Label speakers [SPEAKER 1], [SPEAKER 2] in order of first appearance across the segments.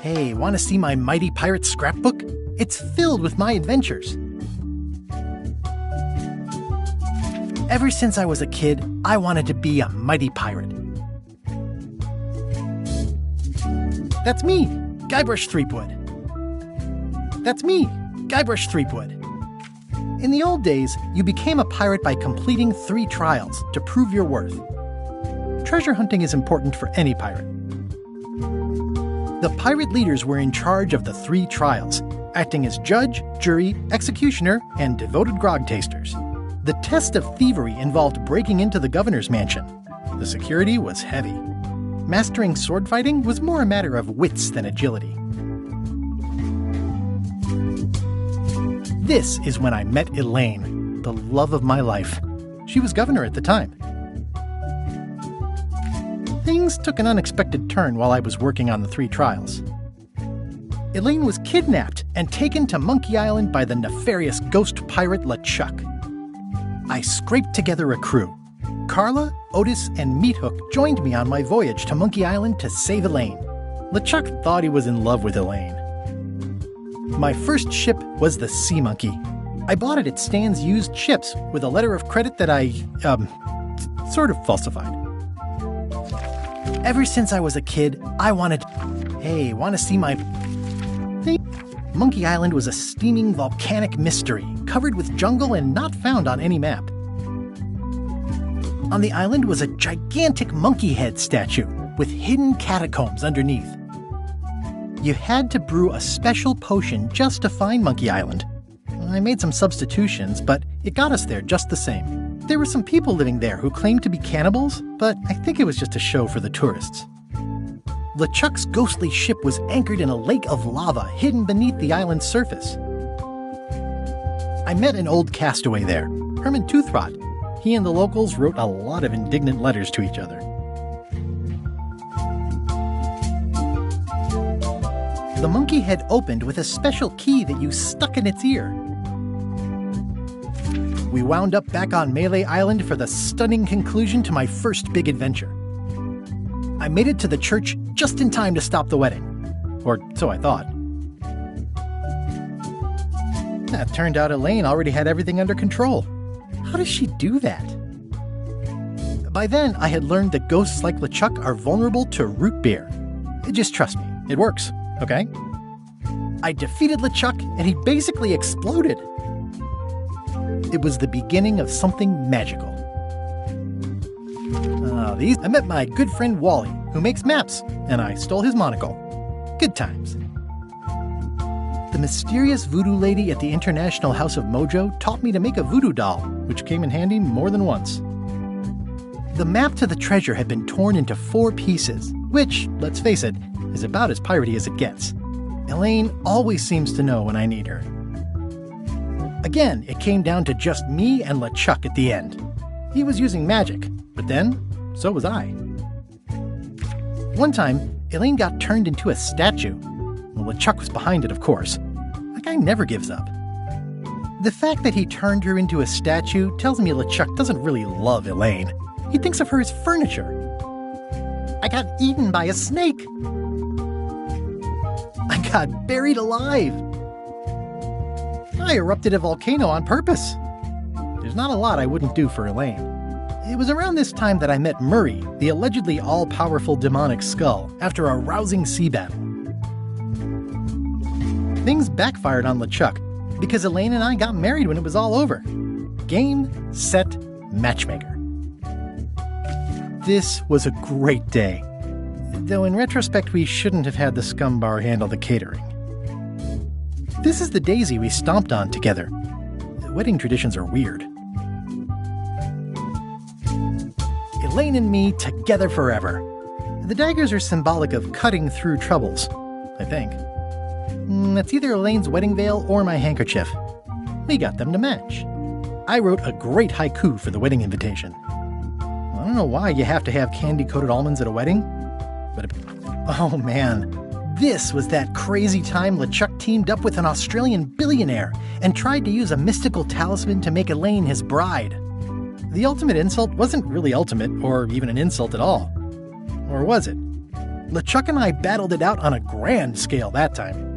[SPEAKER 1] Hey, want to see my mighty pirate scrapbook? It's filled with my adventures. Ever since I was a kid, I wanted to be a mighty pirate. That's me, Guybrush Threepwood. That's me, Guybrush Threepwood. In the old days, you became a pirate by completing 3 trials to prove your worth. Treasure hunting is important for any pirate. The pirate leaders were in charge of the 3 trials, acting as judge, jury, executioner, and devoted grog tasters. The test of thievery involved breaking into the governor's mansion. The security was heavy. Mastering sword fighting was more a matter of wits than agility. This is when I met Elaine, the love of my life. She was governor at the time. Things took an unexpected turn while I was working on the 3 trials. Elaine was kidnapped and taken to Monkey Island by the nefarious ghost pirate LeChuck. I scraped together a crew. Carla, Otis, and Meathook joined me on my voyage to Monkey Island to save Elaine. LeChuck thought he was in love with Elaine. My first ship was the Sea Monkey. I bought it at Stan's used ships with a letter of credit that I, sort of falsified. Ever since I was a kid, I wanted... Hey, want to see my... Monkey Island was a steaming volcanic mystery, covered with jungle and not found on any map. On the island was a gigantic monkey head statue with hidden catacombs underneath. You had to brew a special potion just to find Monkey Island. I made some substitutions, but it got us there just the same. There were some people living there who claimed to be cannibals, but I think it was just a show for the tourists. LeChuck's ghostly ship was anchored in a lake of lava hidden beneath the island's surface. I met an old castaway there, Herman Toothrot. He and the locals wrote a lot of indignant letters to each other. The monkey head opened with a special key that you stuck in its ear. We wound up back on Melee Island for the stunning conclusion to my first big adventure. I made it to the church just in time to stop the wedding. Or so I thought. It turned out Elaine already had everything under control. How does she do that? By then, I had learned that ghosts like LeChuck are vulnerable to root beer. Just trust me, it works, okay? I defeated LeChuck and he basically exploded. It was the beginning of something magical. I met my good friend Wally, who makes maps, and I stole his monocle. Good times. The mysterious voodoo lady at the International House of Mojo taught me to make a voodoo doll, which came in handy more than once. The map to the treasure had been torn into 4 pieces, which, let's face it, is about as piratey as it gets. Elaine always seems to know when I need her. Again, it came down to just me and LeChuck at the end. He was using magic, but then, so was I. One time, Elaine got turned into a statue. Well, LeChuck was behind it, of course. That guy never gives up. The fact that he turned her into a statue tells me LeChuck doesn't really love Elaine. He thinks of her as furniture. I got eaten by a snake. I got buried alive. I erupted a volcano on purpose. There's not a lot I wouldn't do for Elaine. It was around this time that I met Murray, the allegedly all-powerful demonic skull, after a rousing sea battle. Things backfired on LeChuck because Elaine and I got married when it was all over. Game, set, matchmaker. This was a great day. Though in retrospect, we shouldn't have had the scum bar handle the catering. This is the daisy we stomped on together. Wedding traditions are weird. Elaine and me together forever. The daggers are symbolic of cutting through troubles, I think. That's either Elaine's wedding veil or my handkerchief. We got them to match. I wrote a great haiku for the wedding invitation. I don't know why you have to have candy-coated almonds at a wedding, but oh man, this was that crazy time LeChuck teamed up with an Australian billionaire and tried to use a mystical talisman to make Elaine his bride. The ultimate insult wasn't really ultimate or even an insult at all. Or was it? LeChuck and I battled it out on a grand scale that time.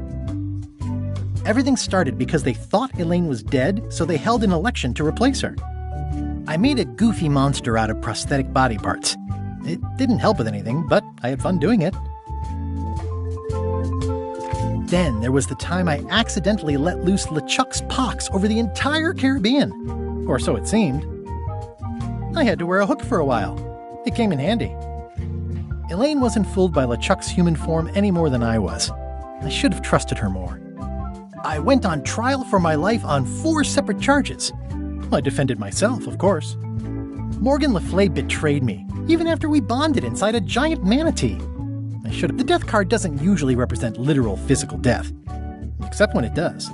[SPEAKER 1] Everything started because they thought Elaine was dead, so they held an election to replace her. I made a goofy monster out of prosthetic body parts. It didn't help with anything, but I had fun doing it. Then there was the time I accidentally let loose LeChuck's pox over the entire Caribbean. Or so it seemed. I had to wear a hook for a while. It came in handy. Elaine wasn't fooled by LeChuck's human form any more than I was. I should have trusted her more. I went on trial for my life on 4 separate charges. I defended myself, of course. Morgan Le Fay betrayed me, even after we bonded inside a giant manatee. I should have. The death card doesn't usually represent literal physical death, except when it does.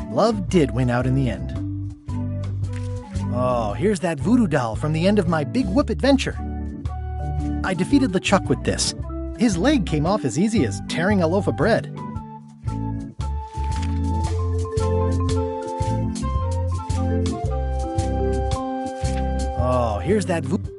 [SPEAKER 1] Love did win out in the end. Oh, here's that voodoo doll from the end of my Big Whoop adventure. I defeated LeChuck with this. His leg came off as easy as tearing a loaf of bread. Oh, here's that voodoo.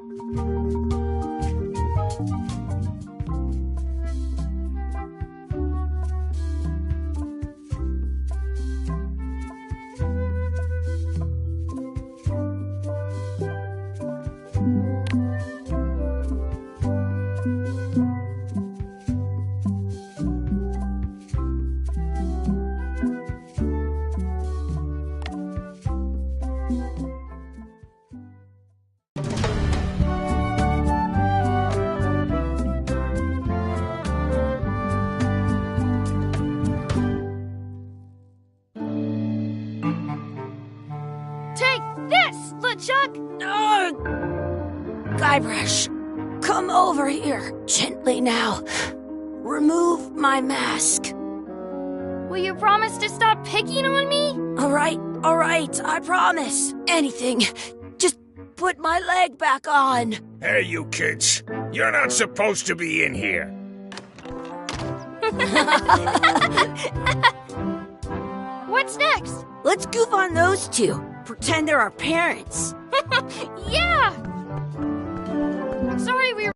[SPEAKER 2] Guybrush, come over here, gently now. Remove my mask.
[SPEAKER 3] Will you promise to stop picking on me?
[SPEAKER 2] All right, I promise. Anything. Just put my leg back on.
[SPEAKER 4] Hey, you kids. You're not supposed to be in here.
[SPEAKER 3] What's next?
[SPEAKER 2] Let's goof on those two. Pretend they're our parents.
[SPEAKER 3] Yeah! Sorry, we were...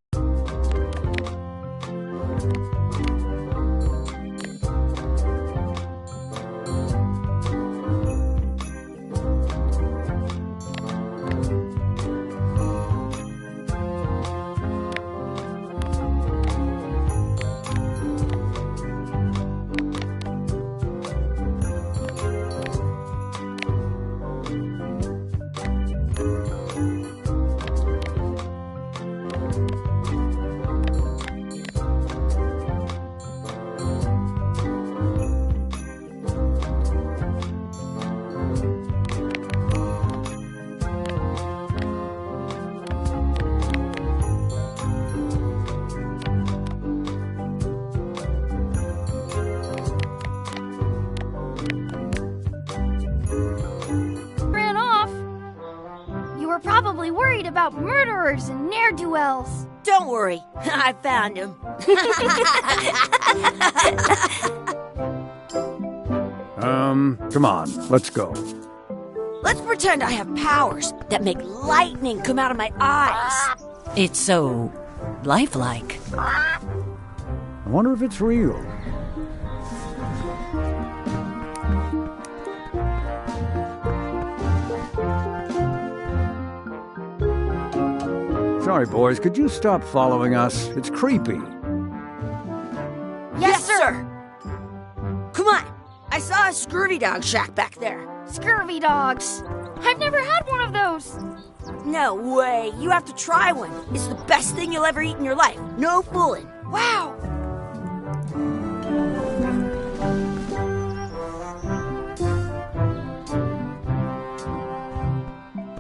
[SPEAKER 3] probably worried about murderers and ne'er-do-wells.
[SPEAKER 2] Don't worry, I found him.
[SPEAKER 5] Come on, let's go.
[SPEAKER 2] Let's pretend I have powers that make lightning come out of my eyes. It's so lifelike.
[SPEAKER 5] I wonder if it's real. Sorry, boys, could you stop following us? It's creepy.
[SPEAKER 2] Yes, sir! Come on! I saw a scurvy dog shack back there.
[SPEAKER 3] Scurvy dogs. I've never had one of those.
[SPEAKER 2] No way. You have to try one. It's the best thing you'll ever eat in your life. No fooling.
[SPEAKER 3] Wow.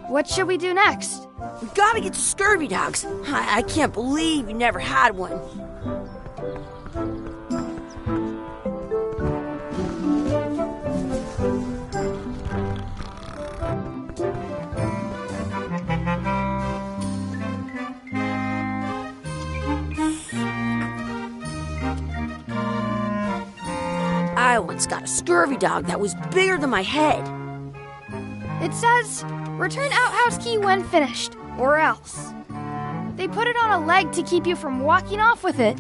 [SPEAKER 3] What should we do next?
[SPEAKER 2] We gotta get to scurvy dogs. I can't believe you never had one. I once got a scurvy dog that was bigger than my head.
[SPEAKER 3] It says, return outhouse key when finished, or else. They put it on a leg to keep you from walking off with it.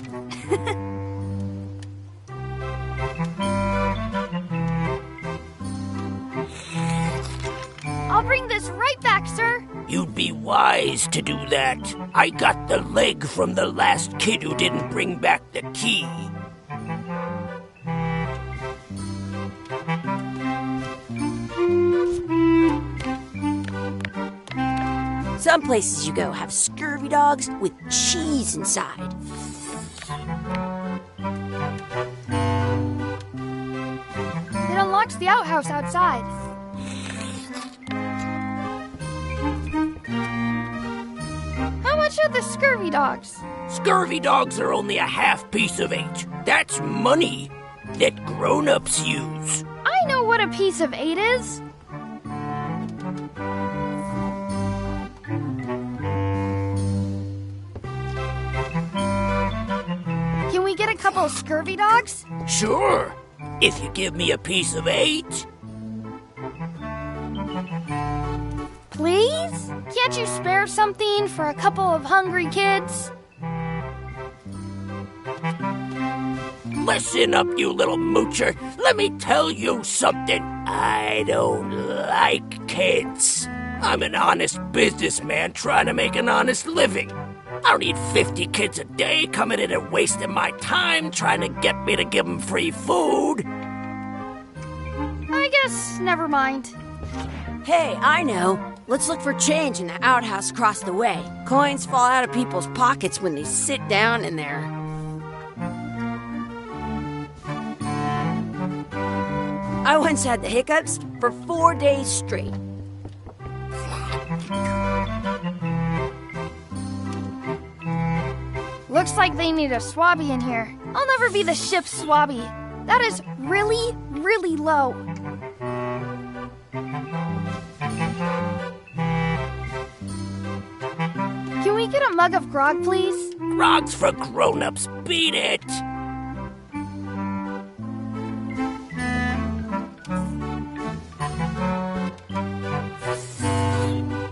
[SPEAKER 3] I'll bring this right back, sir.
[SPEAKER 4] You'd be wise to do that. I got the leg from the last kid who didn't bring back the key.
[SPEAKER 2] Some places you go have scurvy dogs with cheese inside.
[SPEAKER 3] It unlocks the outhouse outside. How much are the scurvy dogs?
[SPEAKER 4] Scurvy dogs are only a half piece of 8. That's money that grown-ups use.
[SPEAKER 3] I know what a piece of 8 is. Can we get a couple of scurvy dogs?
[SPEAKER 4] Sure, if you give me a piece of 8.
[SPEAKER 3] Please? Can't you spare something for a couple of hungry kids?
[SPEAKER 4] Listen up, you little moocher. Let me tell you something. I don't like kids. I'm an honest businessman trying to make an honest living. I don't need 50 kids a day coming in and wasting my time trying to get me to give them free food.
[SPEAKER 3] I guess never mind.
[SPEAKER 2] Hey, I know. Let's look for change in the outhouse across the way. Coins fall out of people's pockets when they sit down in there. I once had the hiccups for 4 days straight.
[SPEAKER 3] Looks like they need a swabby in here. I'll never be the ship's swabby. That is really, really low. Can we get a mug of grog, please?
[SPEAKER 4] Grog's for grown-ups. Beat it.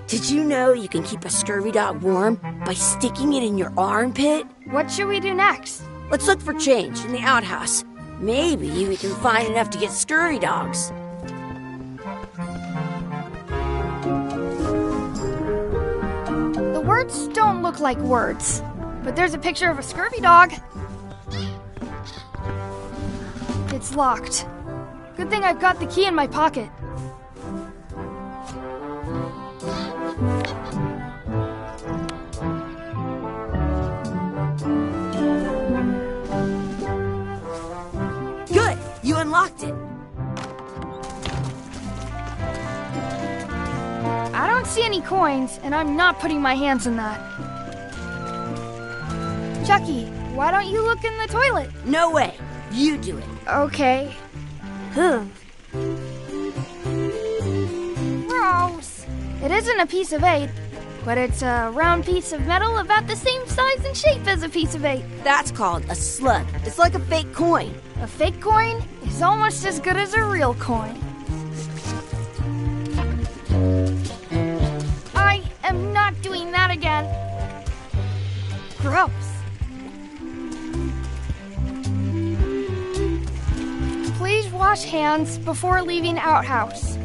[SPEAKER 2] Did you know you can keep a scurvy dog warm by sticking it in your armpit?
[SPEAKER 3] What should we do next?
[SPEAKER 2] Let's look for change in the outhouse. Maybe we can find enough to get scurvy dogs.
[SPEAKER 3] The words don't look like words, but there's a picture of a scurvy dog. It's locked. Good thing I've got the key in my pocket.
[SPEAKER 2] Good! You unlocked it.
[SPEAKER 3] I don't see any coins, and I'm not putting my hands in that. Chucky, why don't you look in the toilet?
[SPEAKER 2] No way. You do it.
[SPEAKER 3] Okay. Gross. It isn't a piece of 8, but it's a round piece of metal about the same size and shape as a piece of 8.
[SPEAKER 2] That's called a slug. It's like a fake coin.
[SPEAKER 3] A fake coin is almost as good as a real coin. I am not doing that again. Gross. Please wash hands before leaving outhouse.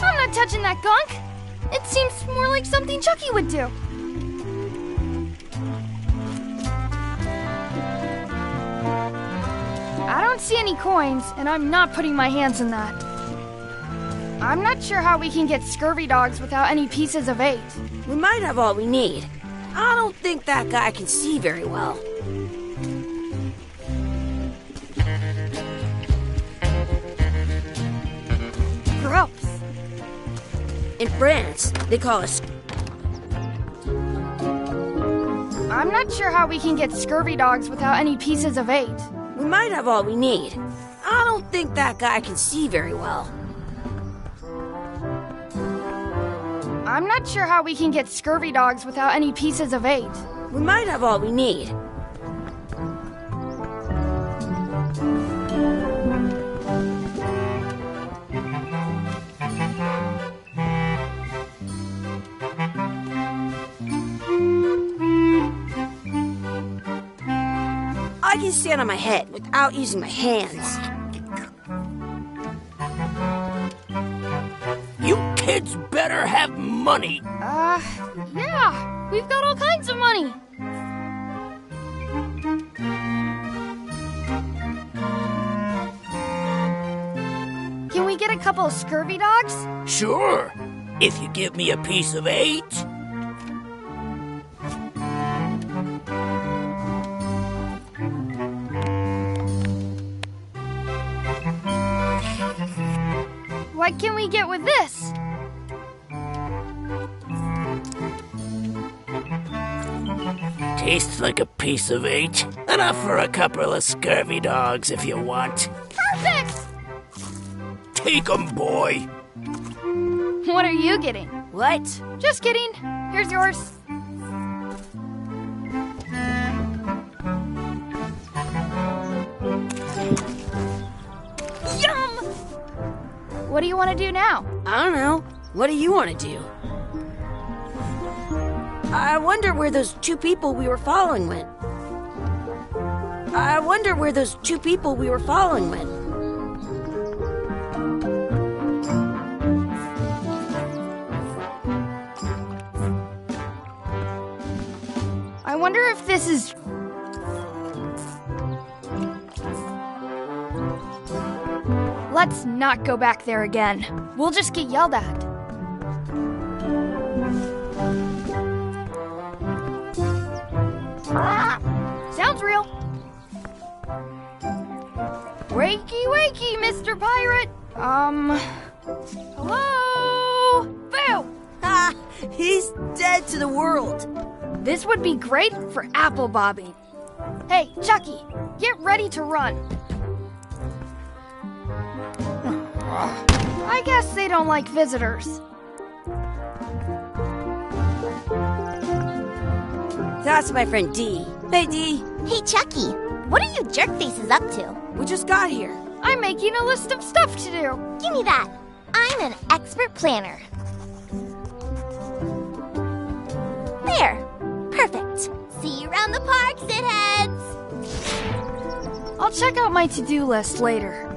[SPEAKER 3] I'm not touching that gunk. It seems more like something Chucky would do. I don't see any coins, and I'm not putting my hands in that. I'm not sure how we can get scurvy dogs without any pieces of 8.
[SPEAKER 2] We might have all we need. I don't think that guy can see very well.
[SPEAKER 3] Gross.
[SPEAKER 2] In France, they call us...
[SPEAKER 3] I'm not sure how we can get scurvy dogs without any pieces of 8.
[SPEAKER 2] We might have all we need. I don't think that guy can see very well.
[SPEAKER 3] I'm not sure how we can get scurvy dogs without any pieces of 8.
[SPEAKER 2] We might have all we need. I can stand on my head without using my hands.
[SPEAKER 4] You kids better have money.
[SPEAKER 3] Yeah. We've got all kinds of money. Can we get a couple of scurvy dogs?
[SPEAKER 4] Sure, if you give me a piece of 8.
[SPEAKER 3] What can we get with this?
[SPEAKER 4] Tastes like a piece of 8. Enough for a couple of scurvy dogs if you want.
[SPEAKER 3] Perfect!
[SPEAKER 4] Take 'em, boy.
[SPEAKER 3] What are you getting?
[SPEAKER 2] What?
[SPEAKER 3] Just kidding. Here's yours. Yum! What do you want to do now?
[SPEAKER 2] I don't know. What do you want to do? I wonder where those 2 people we were following went. I wonder where those 2 people we were following went.
[SPEAKER 3] I wonder if this is... Let's not go back there again. We'll just get yelled at. Sounds real. Wakey, wakey, Mr. Pirate. Hello? Boo!
[SPEAKER 2] Ha! He's dead to the world.
[SPEAKER 3] This would be great for apple bobbing. Hey, Chucky, get ready to run. I guess they don't like visitors.
[SPEAKER 2] That's my friend Dee. Hey, Dee.
[SPEAKER 6] Hey, Chucky, what are you jerk faces up to?
[SPEAKER 2] We just got here.
[SPEAKER 3] I'm making a list of stuff to do.
[SPEAKER 6] Give me that. I'm an expert planner. There. Perfect. See you around the park, shitheads.
[SPEAKER 3] I'll check out my to-do list later.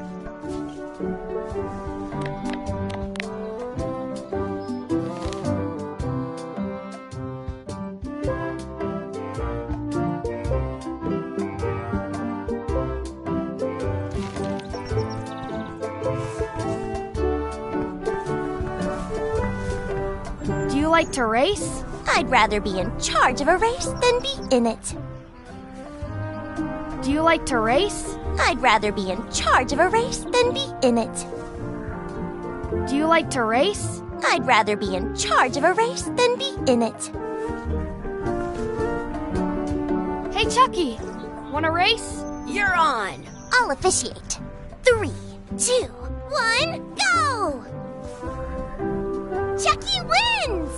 [SPEAKER 3] Do you like to race?
[SPEAKER 6] I'd rather be in charge of a race than be in it.
[SPEAKER 3] Do you like to race?
[SPEAKER 6] I'd rather be in charge of a race than be in it.
[SPEAKER 3] Do you like to race?
[SPEAKER 6] I'd rather be in charge of a race than be in it.
[SPEAKER 3] Hey, Chucky, wanna race?
[SPEAKER 2] You're on.
[SPEAKER 6] I'll officiate. 3, 2, 1, go! Chucky wins!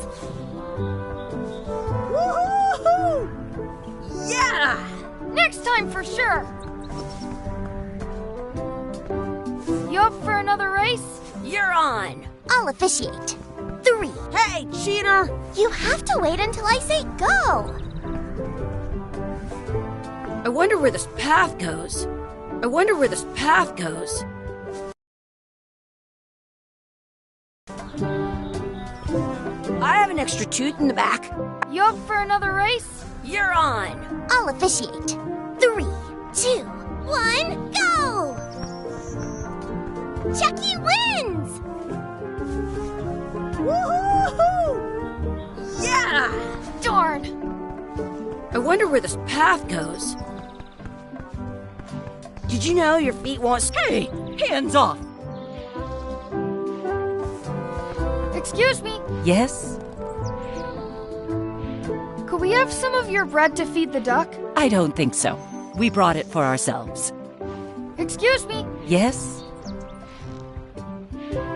[SPEAKER 2] Woohoo! Yeah!
[SPEAKER 3] Next time for sure. You up for another race?
[SPEAKER 2] You're on.
[SPEAKER 6] I'll officiate. 3.
[SPEAKER 2] Hey, cheater!
[SPEAKER 6] You have to wait until I say go.
[SPEAKER 2] I wonder where this path goes. I wonder where this path goes. I have an extra tooth in the back.
[SPEAKER 3] You up for another race?
[SPEAKER 2] You're on.
[SPEAKER 6] I'll officiate. 3, 2, 1, go! Chucky wins!
[SPEAKER 2] Woohoo! Yeah!
[SPEAKER 3] Darn.
[SPEAKER 2] I wonder where this path goes. Did you know your feet won't...
[SPEAKER 7] Hey, hands off!
[SPEAKER 3] Excuse me,
[SPEAKER 7] Yes?
[SPEAKER 3] could we have some of your bread to feed the duck?
[SPEAKER 7] I don't think so. We brought it for ourselves.
[SPEAKER 3] Excuse me,
[SPEAKER 7] Yes?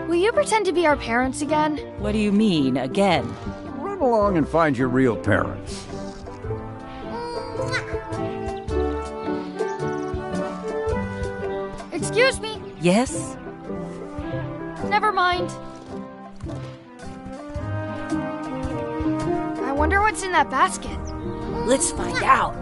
[SPEAKER 3] will you pretend to be our parents again?
[SPEAKER 7] What do you mean, again?
[SPEAKER 5] Run along and find your real parents.
[SPEAKER 3] Excuse me,
[SPEAKER 7] Yes?
[SPEAKER 3] never mind. I wonder what's in that basket.
[SPEAKER 2] Let's find out.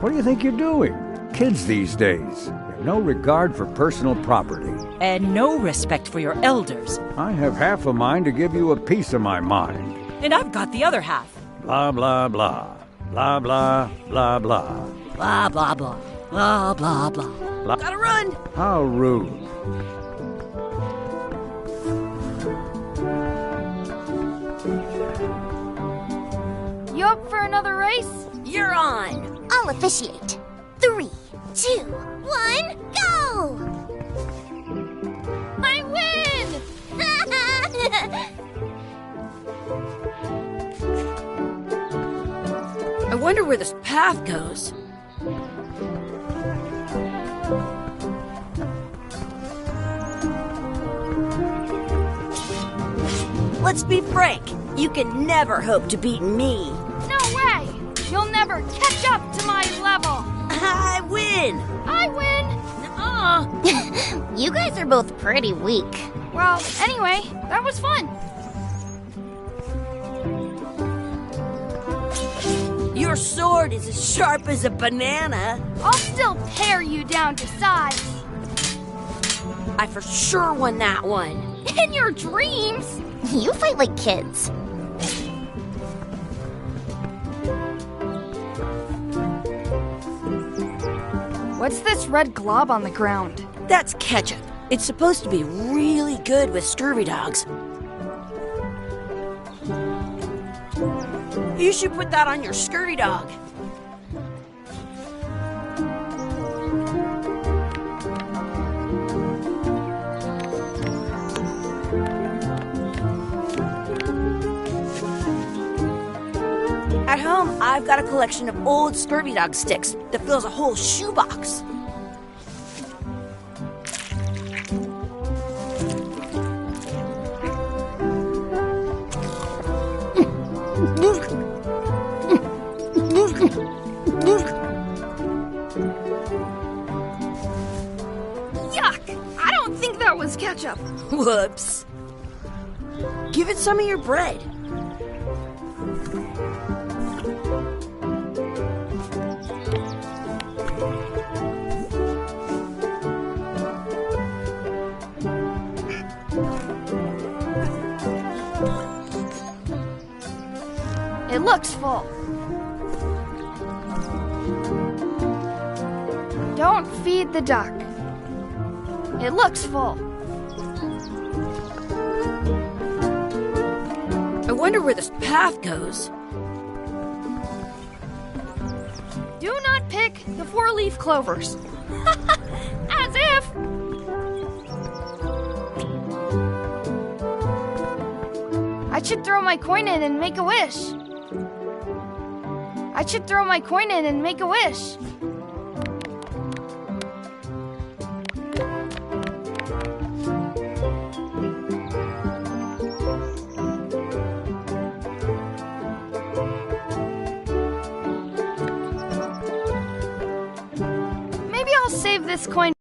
[SPEAKER 5] What do you think you're doing? kids these days. Have no regard for personal property.
[SPEAKER 7] And no respect for your elders.
[SPEAKER 5] I have half a mind to give you a piece of my mind.
[SPEAKER 7] And I've got the other half.
[SPEAKER 5] Blah, blah, blah. Blah, blah, blah, blah.
[SPEAKER 2] Blah, blah, blah. Blah, blah, blah. Gotta run!
[SPEAKER 5] How rude.
[SPEAKER 3] You up for another race?
[SPEAKER 2] You're on!
[SPEAKER 6] I'll officiate. 3, 2, 1, go!
[SPEAKER 3] I win!
[SPEAKER 2] I wonder where this path goes. Let's be frank. You can never hope to beat me.
[SPEAKER 3] No way! You'll never catch up to my level!
[SPEAKER 2] I win!
[SPEAKER 3] I win!
[SPEAKER 6] You guys are both pretty weak.
[SPEAKER 3] Well, anyway, that was fun.
[SPEAKER 2] Your sword is as sharp as a banana.
[SPEAKER 3] I'll still tear you down to size.
[SPEAKER 2] I for sure won that one.
[SPEAKER 3] In your dreams!
[SPEAKER 6] You fight like kids.
[SPEAKER 3] What's this red glob on the ground?
[SPEAKER 2] That's ketchup. It's supposed to be really good with scurvy dogs. You should put that on your scurvy dog. At home, I've got a collection of old scurvy dog sticks that fills a whole shoebox.
[SPEAKER 3] Yuck! I don't think that was ketchup.
[SPEAKER 2] Whoops. Give it some of your bread.
[SPEAKER 3] It looks full. Don't feed the duck. It looks full.
[SPEAKER 2] I wonder where this path goes.
[SPEAKER 3] Do not pick the 4-leaf clovers. As if! I should throw my coin in and make a wish. I should throw my coin in and make a wish. Maybe I'll save this coin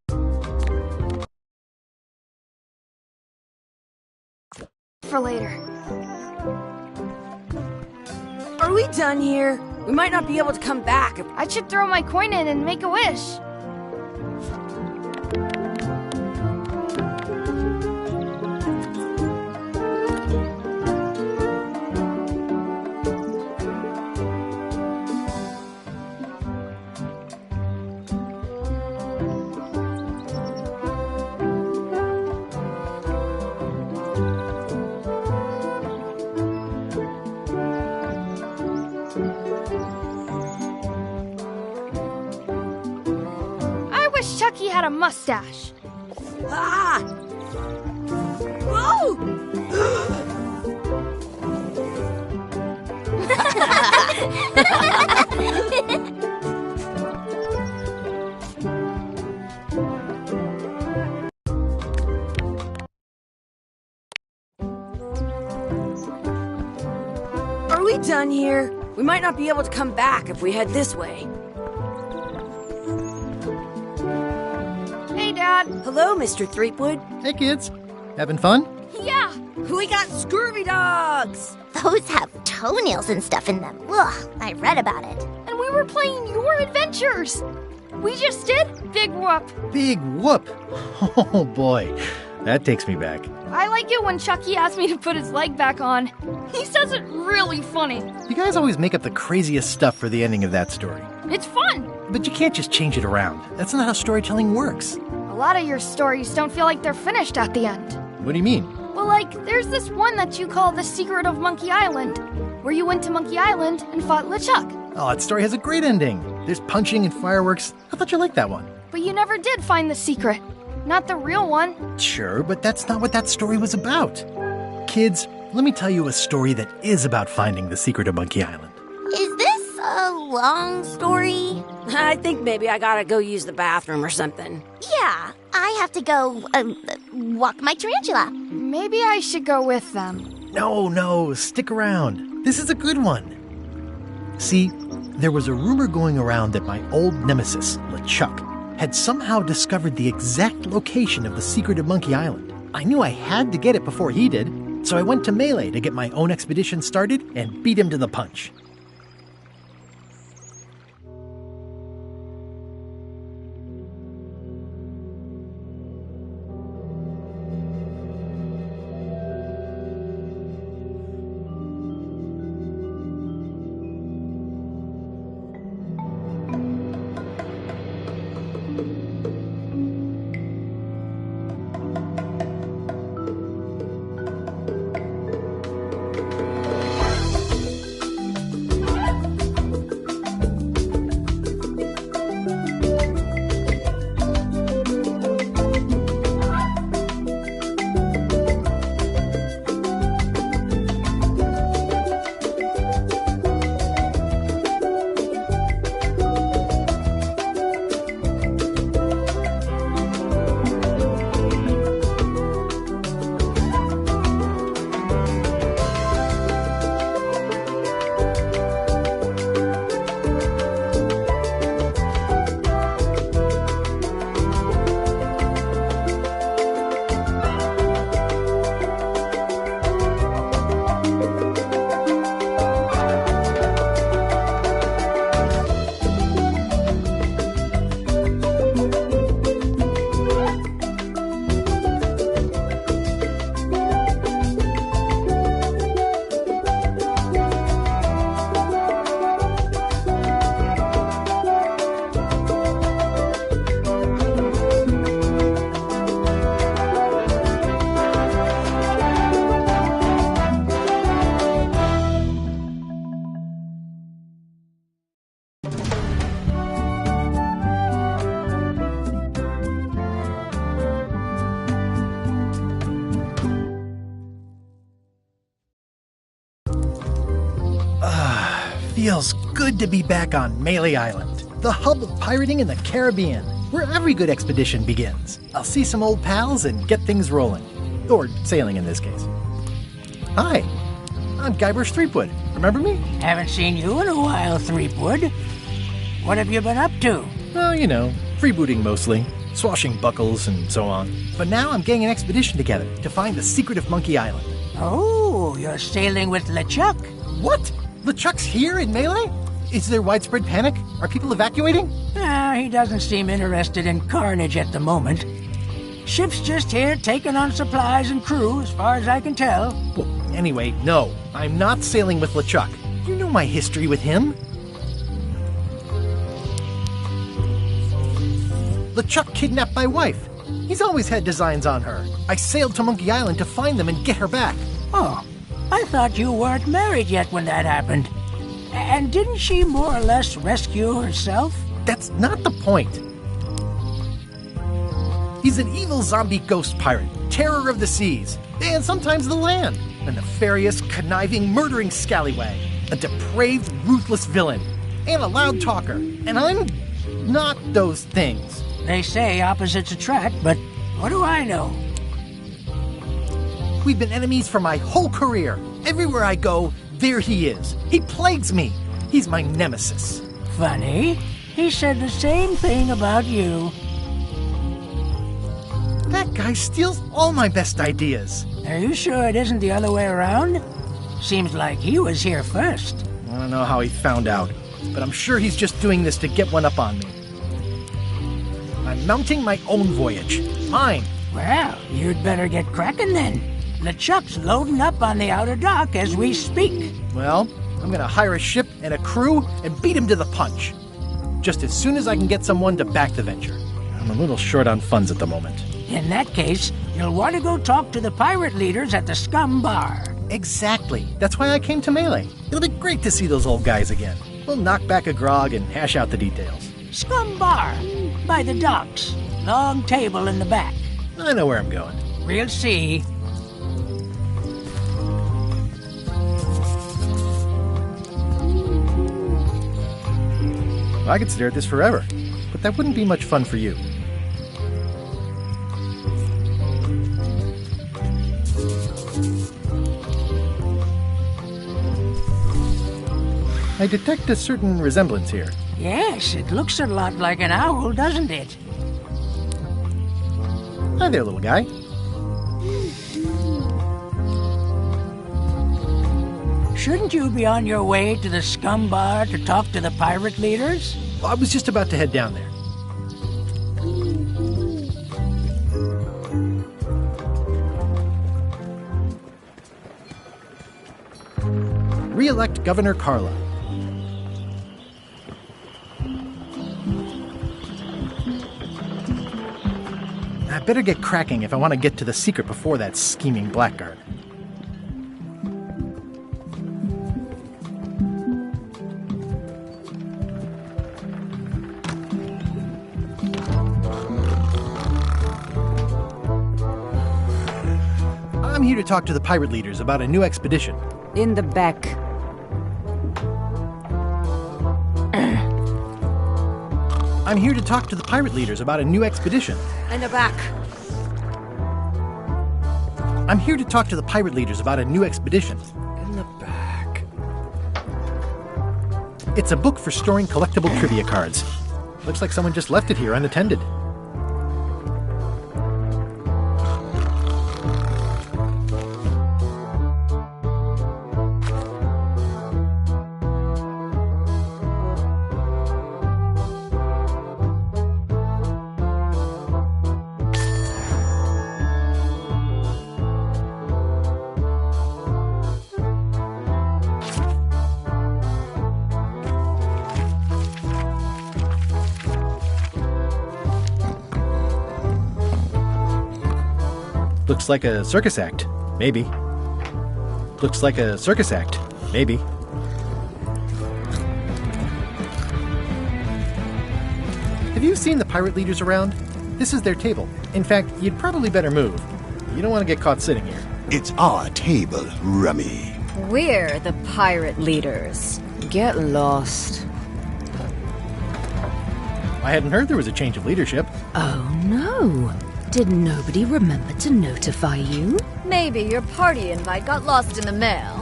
[SPEAKER 3] for later.
[SPEAKER 2] Are we done here? We might not be able to come back.
[SPEAKER 3] I should throw my coin in and make a wish. Chucky had a mustache.
[SPEAKER 2] Ah! Whoa! Are we done here? We might not be able to come back if we head this way.
[SPEAKER 3] Hey, Dad.
[SPEAKER 2] Hello, Mr. Threepwood.
[SPEAKER 1] Hey, kids. Having fun?
[SPEAKER 3] Yeah.
[SPEAKER 2] We got scurvy dogs!
[SPEAKER 6] Those have toenails and stuff in them. Ugh, I read about it.
[SPEAKER 3] And we were playing your adventures. We just did? Big whoop.
[SPEAKER 1] Big whoop! Oh boy, that takes me back.
[SPEAKER 3] I like it when Chucky asks me to put his leg back on. He says it really funny.
[SPEAKER 1] You guys always make up the craziest stuff for the ending of that story.
[SPEAKER 3] It's fun.
[SPEAKER 1] But you can't just change it around. That's not how storytelling works.
[SPEAKER 3] A lot of your stories don't feel like they're finished at the end.
[SPEAKER 1] What do you mean?
[SPEAKER 3] Well, like, there's this one that you call The Secret of Monkey Island, where you went to Monkey Island and fought LeChuck.
[SPEAKER 1] Oh, that story has a great ending. There's punching and fireworks. I thought you liked that one.
[SPEAKER 3] But you never did find the secret. Not the real one.
[SPEAKER 1] Sure, but that's not what that story was about. Kids, let me tell you a story that is about finding the secret of Monkey Island.
[SPEAKER 6] Is this a long story?
[SPEAKER 2] I think maybe I gotta go use the bathroom or something.
[SPEAKER 6] Yeah, I have to go walk my tarantula.
[SPEAKER 3] Maybe I should go with them.
[SPEAKER 1] No, stick around. This is a good one. See, there was a rumor going around that my old nemesis, LeChuck, had somehow discovered the exact location of the secret of Monkey Island. I knew I had to get it before he did, so I went to Melee to get my own expedition started and beat him to the punch. Feels good to be back on Melee Island, the hub of pirating in the Caribbean, where every good expedition begins. I'll see some old pals and get things rolling. Or sailing in this case. Hi, I'm Guybrush Threepwood. Remember me?
[SPEAKER 8] Haven't seen you in a while, Threepwood. What have you been up to?
[SPEAKER 1] Oh, you know, freebooting mostly, swashing buckles and so on. But now I'm getting an expedition together to find the secret of Monkey Island.
[SPEAKER 8] Oh, you're sailing with LeChuck.
[SPEAKER 1] What? LeChuck's here in Melee? Is there widespread panic? Are people evacuating?
[SPEAKER 8] He doesn't seem interested in carnage at the moment. Ship's just here taking on supplies and crew, as far as I can tell.
[SPEAKER 1] Well, anyway, no, I'm not sailing with LeChuck. You know my history with him. LeChuck kidnapped my wife. He's always had designs on her. I sailed to Monkey Island to find them and get her back.
[SPEAKER 8] Oh, I thought you weren't married yet when that happened. And didn't she more or less rescue herself?
[SPEAKER 1] That's not the point. He's an evil zombie ghost pirate, terror of the seas, and sometimes the land. A nefarious, conniving, murdering scallywag. A depraved, ruthless villain. And a loud talker. And I'm not those things.
[SPEAKER 8] They say opposites attract, but what do I know?
[SPEAKER 1] We've been enemies for my whole career. Everywhere I go, there he is. He plagues me. He's my nemesis.
[SPEAKER 8] Funny. He said the same thing about you.
[SPEAKER 1] That guy steals all my best ideas.
[SPEAKER 8] Are you sure it isn't the other way around? Seems like he was here first.
[SPEAKER 1] I don't know how he found out, but I'm sure he's just doing this to get one up on me. I'm mounting my own voyage. Mine.
[SPEAKER 8] Well, you'd better get cracking then. LeChuck's loading up on the outer dock as we speak.
[SPEAKER 1] Well, I'm gonna hire a ship and a crew and beat him to the punch. Just as soon as I can get someone to back the venture. I'm a little short on funds at the moment.
[SPEAKER 8] In that case, you'll want to go talk to the pirate leaders at the Scum Bar.
[SPEAKER 1] Exactly. That's why I came to Melee. It'll be great to see those old guys again. We'll knock back a grog and hash out the details.
[SPEAKER 8] Scum Bar, by the docks. Long table in the back.
[SPEAKER 1] I know where I'm going.
[SPEAKER 8] We'll see.
[SPEAKER 1] I could stare at this forever, but that wouldn't be much fun for you. I detect a certain resemblance here.
[SPEAKER 8] Yes, it looks a lot like an owl, doesn't it?
[SPEAKER 1] Hi there, little guy.
[SPEAKER 8] Shouldn't you be on your way to the Scum Bar to talk to the pirate leaders?
[SPEAKER 1] I was just about to head down there. Re-elect Governor Carla. I better get cracking if I want to get to the secret before that scheming blackguard. I'm here to talk to the pirate leaders about a new expedition.
[SPEAKER 7] In the back.
[SPEAKER 1] I'm here to talk to the pirate leaders about a new expedition.
[SPEAKER 2] In the back.
[SPEAKER 1] I'm here to talk to the pirate leaders about a new expedition.
[SPEAKER 4] In the back.
[SPEAKER 1] It's a book for storing collectible trivia cards. Looks like someone just left it here unattended. Looks like a circus act. Maybe. Looks like a circus act. Maybe. Have you seen the pirate leaders around? This is their table. In fact, you'd probably better move. You don't want to get caught sitting here.
[SPEAKER 9] It's our table, Rummy.
[SPEAKER 10] We're the pirate leaders. Get lost.
[SPEAKER 1] I hadn't heard there was a change of leadership.
[SPEAKER 10] Oh no. Did nobody remember to notify you?
[SPEAKER 6] Maybe your party invite got lost in the mail.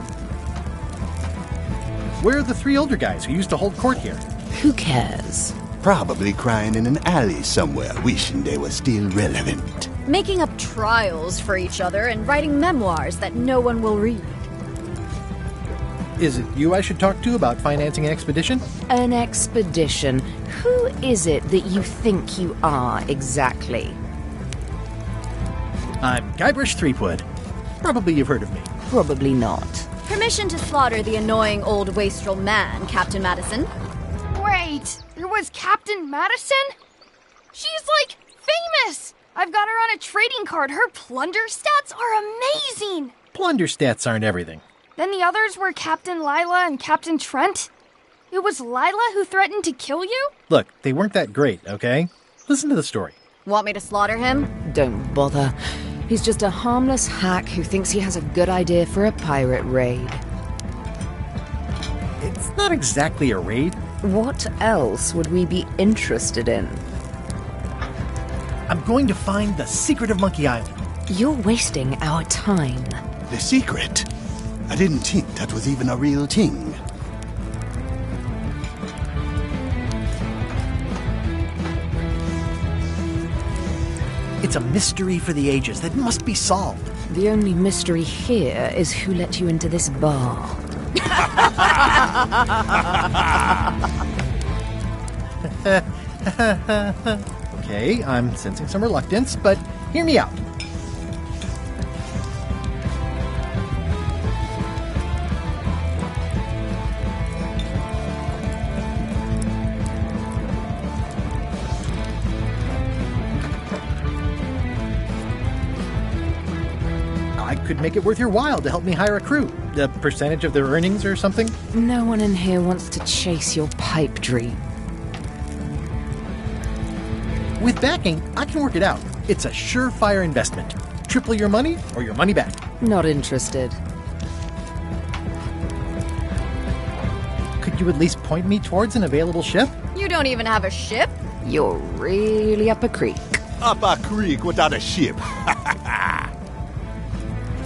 [SPEAKER 1] Where are the three older guys who used to hold court here?
[SPEAKER 10] Who cares?
[SPEAKER 9] Probably crying in an alley somewhere, wishing they were still relevant.
[SPEAKER 6] Making up trials for each other and writing memoirs that no one will read.
[SPEAKER 1] Is it you I should talk to about financing an expedition?
[SPEAKER 10] An expedition? Who is it that you think you are exactly?
[SPEAKER 1] I'm Guybrush Threepwood. Probably you've heard of me.
[SPEAKER 10] Probably not.
[SPEAKER 6] Permission to slaughter the annoying old wastrel man, Captain Madison.
[SPEAKER 3] Wait, there was Captain Madison? She's like famous! I've got her on a trading card. Her plunder stats are amazing!
[SPEAKER 1] Plunder stats aren't everything.
[SPEAKER 3] Then the others were Captain Lila and Captain Trent. It was Lila who threatened to kill you?
[SPEAKER 1] Look, they weren't that great, okay? Listen to the story.
[SPEAKER 6] Want me to slaughter him?
[SPEAKER 10] Don't bother. He's just a harmless hack who thinks he has a good idea for a pirate raid.
[SPEAKER 1] It's not exactly a raid.
[SPEAKER 10] What else would we be interested in?
[SPEAKER 1] I'm going to find the secret of Monkey Island.
[SPEAKER 10] You're wasting our time.
[SPEAKER 9] The secret? I didn't think that was even a real thing.
[SPEAKER 1] It's a mystery for the ages that must be solved.
[SPEAKER 10] The only mystery here is who let you into this bar.
[SPEAKER 1] Okay, I'm sensing some reluctance, but hear me out. I could make it worth your while to help me hire a crew. A percentage of their earnings or something?
[SPEAKER 10] No one in here wants to chase your pipe dream.
[SPEAKER 1] With backing, I can work it out. It's a surefire investment. Triple your money or your money back.
[SPEAKER 10] Not interested.
[SPEAKER 1] Could you at least point me towards an available ship?
[SPEAKER 3] You don't even have a ship?
[SPEAKER 10] You're really up a creek.
[SPEAKER 9] Up a creek without a ship.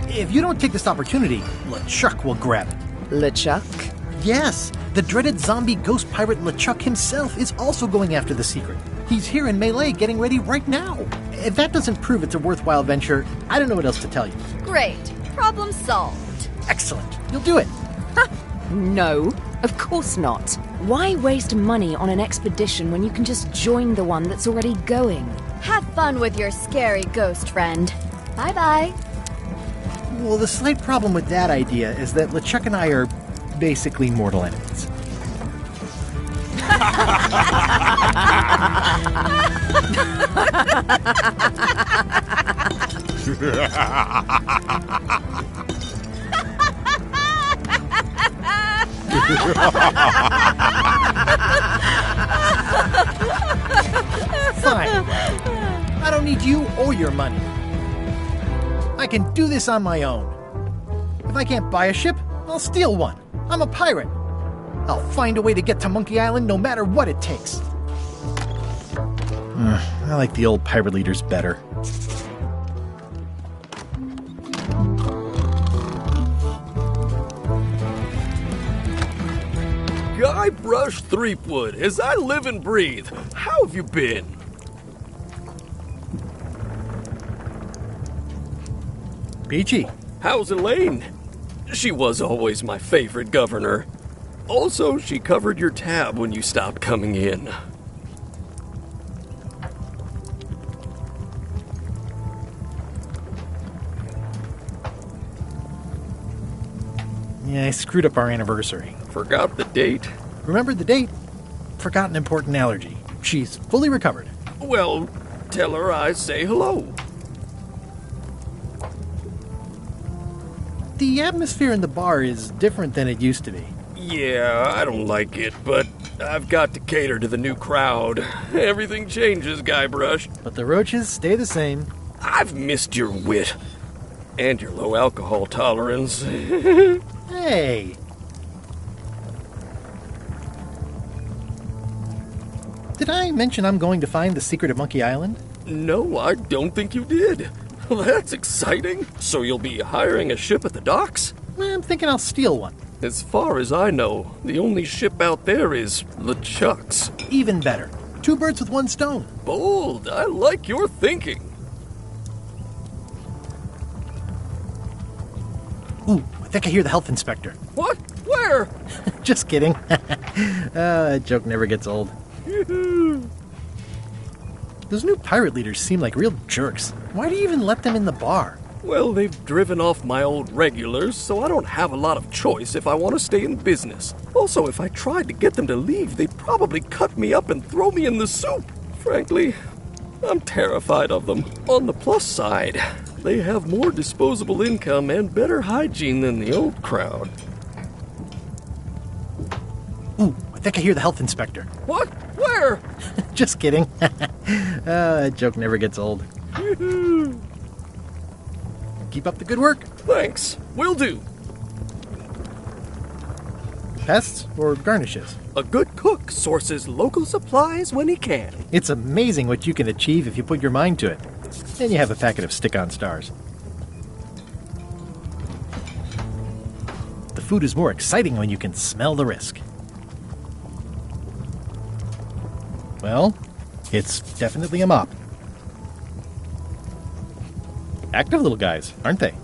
[SPEAKER 1] If you don't take this opportunity, LeChuck will grab it.
[SPEAKER 10] LeChuck?
[SPEAKER 1] Yes, the dreaded zombie ghost pirate LeChuck himself is also going after the secret. He's here in Melee getting ready right now. If that doesn't prove it's a worthwhile venture, I don't know what else to tell you.
[SPEAKER 3] Great. Problem solved.
[SPEAKER 1] Excellent. You'll do it.
[SPEAKER 10] No, of course not. Why waste money on an expedition when you can just join the one that's already going?
[SPEAKER 3] Have fun with your scary ghost friend. Bye-bye.
[SPEAKER 1] Well, the slight problem with that idea is that LeChuck and I are basically mortal enemies. Fine. I don't need you or your money. I can do this on my own. If I can't buy a ship, I'll steal one. I'm a pirate. I'll find a way to get to Monkey Island no matter what it takes. I like the old pirate leaders better.
[SPEAKER 11] Guybrush Threepwood, as I live and breathe, how have you been?
[SPEAKER 1] Peachy.
[SPEAKER 11] How's Elaine? She was always my favorite governor. Also, she covered your tab when you stopped coming in.
[SPEAKER 1] Yeah, I screwed up our anniversary.
[SPEAKER 11] Forgot the date?
[SPEAKER 1] Remembered the date. Forgot an important allergy. She's fully recovered.
[SPEAKER 11] Well, tell her I say hello.
[SPEAKER 1] The atmosphere in the bar is different than it used to be.
[SPEAKER 11] Yeah, I don't like it, but I've got to cater to the new crowd. Everything changes, Guybrush.
[SPEAKER 1] But the roaches stay the same.
[SPEAKER 11] I've missed your wit. And your low alcohol tolerance.
[SPEAKER 1] Hey! Did I mention I'm going to find the secret of Monkey Island?
[SPEAKER 11] No, I don't think you did. That's exciting. So you'll be hiring a ship at the docks?
[SPEAKER 1] I'm thinking I'll steal one.
[SPEAKER 11] As far as I know, the only ship out there is LeChuck's.
[SPEAKER 1] Even better. 2 birds with 1 stone.
[SPEAKER 11] Bold. I like your thinking.
[SPEAKER 1] Ooh, I think I hear the health inspector.
[SPEAKER 11] What? Where?
[SPEAKER 1] Just kidding. That joke never gets old. Those new pirate leaders seem like real jerks. Why do you even let them in the bar?
[SPEAKER 11] Well, they've driven off my old regulars, so I don't have a lot of choice if I want to stay in business. Also, if I tried to get them to leave, they'd probably cut me up and throw me in the soup. Frankly, I'm terrified of them. On the plus side, they have more disposable income and better hygiene than the old crowd.
[SPEAKER 1] Ooh, I think I hear the health inspector.
[SPEAKER 11] What? Where?
[SPEAKER 1] Just kidding. That joke never gets old. Keep up the good work.
[SPEAKER 11] Thanks. Will do.
[SPEAKER 1] Pests or garnishes?
[SPEAKER 11] A good cook sources local supplies when he can.
[SPEAKER 1] It's amazing what you can achieve if you put your mind to it. Then you have a packet of stick-on stars. The food is more exciting when you can smell the risk. Well, it's definitely a mop. Active little guys, aren't they?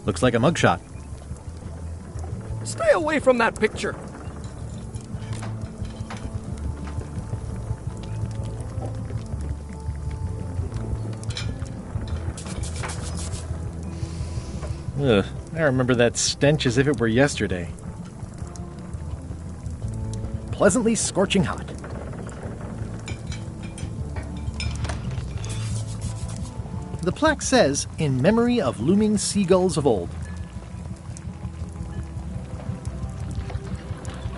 [SPEAKER 1] Looks like a mugshot.
[SPEAKER 11] Stay away from that picture.
[SPEAKER 1] Ugh, I remember that stench as if it were yesterday. Pleasantly scorching hot. The plaque says, "In memory of looming seagulls of old."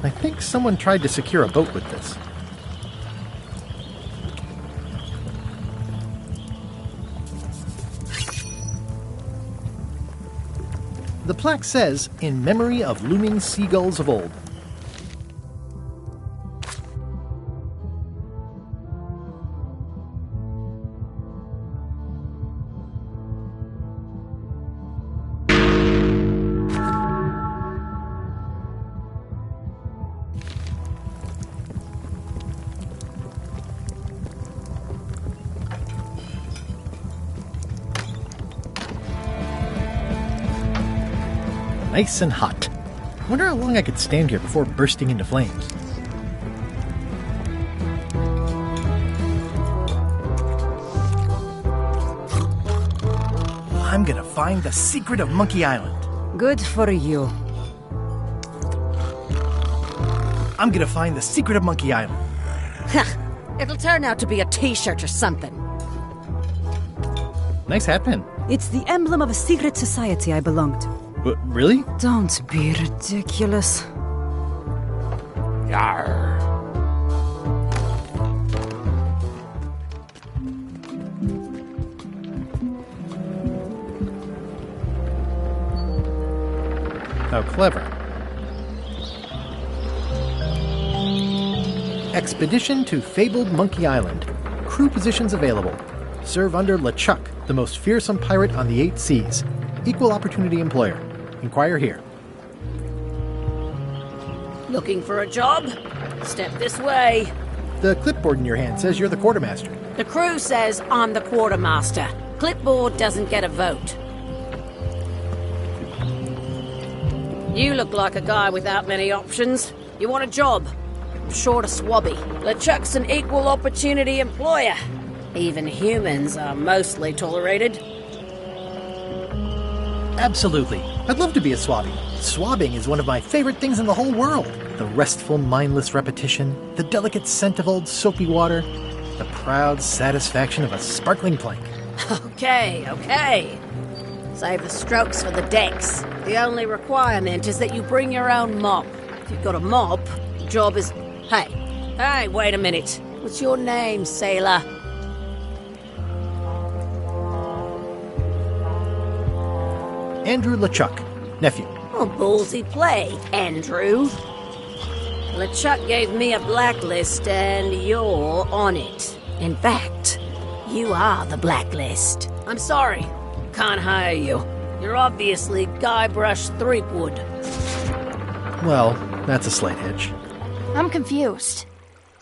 [SPEAKER 1] I think someone tried to secure a boat with this. The plaque says, "In memory of looming seagulls of old." Nice and hot. Wonder how long I could stand here before bursting into flames. I'm gonna find the secret of Monkey Island.
[SPEAKER 10] Good for you.
[SPEAKER 1] I'm gonna find the secret of Monkey Island.
[SPEAKER 2] It'll turn out to be a t-shirt or something.
[SPEAKER 1] Nice hat pin.
[SPEAKER 10] It's the emblem of a secret society I belong to.
[SPEAKER 1] Really?
[SPEAKER 10] Don't be ridiculous.
[SPEAKER 4] Yarr.
[SPEAKER 1] How clever. Expedition to fabled Monkey Island. Crew positions available. Serve under LeChuck, the most fearsome pirate on the 8 seas. Equal opportunity employer. Inquire here.
[SPEAKER 2] Looking for a job? Step this way.
[SPEAKER 1] The clipboard in your hand says you're the quartermaster.
[SPEAKER 2] The crew says I'm the quartermaster. Clipboard doesn't get a vote. You look like a guy without many options. You want a job? Short of swabby. LeChuck's an equal opportunity employer. Even humans are mostly tolerated.
[SPEAKER 1] Absolutely. I'd love to be a swabby. Swabbing is one of my favorite things in the whole world. The restful, mindless repetition, the delicate scent of old soapy water, the proud satisfaction of a sparkling plank.
[SPEAKER 2] Okay. Save the strokes for the decks. The only requirement is that you bring your own mop. If you've got a mop, the job is... Hey, wait a minute. What's your name, sailor?
[SPEAKER 1] Andrew LeChuck, nephew.
[SPEAKER 2] Oh, ballsy play, Andrew. LeChuck gave me a blacklist and you're on it. In fact, you are the blacklist. I'm sorry, can't hire you. You're obviously Guybrush Threepwood.
[SPEAKER 1] Well, that's a slight hitch.
[SPEAKER 3] I'm confused.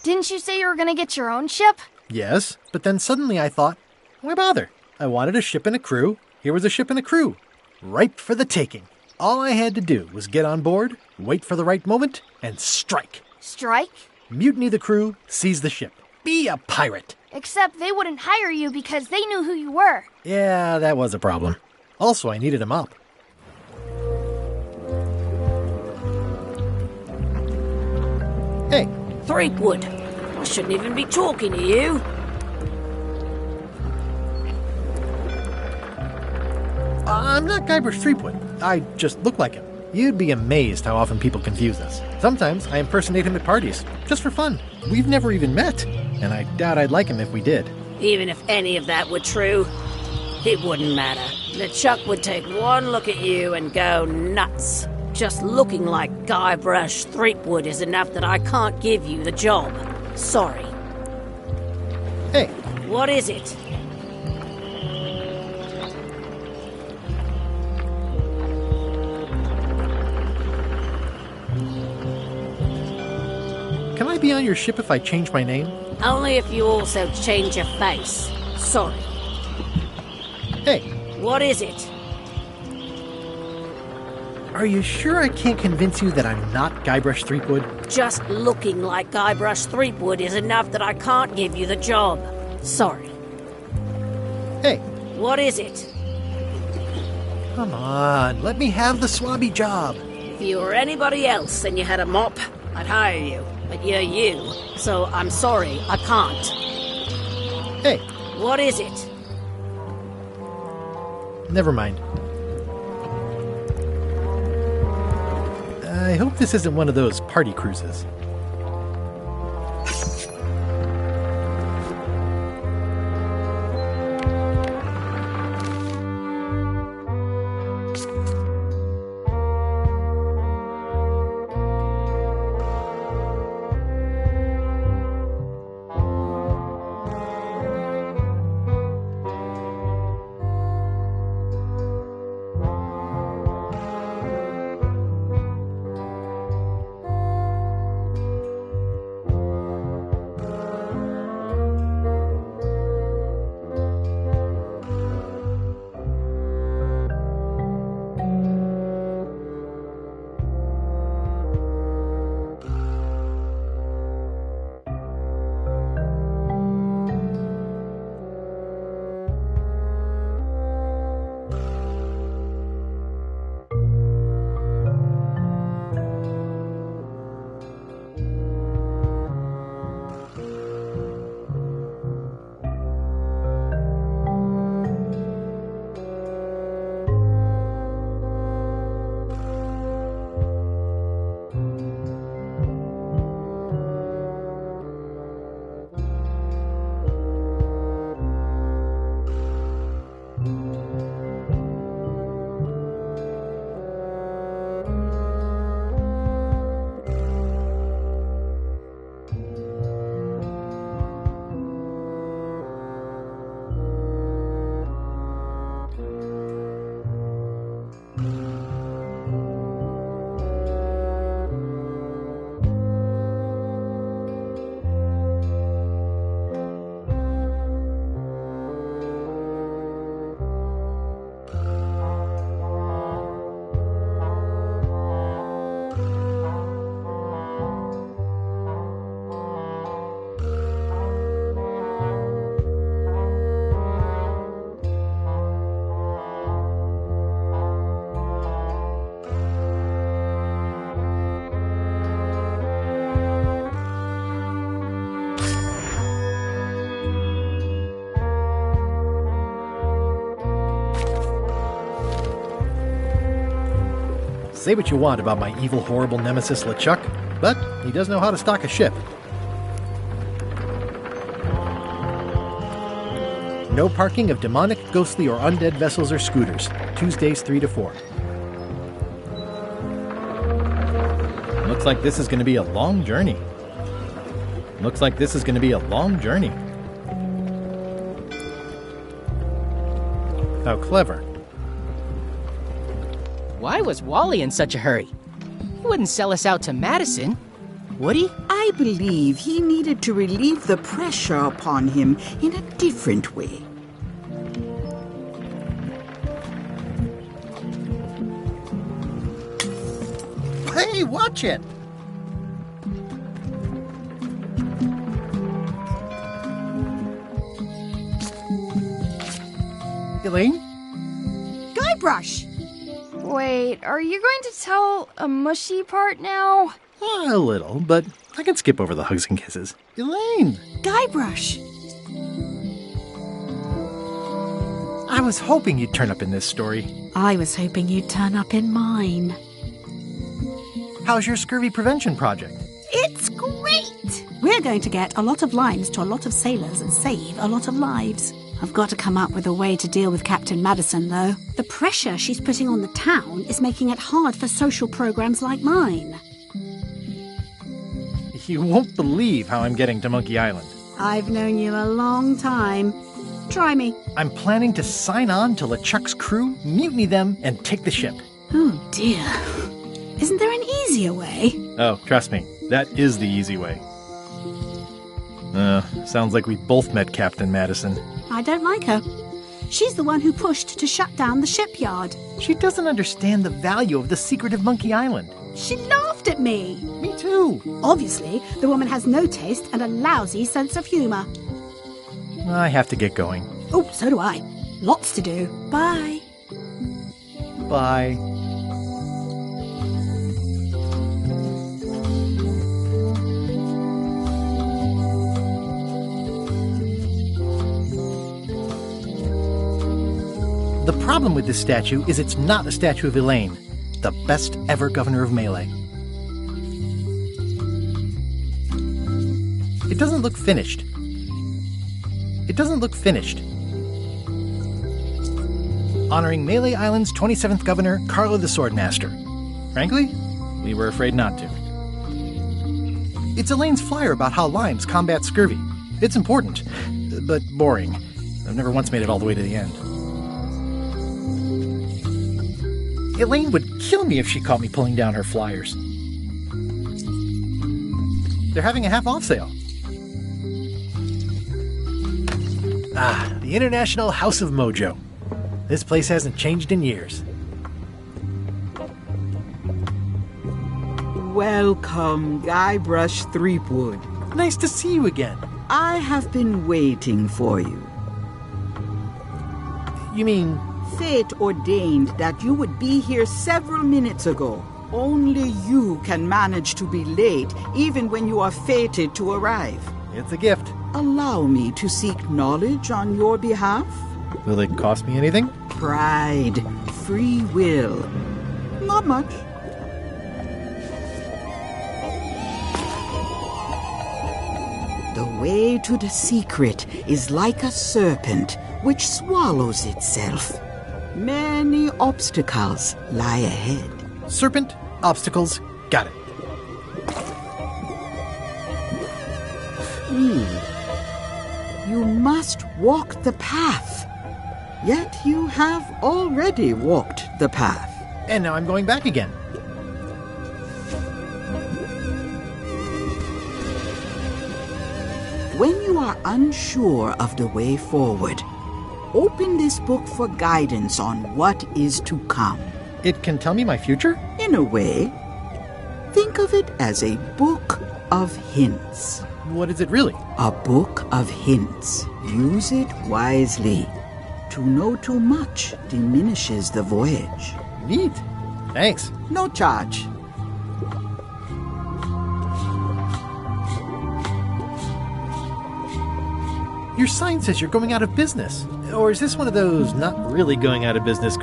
[SPEAKER 3] Didn't you say you were gonna get your own ship?
[SPEAKER 1] Yes, but then suddenly I thought, why bother? I wanted a ship and a crew. Here was a ship and a crew. Ripe for the taking. All I had to do was get on board, wait for the right moment, and strike.
[SPEAKER 3] Strike?
[SPEAKER 1] Mutiny the crew, seize the ship. Be a pirate.
[SPEAKER 3] Except they wouldn't hire you because they knew who you were.
[SPEAKER 1] Yeah, that was a problem. Also, I needed a mop. Hey.
[SPEAKER 2] Threepwood. I shouldn't even be talking to you.
[SPEAKER 1] I'm not Guybrush Threepwood. I just look like him. You'd be amazed how often people confuse us. Sometimes I impersonate him at parties, just for fun. We've never even met, and I doubt I'd like him if we did.
[SPEAKER 2] Even if any of that were true, it wouldn't matter. LeChuck would take one look at you and go nuts. Just looking like Guybrush Threepwood is enough that I can't give you the job. Sorry.
[SPEAKER 1] Hey.
[SPEAKER 2] What is it?
[SPEAKER 1] Can I be on your ship if I change my name?
[SPEAKER 2] Only if you also change your face. Sorry.
[SPEAKER 1] Hey.
[SPEAKER 2] What is it?
[SPEAKER 1] Are you sure I can't convince you that I'm not Guybrush Threepwood?
[SPEAKER 2] Just looking like Guybrush Threepwood is enough that I can't give you the job. Sorry.
[SPEAKER 1] Hey.
[SPEAKER 2] What is it?
[SPEAKER 1] Come on, let me have the swabby job.
[SPEAKER 2] If you were anybody else and you had a mop, I'd hire you. But you're you, so I'm sorry, I can't.
[SPEAKER 1] Hey.
[SPEAKER 2] What is it?
[SPEAKER 1] Never mind. I hope this isn't one of those party cruises. Say what you want about my evil, horrible nemesis LeChuck, but he does know how to stock a ship. No parking of demonic, ghostly, or undead vessels or scooters. Tuesdays 3 to 4. Looks like this is going to be a long journey. How clever.
[SPEAKER 12] Why was Wally in such a hurry? He wouldn't sell us out to Madison, would he?
[SPEAKER 13] I believe he needed to relieve the pressure upon him in a different way.
[SPEAKER 1] Hey, watch it! Elaine?
[SPEAKER 3] Guybrush! Wait, are you going to tell a mushy part now?
[SPEAKER 1] A little, but I can skip over the hugs and kisses. Elaine!
[SPEAKER 13] Guybrush!
[SPEAKER 1] I was hoping you'd turn up in this story.
[SPEAKER 13] I was hoping you'd turn up in mine.
[SPEAKER 1] How's your scurvy prevention project?
[SPEAKER 13] It's great! We're going to get a lot of lines to a lot of sailors and save a lot of lives. I've got to come up with a way to deal with Captain Madison, though. The pressure she's putting on the town is making it hard for social programs like mine.
[SPEAKER 1] You won't believe how I'm getting to Monkey Island.
[SPEAKER 13] I've known you a long time. Try me.
[SPEAKER 1] I'm planning to sign on to LeChuck's crew, mutiny them, and take the ship.
[SPEAKER 13] Oh, dear. Isn't there an easier way?
[SPEAKER 1] Oh, trust me, that is the easy way. Sounds like we both met Captain Madison.
[SPEAKER 13] I don't like her. She's the one who pushed to shut down the shipyard.
[SPEAKER 1] She doesn't understand the value of the secret of Monkey Island.
[SPEAKER 13] She laughed at me.
[SPEAKER 1] Me too.
[SPEAKER 13] Obviously, the woman has no taste and a lousy sense of humor.
[SPEAKER 1] I have to get going.
[SPEAKER 13] Oh, so do I. Lots to do. Bye.
[SPEAKER 1] Bye. The problem with this statue is it's not a statue of Elaine, the best ever governor of Melee. It doesn't look finished. It doesn't look finished. Honoring Melee Island's 27th governor, Carla the Swordmaster. Frankly, we were afraid not to. It's Elaine's flyer about how limes combat scurvy. It's important, but boring. I've never once made it all the way to the end. Elaine would kill me if she caught me pulling down her flyers. They're having a half-off sale. Ah, the International House of Mojo. This place hasn't changed in years.
[SPEAKER 14] Welcome, Guybrush Threepwood.
[SPEAKER 1] Nice to see you again.
[SPEAKER 14] I have been waiting for you.
[SPEAKER 1] You mean...
[SPEAKER 14] Fate ordained that you would be here several minutes ago. Only you can manage to be late, even when you are fated to arrive.
[SPEAKER 1] It's a gift.
[SPEAKER 14] Allow me to seek knowledge on your behalf.
[SPEAKER 1] Will it cost me anything?
[SPEAKER 14] Pride, free will. Not much. The way to the secret is like a serpent which swallows itself. Many obstacles lie ahead.
[SPEAKER 1] Serpent, obstacles, got it.
[SPEAKER 14] You must walk the path. Yet you have already walked the path.
[SPEAKER 1] And now I'm going back again.
[SPEAKER 14] When you are unsure of the way forward, open this book for guidance on what is to come.
[SPEAKER 1] It can tell me my future?
[SPEAKER 14] In a way. Think of it as a book of hints.
[SPEAKER 1] What is it really?
[SPEAKER 14] A book of hints. Use it wisely. To know too much diminishes the voyage.
[SPEAKER 1] Neat. Thanks.
[SPEAKER 14] No charge.
[SPEAKER 1] Your sign says you're going out of business. Or is this one of those not really going out of business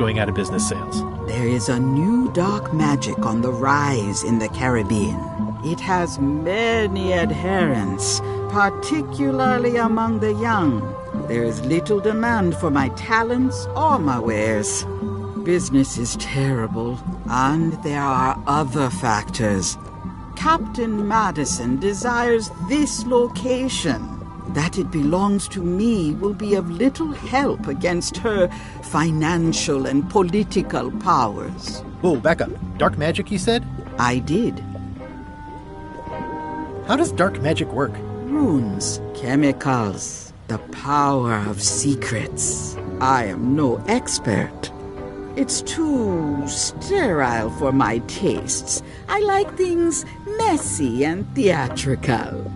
[SPEAKER 1] sales?
[SPEAKER 14] There is a new dark magic on the rise in the Caribbean. It has many adherents, particularly among the young. There is little demand for my talents or my wares. Business is terrible, and there are other factors. Captain Madison desires this location. That it belongs to me will be of little help against her financial and political powers.
[SPEAKER 1] Whoa, back up. Dark magic, you said?
[SPEAKER 14] I did.
[SPEAKER 1] How does dark magic work?
[SPEAKER 14] Runes, chemicals, the power of secrets. I am no expert. It's too sterile for my tastes. I like things messy and theatrical.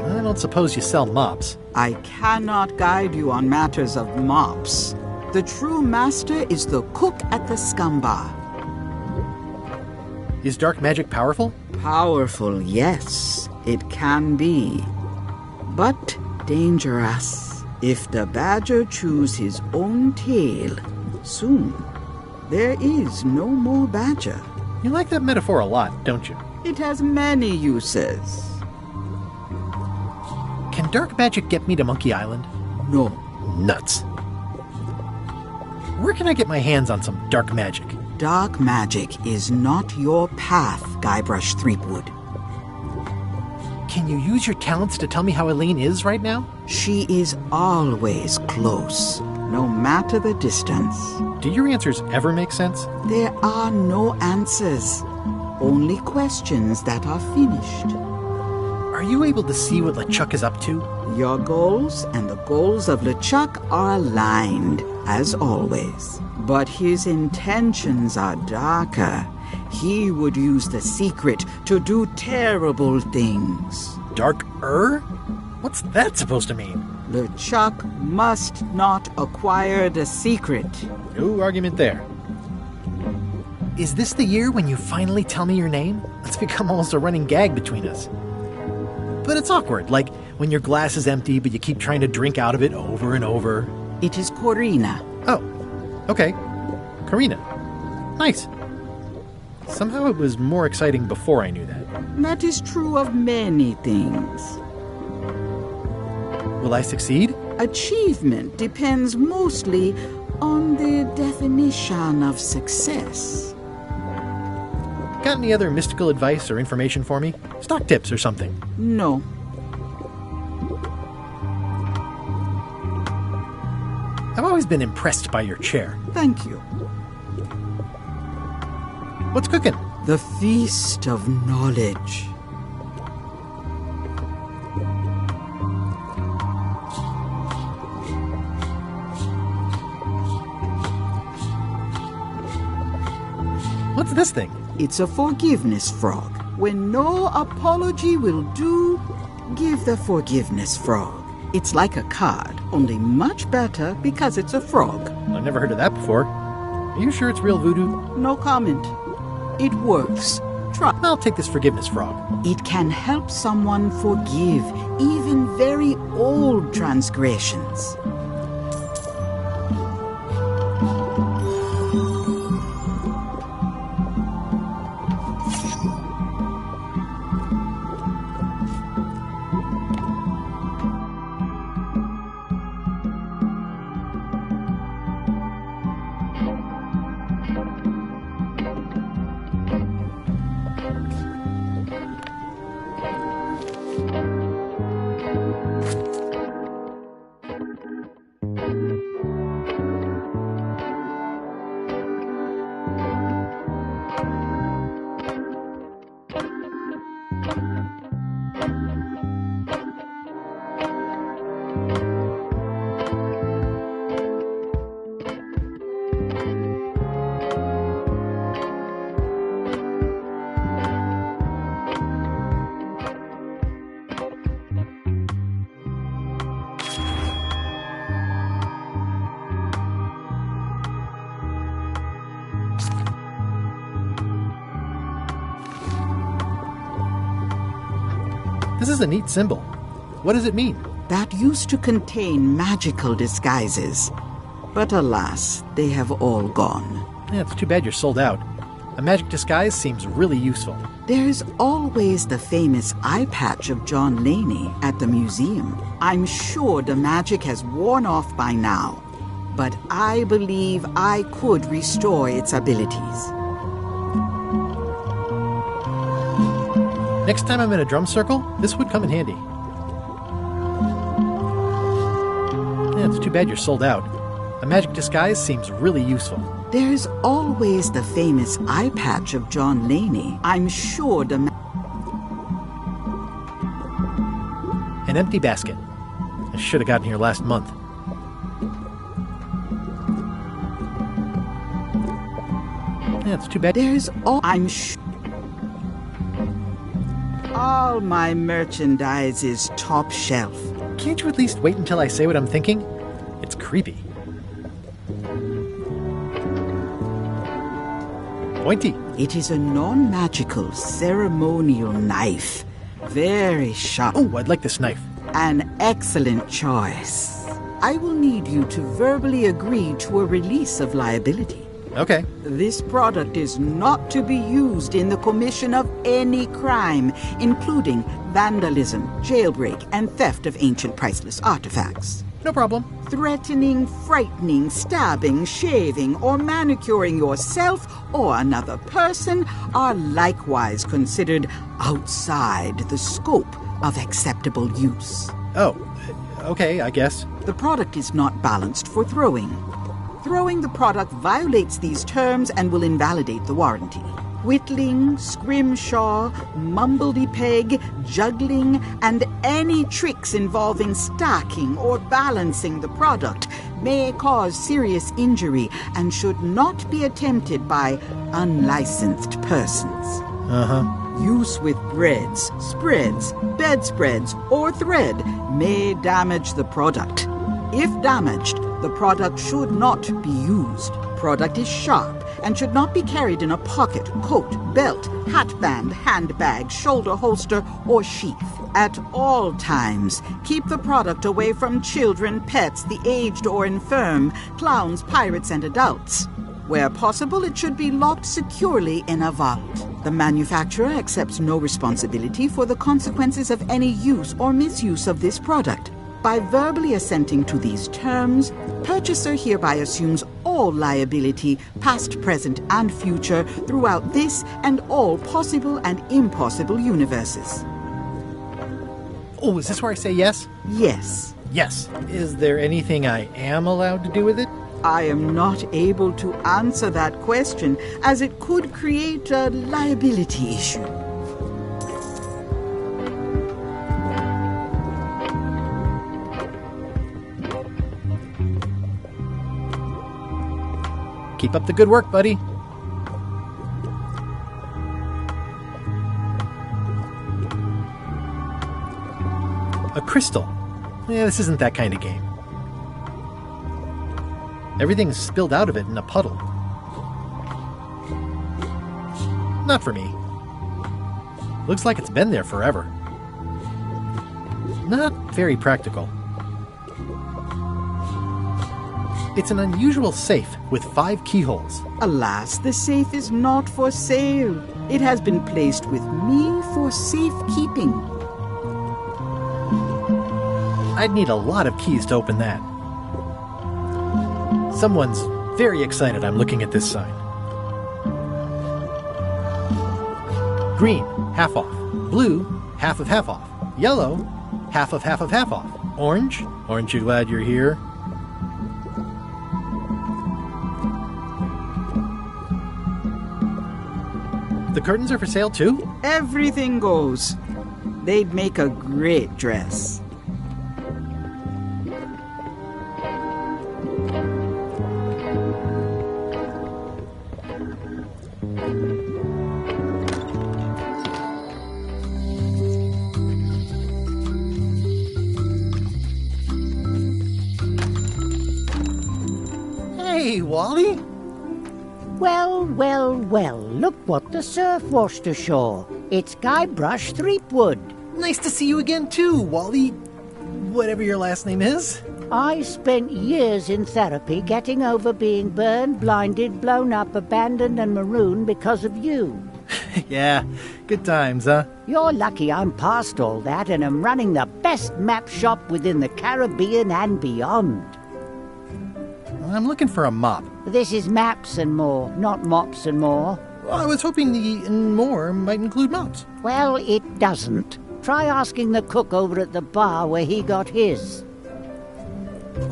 [SPEAKER 1] I don't suppose you sell mops.
[SPEAKER 14] I cannot guide you on matters of mops. The true master is the cook at the scum bar.
[SPEAKER 1] Is dark magic powerful?
[SPEAKER 14] Powerful, yes, it can be. But dangerous. If the badger chews his own tail, soon there is no more badger.
[SPEAKER 1] You like that metaphor a lot, don't you?
[SPEAKER 14] It has many uses.
[SPEAKER 1] Can dark magic get me to Monkey Island?
[SPEAKER 14] No.
[SPEAKER 1] Nuts. Where can I get my hands on some dark magic?
[SPEAKER 14] Dark magic is not your path, Guybrush Threepwood.
[SPEAKER 1] Can you use your talents to tell me how Elaine is right now?
[SPEAKER 14] She is always close, no matter the distance.
[SPEAKER 1] Do your answers ever make sense?
[SPEAKER 14] There are no answers, only questions that are finished.
[SPEAKER 1] Are you able to see what LeChuck is up to?
[SPEAKER 14] Your goals and the goals of LeChuck are aligned, as always. But his intentions are darker. He would use the secret to do terrible things.
[SPEAKER 1] Dark-er? What's that supposed to mean?
[SPEAKER 14] LeChuck must not acquire the secret.
[SPEAKER 1] No argument there. Is this the year when you finally tell me your name? It's become almost a running gag between us. But it's awkward, like when your glass is empty but you keep trying to drink out of it over and over.
[SPEAKER 14] It is Corina.
[SPEAKER 1] Oh, okay. Karina. Nice. Somehow it was more exciting before I knew that.
[SPEAKER 14] That is true of many things.
[SPEAKER 1] Will I succeed?
[SPEAKER 14] Achievement depends mostly on the definition of success.
[SPEAKER 1] Got any other mystical advice or information for me? Stock tips or something?
[SPEAKER 14] No.
[SPEAKER 1] I've always been impressed by your chair.
[SPEAKER 14] Thank you.
[SPEAKER 1] What's cooking?
[SPEAKER 14] The Feast of Knowledge.
[SPEAKER 1] What's this thing?
[SPEAKER 14] It's a forgiveness frog. When no apology will do, give the forgiveness frog. It's like a card, only much better because it's a frog.
[SPEAKER 1] I've never heard of that before. Are you sure it's real voodoo?
[SPEAKER 14] No comment. It works. Try.
[SPEAKER 1] I'll take this forgiveness frog.
[SPEAKER 14] It can help someone forgive even very old transgressions.
[SPEAKER 1] This is a neat symbol. What does it mean?
[SPEAKER 14] That used to contain magical disguises. But alas, they have all gone.
[SPEAKER 1] Yeah, it's too bad you're sold out. A magic disguise seems really useful.
[SPEAKER 14] There's always the famous eye patch of John Laney at the museum. I'm sure the magic has worn off by now, but I believe I could restore its abilities.
[SPEAKER 1] Next time I'm in a drum circle, this would come in handy. Yeah, it's too bad you're sold out. A magic disguise seems really useful.
[SPEAKER 14] There's always the famous eye patch of John Laney. I'm sure the...
[SPEAKER 1] An empty basket. I should have gotten here last month. Yeah, it's too bad.
[SPEAKER 14] There's all... I'm sure... All my merchandise is top shelf.
[SPEAKER 1] Can't you at least wait until I say what I'm thinking? It's creepy. Pointy.
[SPEAKER 14] It is a non-magical ceremonial knife. Very sharp.
[SPEAKER 1] Oh, I'd like this knife.
[SPEAKER 14] An excellent choice. I will need you to verbally agree to a release of liability.
[SPEAKER 1] Okay.
[SPEAKER 14] This product is not to be used in the commission of any crime, including vandalism, jailbreak, and theft of ancient priceless artifacts.
[SPEAKER 1] No problem.
[SPEAKER 14] Threatening, frightening, stabbing, shaving, or manicuring yourself or another person are likewise considered outside the scope of acceptable use.
[SPEAKER 1] Oh, okay, I guess.
[SPEAKER 14] The product is not balanced for throwing. Throwing the product violates these terms and will invalidate the warranty. Whittling, scrimshaw, mumbledy-peg, juggling, and any tricks involving stacking or balancing the product may cause serious injury and should not be attempted by unlicensed persons.
[SPEAKER 1] Uh-huh.
[SPEAKER 14] Use with breads, spreads, bedspreads, or thread may damage the product. If damaged, the product should not be used. Product is sharp and should not be carried in a pocket, coat, belt, hatband, handbag, shoulder holster, or sheath. At all times, keep the product away from children, pets, the aged or infirm, clowns, pirates, and adults. Where possible, it should be locked securely in a vault. The manufacturer accepts no responsibility for the consequences of any use or misuse of this product. By verbally assenting to these terms, purchaser hereby assumes all liability, past, present, and future, throughout this and all possible and impossible universes.
[SPEAKER 1] Oh, is this where I say yes?
[SPEAKER 14] Yes.
[SPEAKER 1] Yes. Is there anything I am allowed to do with it?
[SPEAKER 14] I am not able to answer that question, as it could create a liability issue.
[SPEAKER 1] Keep up the good work, buddy. A crystal. Yeah, this isn't that kind of game. Everything's spilled out of it in a puddle. Not for me. Looks like it's been there forever. Not very practical. It's an unusual safe with 5 keyholes.
[SPEAKER 14] Alas, the safe is not for sale. It has been placed with me for safekeeping.
[SPEAKER 1] I'd need a lot of keys to open that. Someone's very excited I'm looking at this sign. Green, half off. Blue, half of half off. Yellow, half of half of half off. Orange, aren't you glad you're here? The curtains are for sale too?
[SPEAKER 14] Everything goes. They'd make a great dress.
[SPEAKER 1] Hey, Wally!
[SPEAKER 15] Well, well, well, look what the surf washed ashore. It's Guybrush Threepwood.
[SPEAKER 1] Nice to see you again too, Wally. Whatever your last name is.
[SPEAKER 15] I spent years in therapy getting over being burned, blinded, blown up, abandoned and marooned because of you.
[SPEAKER 1] Yeah, good times, huh?
[SPEAKER 15] You're lucky I'm past all that and am running the best map shop within the Caribbean and beyond.
[SPEAKER 1] I'm looking for a mop.
[SPEAKER 15] This is maps and more, not mops and more.
[SPEAKER 1] Well, I was hoping the and more might include mops.
[SPEAKER 15] Well, it doesn't. Try asking the cook over at the bar where he got his.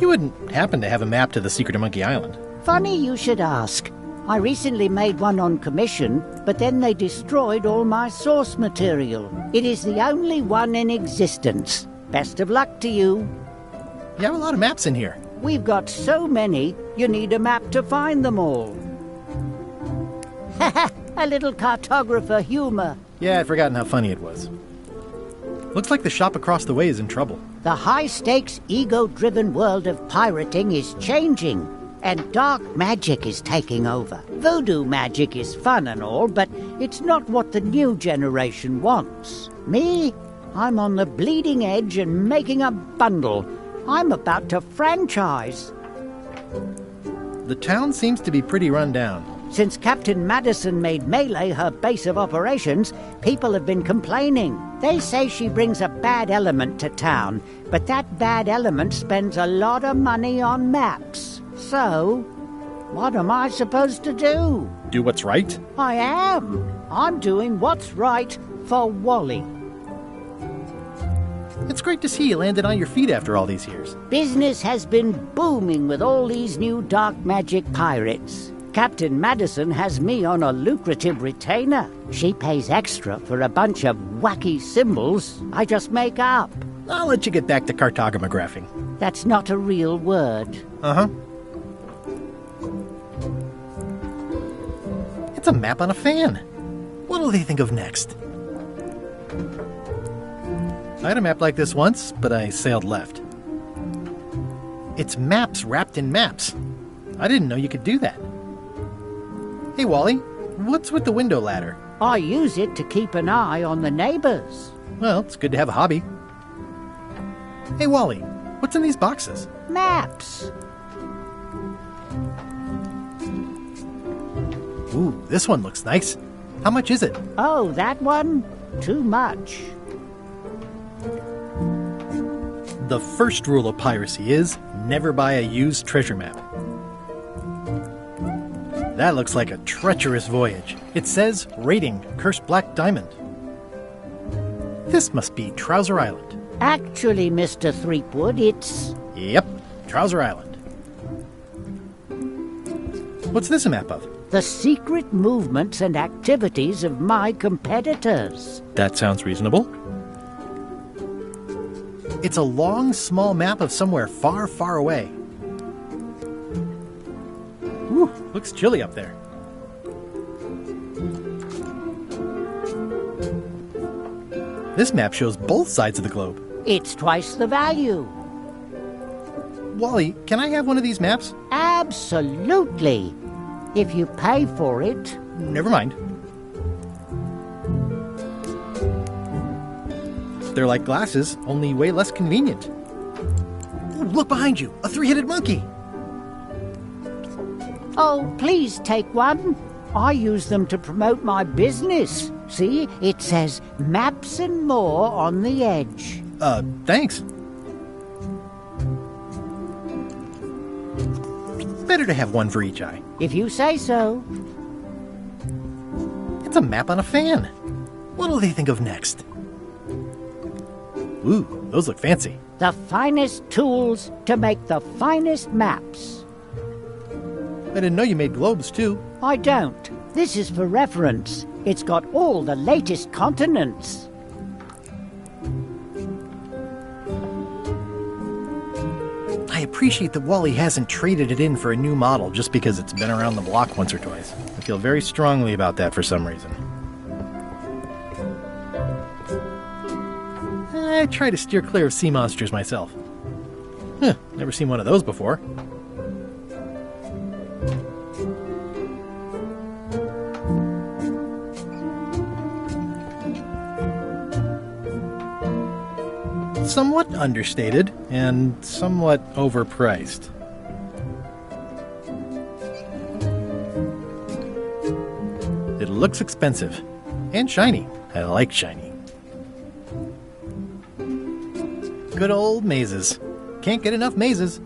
[SPEAKER 1] You wouldn't happen to have a map to the secret of Monkey Island.
[SPEAKER 15] Funny you should ask. I recently made one on commission, but then they destroyed all my source material. It is the only one in existence. Best of luck to you.
[SPEAKER 1] You have a lot of maps in here.
[SPEAKER 15] We've got so many, you need a map to find them all. Haha, a little cartographer humor.
[SPEAKER 1] Yeah, I'd forgotten how funny it was. Looks like the shop across the way is in trouble.
[SPEAKER 15] The high-stakes, ego-driven world of pirating is changing, and dark magic is taking over. Voodoo magic is fun and all, but it's not what the new generation wants. Me? I'm on the bleeding edge and making a bundle. I'm about to franchise.
[SPEAKER 1] The town seems to be pretty run down.
[SPEAKER 15] Since Captain Madison made Melee her base of operations, people have been complaining. They say she brings a bad element to town, but that bad element spends a lot of money on maps. So, what am I supposed to do?
[SPEAKER 1] Do what's right?
[SPEAKER 15] I am. I'm doing what's right for Wally.
[SPEAKER 1] It's great to see you landed on your feet after all these years.
[SPEAKER 15] Business has been booming with all these new dark magic pirates. Captain Madison has me on a lucrative retainer. She pays extra for a bunch of wacky symbols I just make up.
[SPEAKER 1] I'll let you get back to cartographing.
[SPEAKER 15] That's not a real word.
[SPEAKER 1] Uh-huh. It's a map on a fan. What'll they think of next? I had a map like this once, but I sailed left. It's maps wrapped in maps. I didn't know you could do that. Hey, Wally, what's with the window ladder?
[SPEAKER 15] I use it to keep an eye on the neighbors.
[SPEAKER 1] Well, it's good to have a hobby. Hey, Wally, what's in these boxes?
[SPEAKER 15] Maps.
[SPEAKER 1] Ooh, this one looks nice. How much is it?
[SPEAKER 15] Oh, that one? Too much.
[SPEAKER 1] The first rule of piracy is never buy a used treasure map. That looks like a treacherous voyage. It says, rating, Cursed Black Diamond. This must be Trouser Island.
[SPEAKER 15] Actually, Mr. Threepwood, it's...
[SPEAKER 1] Yep, Trouser Island. What's this a map of?
[SPEAKER 15] the secret movements and activities of my competitors.
[SPEAKER 1] That sounds reasonable. It's a long, small map of somewhere far, far away. Whew, looks chilly up there. This map shows both sides of the globe.
[SPEAKER 15] It's twice the value.
[SPEAKER 1] Wally, can I have one of these maps?
[SPEAKER 15] Absolutely. If you pay for it.
[SPEAKER 1] Never mind. They're like glasses, only way less convenient. Ooh, look behind you, a three-headed monkey.
[SPEAKER 15] Oh, please take one. I use them to promote my business. See, it says Maps and More on the edge.
[SPEAKER 1] Thanks. Better to have one for each eye.
[SPEAKER 15] If you say so.
[SPEAKER 1] It's a map on a fan. What'll they think of next? Ooh, those look fancy.
[SPEAKER 15] The finest tools to make the finest maps.
[SPEAKER 1] I didn't know you made globes, too.
[SPEAKER 15] I don't. This is for reference. It's got all the latest continents.
[SPEAKER 1] I appreciate that Wally hasn't traded it in for a new model just because it's been around the block once or twice. I feel very strongly about that for some reason. I try to steer clear of sea monsters myself. Never seen one of those before. Somewhat understated and somewhat overpriced. It looks expensive and shiny. I like shiny. Good old mazes. Can't get enough mazes.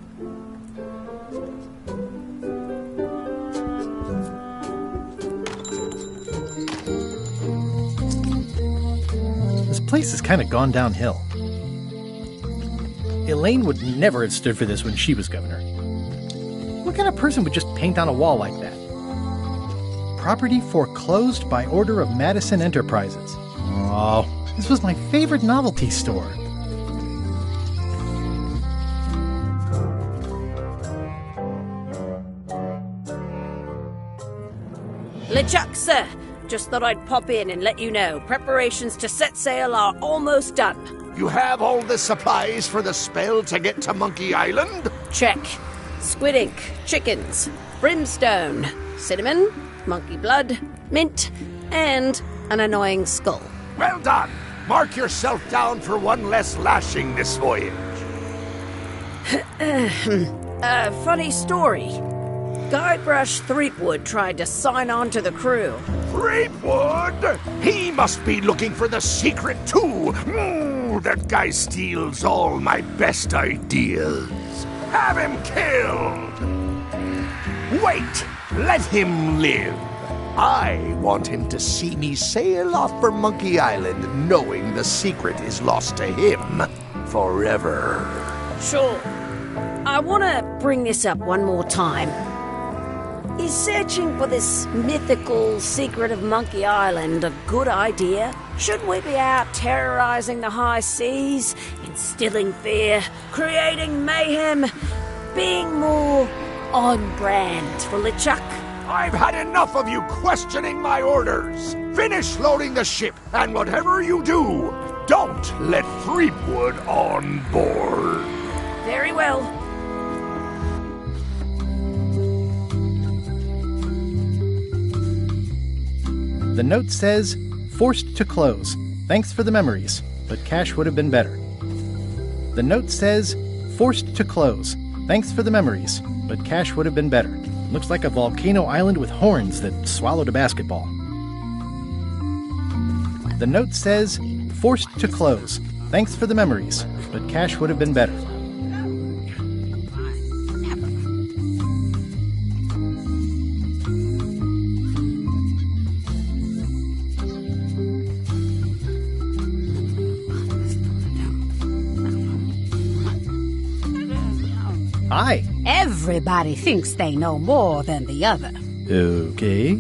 [SPEAKER 1] This place has kind of gone downhill. Elaine would never have stood for this when she was governor. What kind of person would just paint on a wall like that? Property foreclosed by order of Madison Enterprises. Oh, this was my favorite novelty store.
[SPEAKER 2] LeChuck, sir. Just thought I'd pop in and let you know. Preparations to set sail are almost done.
[SPEAKER 4] You have all the supplies for the spell to get to Monkey Island?
[SPEAKER 2] Check. Squid ink, chickens, brimstone, cinnamon, monkey blood, mint, and an annoying skull.
[SPEAKER 4] Well done! Mark yourself down for one less lashing this voyage.
[SPEAKER 2] Funny story. Guybrush Threepwood tried to sign on to the crew.
[SPEAKER 4] Threepwood? He must be looking for the secret too. That guy steals all my best ideas. Have him killed! Wait! Let him live. I want him to see me sail off for Monkey Island knowing the secret is lost to him forever.
[SPEAKER 2] Sure. I want to bring this up one more time. Is searching for this mythical secret of Monkey Island a good idea? Shouldn't we be out terrorizing the high seas, instilling fear, creating mayhem, being more on brand for LeChuck?
[SPEAKER 16] I've had enough of you questioning my orders. Finish loading the ship, and whatever you do, don't let Threepwood on board.
[SPEAKER 2] Very well.
[SPEAKER 1] The note says, forced to close. Thanks for the memories, but cash would have been better. The note says, forced to close. Thanks for the memories, but cash would have been better. Looks like a volcano island with horns that swallowed a basketball. The note says, forced to close. Thanks for the memories, but cash would have been better. Hi.
[SPEAKER 17] Everybody thinks they know more than the other.
[SPEAKER 1] Okay.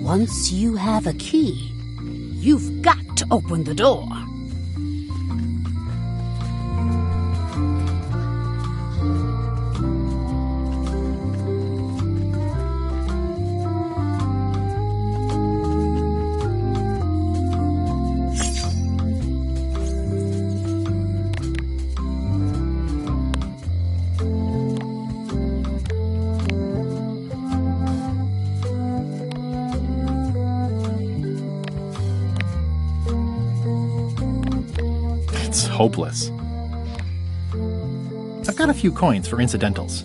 [SPEAKER 17] Once you have a key, you've got to open the door.
[SPEAKER 1] It's hopeless. I've got a few coins for incidentals.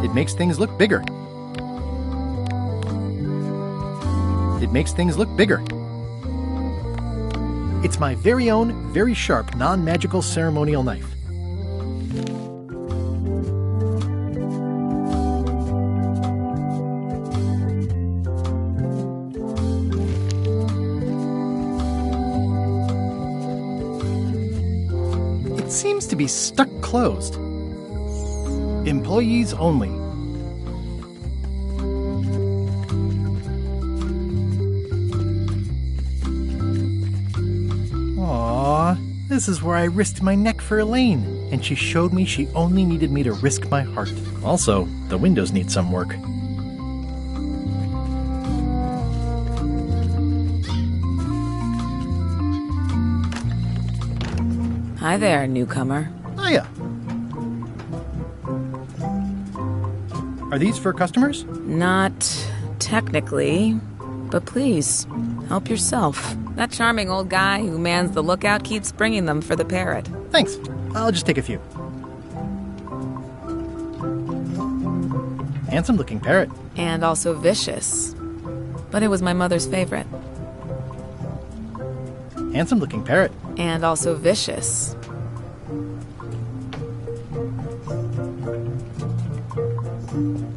[SPEAKER 1] It makes things look bigger. It makes things look bigger. It's my very own, very sharp, non-magical ceremonial knife. It seems to be stuck closed. Employees only. Aww, this is where I risked my neck for Elaine, and she showed me she only needed me to risk my heart. Also, the windows need some work.
[SPEAKER 10] Hi there, newcomer.
[SPEAKER 1] Hiya. Are these for customers?
[SPEAKER 10] Not technically, but please, help yourself. That charming old guy who mans the lookout keeps bringing them for the parrot.
[SPEAKER 1] Thanks. I'll just take a few. Handsome-looking parrot.
[SPEAKER 10] And also vicious. But it was my mother's favorite.
[SPEAKER 1] Handsome-looking parrot.
[SPEAKER 10] And also vicious.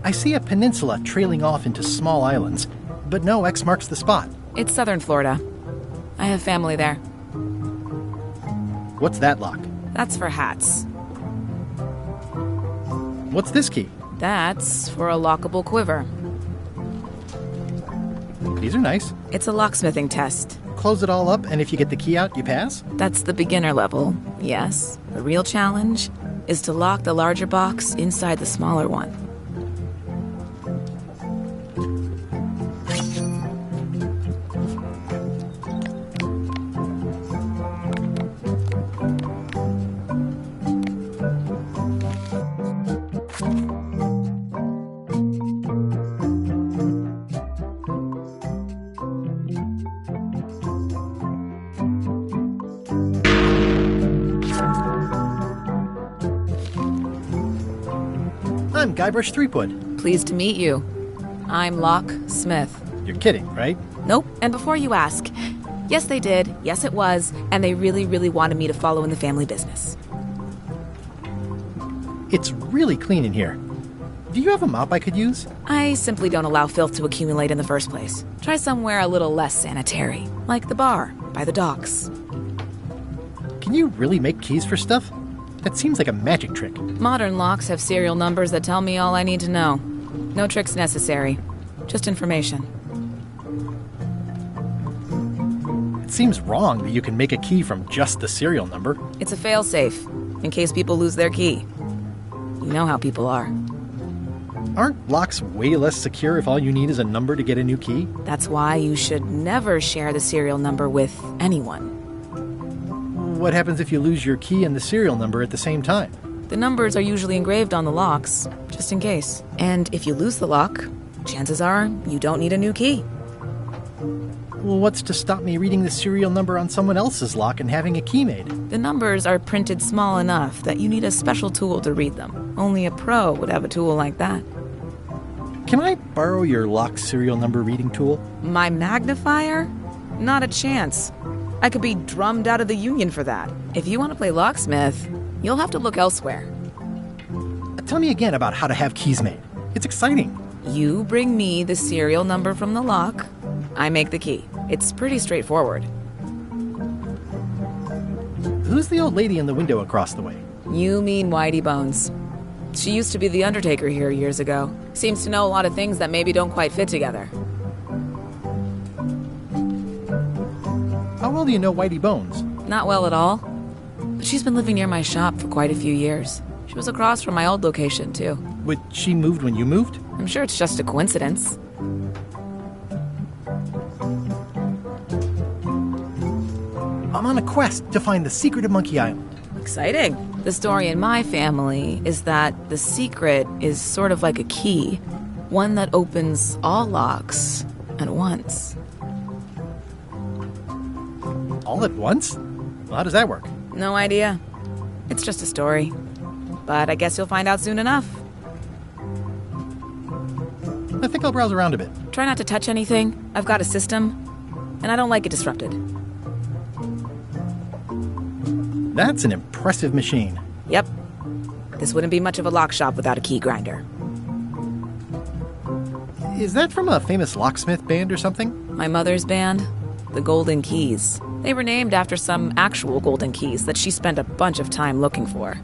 [SPEAKER 1] I see a peninsula trailing off into small islands, but no X marks the spot.
[SPEAKER 10] It's southern Florida. I have family there.
[SPEAKER 1] What's that lock?
[SPEAKER 10] That's for hats.
[SPEAKER 1] What's this key?
[SPEAKER 10] That's for a lockable quiver.
[SPEAKER 1] These are nice.
[SPEAKER 10] It's a locksmithing test.
[SPEAKER 1] Close it all up, and if you get the key out, you pass?
[SPEAKER 10] That's the beginner level, yes. The real challenge is to lock the larger box inside the smaller one.
[SPEAKER 1] I'm Guybrush Threepwood.
[SPEAKER 10] Pleased to meet you. I'm Locke Smith.
[SPEAKER 1] You're kidding, right?
[SPEAKER 10] Nope. And before you ask, yes they did, yes it was, and they really, really wanted me to follow in the family business.
[SPEAKER 1] It's really clean in here. Do you have a mop I could use?
[SPEAKER 10] I simply don't allow filth to accumulate in the first place. Try somewhere a little less sanitary, like the bar by the docks.
[SPEAKER 1] Can you really make keys for stuff? That seems like a magic trick.
[SPEAKER 10] Modern locks have serial numbers that tell me all I need to know. No tricks necessary, just information.
[SPEAKER 1] It seems wrong that you can make a key from just the serial number.
[SPEAKER 10] It's a failsafe, in case people lose their key. You know how people are.
[SPEAKER 1] Aren't locks way less secure if all you need is a number to get a new key?
[SPEAKER 10] That's why you should never share the serial number with anyone.
[SPEAKER 1] What happens if you lose your key and the serial number at the same time?
[SPEAKER 10] The numbers are usually engraved on the locks, just in case. And if you lose the lock, chances are you don't need a new key.
[SPEAKER 1] Well, what's to stop me reading the serial number on someone else's lock and having a key made?
[SPEAKER 10] The numbers are printed small enough that you need a special tool to read them. Only a pro would have a tool like that.
[SPEAKER 1] Can I borrow your lock serial number reading tool?
[SPEAKER 10] My magnifier? Not a chance. I could be drummed out of the union for that. If you want to play locksmith, you'll have to look elsewhere.
[SPEAKER 1] Tell me again about how to have keys made. It's exciting.
[SPEAKER 10] You bring me the serial number from the lock. I make the key. It's pretty straightforward.
[SPEAKER 1] Who's the old lady in the window across the way?
[SPEAKER 10] You mean Whitey Bones. She used to be the undertaker here years ago. Seems to know a lot of things that maybe don't quite fit together.
[SPEAKER 1] How well do you know Whitey Bones?
[SPEAKER 10] Not well at all. But she's been living near my shop for quite a few years. She was across from my old location, too.
[SPEAKER 1] But she moved when you moved?
[SPEAKER 10] I'm sure it's just a coincidence.
[SPEAKER 1] I'm on a quest to find the secret of Monkey Island.
[SPEAKER 10] Exciting. The story in my family is that the secret is sort of like a key, one that opens all locks at once.
[SPEAKER 1] All at once? Well, how does that work?
[SPEAKER 10] No idea. It's just a story. But I guess you'll find out soon enough.
[SPEAKER 1] I think I'll browse around a bit.
[SPEAKER 10] Try not to touch anything. I've got a system, and I don't like it disrupted.
[SPEAKER 1] That's an impressive machine.
[SPEAKER 10] Yep. This wouldn't be much of a lock shop without a key grinder.
[SPEAKER 1] Is that from a famous locksmith band or something?
[SPEAKER 10] My mother's band, the Golden Keys. They were named after some actual golden keys that she spent a bunch of time looking for.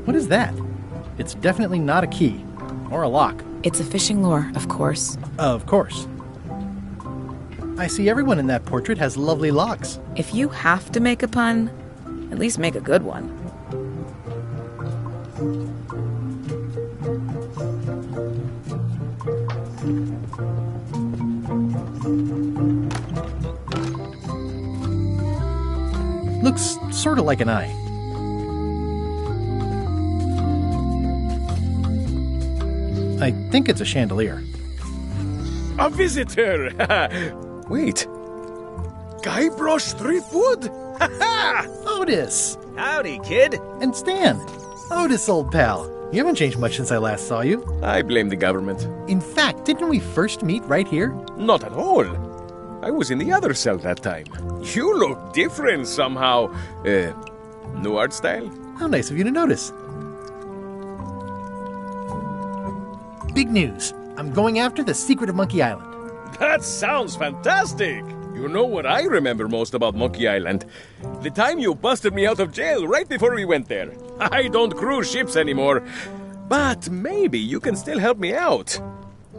[SPEAKER 1] What is that? It's definitely not a key. Or a lock.
[SPEAKER 10] It's a fishing lure, of course.
[SPEAKER 1] Of course. I see everyone in that portrait has lovely locks.
[SPEAKER 10] If you have to make a pun, at least make a good one.
[SPEAKER 1] Looks sort of like an eye. I think it's a chandelier.
[SPEAKER 18] A visitor! Wait. Guybrush Threepwood? Ha-ha!
[SPEAKER 1] Otis!
[SPEAKER 18] Howdy, kid.
[SPEAKER 1] And Stan. Otis, old pal. You haven't changed much since I last saw you.
[SPEAKER 18] I blame the government.
[SPEAKER 1] In fact, didn't we first meet right here?
[SPEAKER 18] Not at all. I was in the other cell that time. You look different somehow. New art style?
[SPEAKER 1] How nice of you to notice. Big news. I'm going after the secret of Monkey Island.
[SPEAKER 18] That sounds fantastic! You know what I remember most about Monkey Island? The time you busted me out of jail right before we went there. I don't cruise ships anymore. But maybe you can still help me out.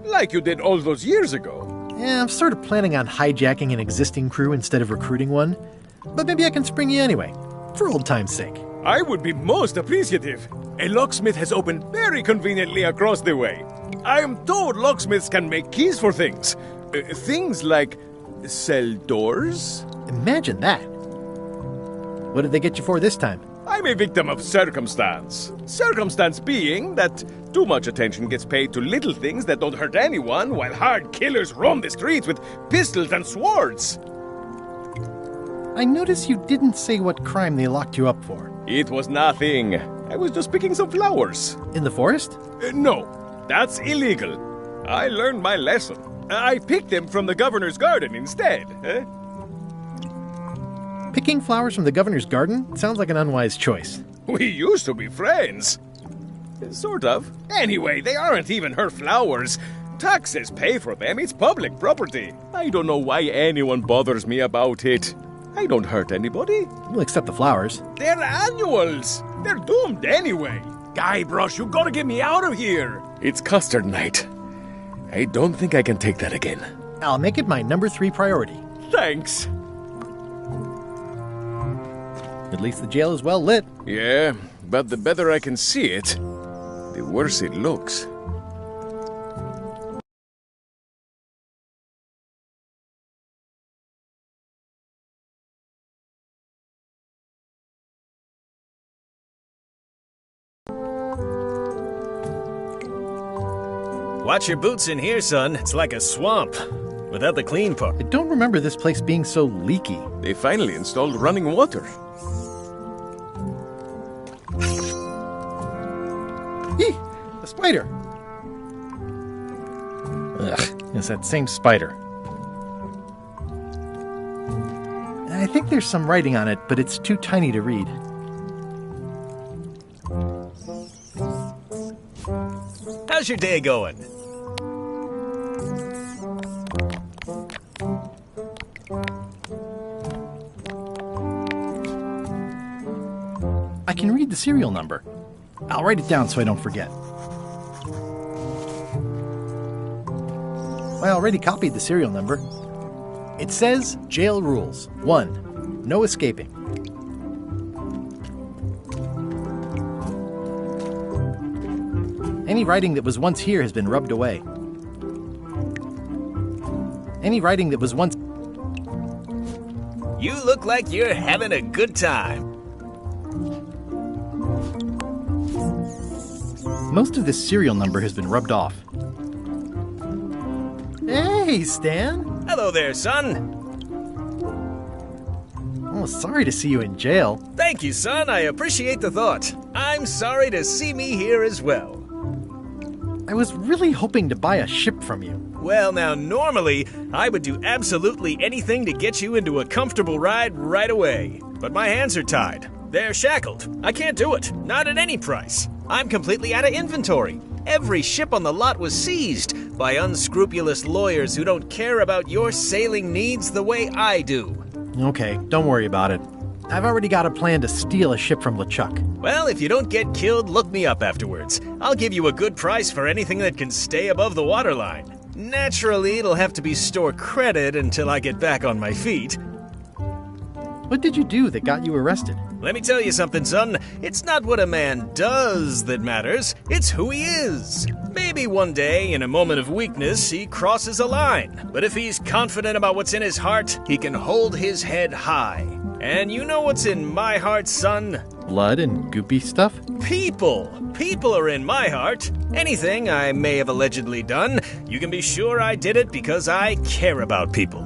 [SPEAKER 18] Like you did all those years ago.
[SPEAKER 1] Yeah, I'm sort of planning on hijacking an existing crew instead of recruiting one. But maybe I can spring you anyway, for old time's sake.
[SPEAKER 18] I would be most appreciative. A locksmith has opened very conveniently across the way. I am told locksmiths can make keys for things. Things like cell doors.
[SPEAKER 1] Imagine that. What did they get you for this time?
[SPEAKER 18] I'm a victim of circumstance. Circumstance being that too much attention gets paid to little things that don't hurt anyone, while hard killers roam the streets with pistols and swords.
[SPEAKER 1] I notice you didn't say what crime they locked you up for.
[SPEAKER 18] It was nothing. I was just picking some flowers.
[SPEAKER 1] In the forest?
[SPEAKER 18] No, that's illegal. I learned my lesson. I picked them from the governor's garden instead.
[SPEAKER 1] Picking flowers from the governor's garden sounds like an unwise choice.
[SPEAKER 18] We used to be friends. Sort of. Anyway, they aren't even her flowers. Taxes pay for them. It's public property. I don't know why anyone bothers me about it. I don't hurt anybody.
[SPEAKER 1] Well, except the flowers.
[SPEAKER 18] They're annuals. They're doomed anyway. Guybrush, you gotta get me out of here. It's custard night. I don't think I can take that again.
[SPEAKER 1] I'll make it my number 3 priority.
[SPEAKER 18] Thanks.
[SPEAKER 1] At least the jail is well lit.
[SPEAKER 18] Yeah, but the better I can see it, the worse it looks.
[SPEAKER 19] Watch your boots in here, son. It's like a swamp. Without the clean part.
[SPEAKER 1] I don't remember this place being so leaky.
[SPEAKER 18] They finally installed running water.
[SPEAKER 1] Eek! A spider! Ugh, it's that same spider. I think there's some writing on it, but it's too tiny to read.
[SPEAKER 19] How's your day going?
[SPEAKER 1] I can read the serial number. I'll write it down so I don't forget. I already copied the serial number. It says, jail rules. 1. No escaping. Any writing that was once here has been rubbed away. Any writing that was once...
[SPEAKER 19] You look like you're having a good time.
[SPEAKER 1] Most of this serial number has been rubbed off. Hey, Stan!
[SPEAKER 19] Hello there, son.
[SPEAKER 1] Oh, sorry to see you in jail.
[SPEAKER 19] Thank you, son. I appreciate the thought. I'm sorry to see me here as well.
[SPEAKER 1] I was really hoping to buy a ship from you.
[SPEAKER 19] Well, now, normally, I would do absolutely anything to get you into a comfortable ride right away. But my hands are tied. They're shackled. I can't do it. Not at any price. I'm completely out of inventory. Every ship on the lot was seized by unscrupulous lawyers who don't care about your sailing needs the way I do.
[SPEAKER 1] Okay, don't worry about it. I've already got a plan to steal a ship from LeChuck.
[SPEAKER 19] Well, if you don't get killed, look me up afterwards. I'll give you a good price for anything that can stay above the waterline. Naturally, it'll have to be store credit until I get back on my feet.
[SPEAKER 1] What did you do that got you arrested?
[SPEAKER 19] Let me tell you something, son. It's not what a man does that matters. It's who he is. Maybe one day, in a moment of weakness, he crosses a line. But if he's confident about what's in his heart, he can hold his head high. And you know what's in my heart, son?
[SPEAKER 1] Blood and goopy stuff?
[SPEAKER 19] People. People are in my heart. Anything I may have allegedly done, you can be sure I did it because I care about people.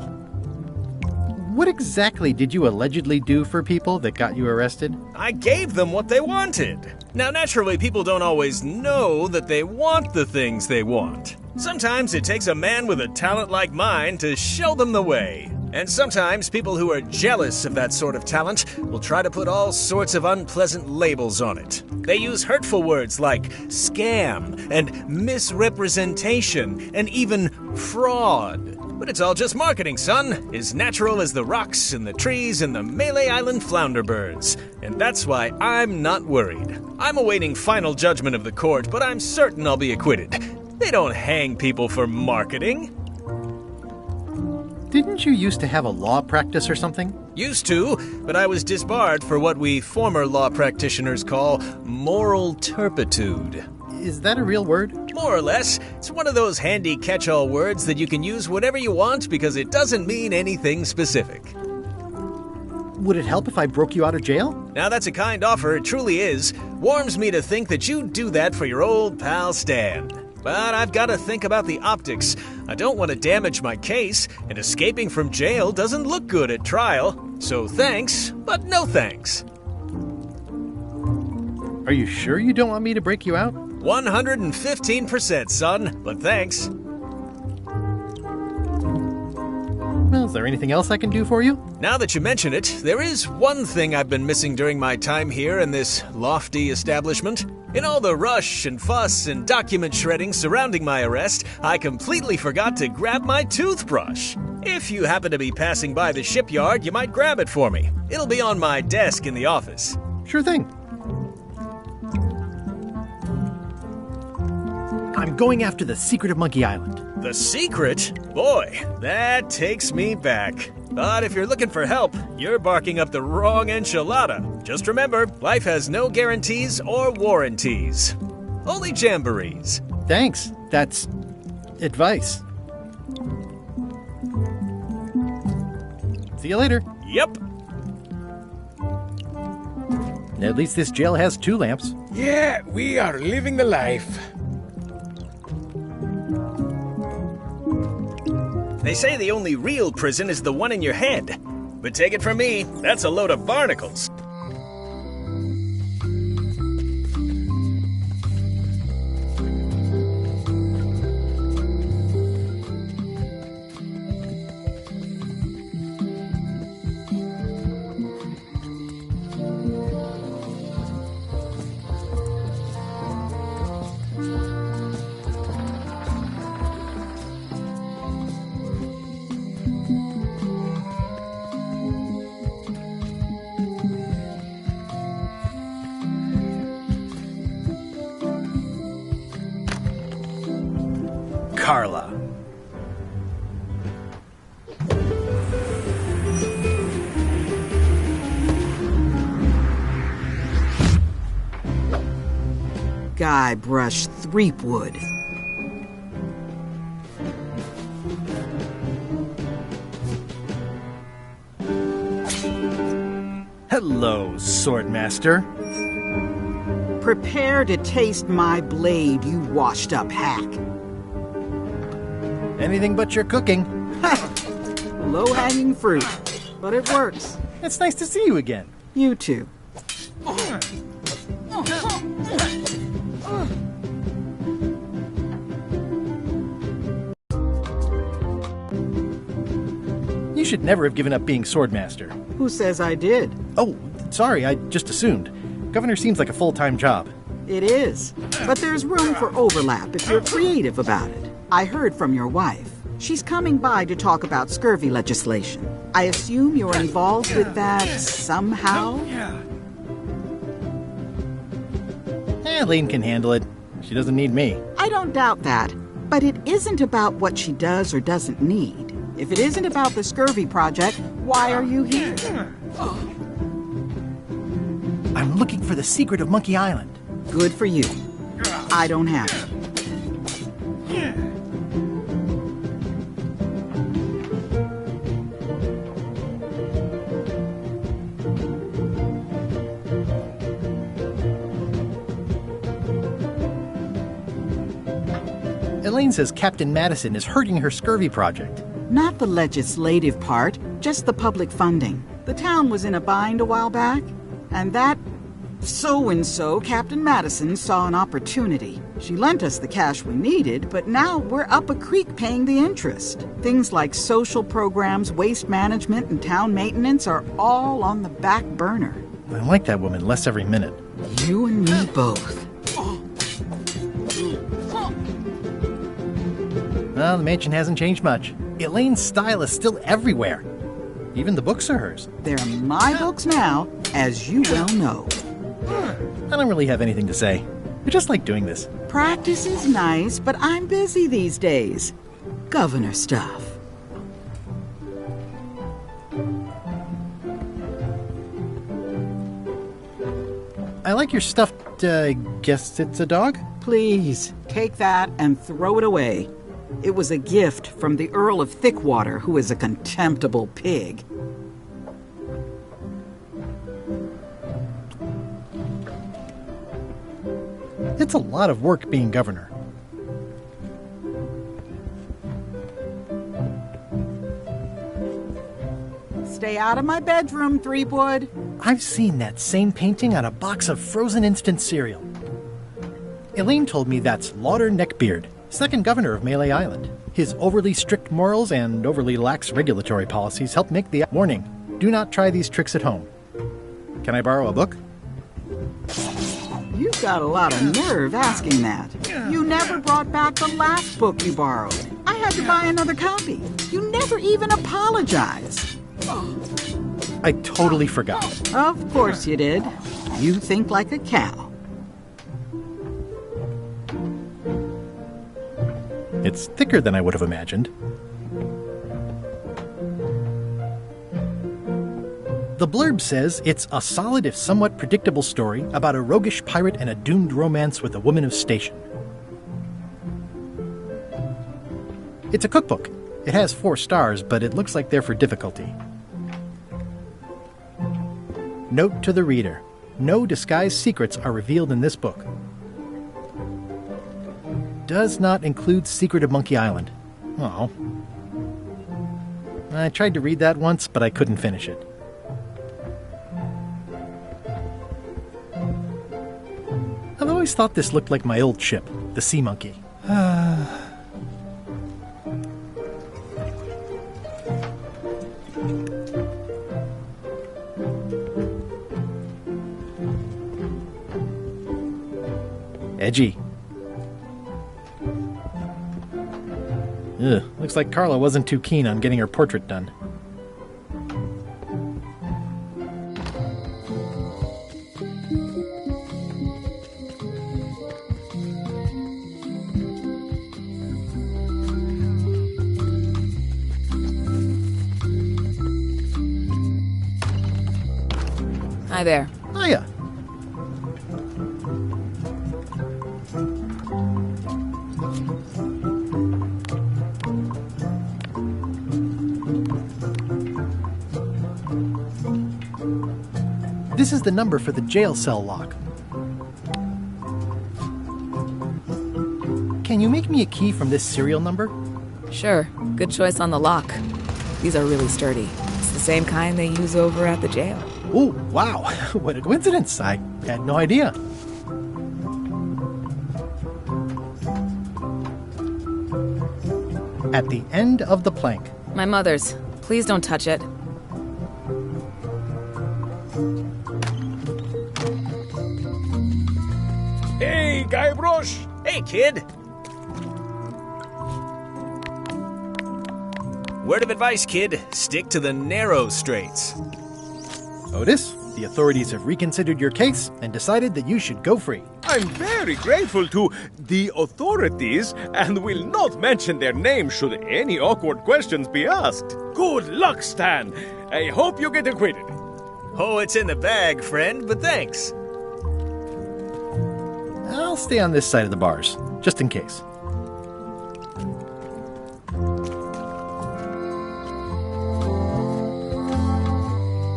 [SPEAKER 1] What exactly did you allegedly do for people that got you arrested?
[SPEAKER 19] I gave them what they wanted. Now, naturally, people don't always know that they want the things they want. Sometimes it takes a man with a talent like mine to show them the way. And sometimes people who are jealous of that sort of talent will try to put all sorts of unpleasant labels on it. They use hurtful words like scam and misrepresentation and even fraud. But it's all just marketing, son. As natural as the rocks and the trees and the Malay Island flounder birds. And that's why I'm not worried. I'm awaiting final judgment of the court, but I'm certain I'll be acquitted. They don't hang people for marketing.
[SPEAKER 1] Didn't you used to have a law practice or something?
[SPEAKER 19] Used to, but I was disbarred for what we former law practitioners call moral turpitude.
[SPEAKER 1] Is that a real word?
[SPEAKER 19] More or less. It's one of those handy catch-all words that you can use whatever you want because it doesn't mean anything specific.
[SPEAKER 1] Would it help if I broke you out of jail?
[SPEAKER 19] Now that's a kind offer, it truly is. Warms me to think that you'd do that for your old pal Stan. But I've got to think about the optics. I don't want to damage my case, and escaping from jail doesn't look good at trial. So thanks, but no thanks.
[SPEAKER 1] Are you sure you don't want me to break you out?
[SPEAKER 19] 115%, son, but thanks.
[SPEAKER 1] Well, is there anything else I can do for you?
[SPEAKER 19] Now that you mention it, there is one thing I've been missing during my time here in this lofty establishment. In all the rush and fuss and document shredding surrounding my arrest, I completely forgot to grab my toothbrush. If you happen to be passing by the shipyard, you might grab it for me. It'll be on my desk in the office.
[SPEAKER 1] Sure thing. I'm going after the secret of Monkey Island.
[SPEAKER 19] The secret? Boy, that takes me back. But if you're looking for help, you're barking up the wrong enchilada. Just remember, life has no guarantees or warranties. Only jamborees.
[SPEAKER 1] Thanks. That's advice. See you later.
[SPEAKER 19] Yep.
[SPEAKER 1] At least this jail has 2 lamps.
[SPEAKER 18] Yeah, we are living the life.
[SPEAKER 19] They say the only real prison is the one in your head. But take it from me, that's a load of barnacles.
[SPEAKER 1] Carla.
[SPEAKER 14] Guybrush Threepwood.
[SPEAKER 1] Hello, Swordmaster.
[SPEAKER 14] Prepare to taste my blade, you washed-up hack.
[SPEAKER 1] Anything but your cooking.
[SPEAKER 14] Low-hanging fruit, but it works.
[SPEAKER 1] It's nice to see you again.
[SPEAKER 14] You too.
[SPEAKER 1] You should never have given up being Swordmaster.
[SPEAKER 14] Who says I did?
[SPEAKER 1] Oh, sorry, I just assumed. Governor seems like a full-time job.
[SPEAKER 14] It is, but there's room for overlap if you're creative about it. I heard from your wife. She's coming by to talk about scurvy legislation. I assume you're involved with that somehow?
[SPEAKER 1] Elaine can handle it. She doesn't need me.
[SPEAKER 14] I don't doubt that, but it isn't about what she does or doesn't need. If it isn't about the scurvy project, why are you here?
[SPEAKER 1] I'm looking for the secret of Monkey Island.
[SPEAKER 14] Good for you. I don't have it.
[SPEAKER 1] Elaine says Captain Madison is hurting her scurvy project.
[SPEAKER 14] Not the legislative part, just the public funding. The town was in a bind a while back, and that so-and-so, Captain Madison, saw an opportunity. She lent us the cash we needed, but now we're up a creek paying the interest. Things like social programs, waste management, and town maintenance are all on the back burner.
[SPEAKER 1] I like that woman less every minute.
[SPEAKER 14] You and me both.
[SPEAKER 1] Well, the mansion hasn't changed much. Elaine's style is still everywhere. Even the books are hers.
[SPEAKER 14] They're my books now, as you well know.
[SPEAKER 1] I don't really have anything to say. I just like doing this.
[SPEAKER 14] Practice is nice, but I'm busy these days. Governor stuff.
[SPEAKER 1] I like your stuffed, guess it's a dog?
[SPEAKER 14] Please, take that and throw it away. It was a gift from the Earl of Thickwater, who is a contemptible pig.
[SPEAKER 1] It's a lot of work being governor.
[SPEAKER 14] Stay out of my bedroom, Threepwood.
[SPEAKER 1] I've seen that same painting on a box of frozen instant cereal. Elaine told me that's Lauder Neckbeard, second governor of Melee Island. His overly strict morals and overly lax regulatory policies help make the warning. Do not try these tricks at home. Can I borrow a book?
[SPEAKER 14] You've got a lot of nerve asking that. You never brought back the last book you borrowed. I had to buy another copy. You never even apologized.
[SPEAKER 1] I totally forgot.
[SPEAKER 14] Of course you did. You think like a cow.
[SPEAKER 1] It's thicker than I would have imagined. The blurb says it's a solid if somewhat predictable story about a roguish pirate and a doomed romance with a woman of station. It's a cookbook. It has 4 stars, but it looks like they're for difficulty. Note to the reader. No disguised secrets are revealed in this book. Does not include Secret of Monkey Island. Oh. I tried to read that once, but I couldn't finish it. I've always thought this looked like my old ship, the Sea Monkey. Edgy. Ugh, looks like Carla wasn't too keen on getting her portrait done.
[SPEAKER 10] Hi there.
[SPEAKER 1] Hiya. This is the number for the jail cell lock. Can you make me a key from this serial number?
[SPEAKER 10] Sure. Good choice on the lock. These are really sturdy. It's the same kind they use over at the jail.
[SPEAKER 1] Oh, wow. What a coincidence. I had no idea. At the end of the plank.
[SPEAKER 10] My mother's. Please don't touch it.
[SPEAKER 18] Hey, Guybrush!
[SPEAKER 19] Hey, kid! Word of advice, kid. Stick to the narrow straights.
[SPEAKER 1] Otis, the authorities have reconsidered your case and decided that you should go free.
[SPEAKER 18] I'm very grateful to the authorities and will not mention their name should any awkward questions be asked. Good luck, Stan. I hope you get acquitted.
[SPEAKER 19] Oh, it's in the bag, friend, but thanks.
[SPEAKER 1] I'll stay on this side of the bars, just in case.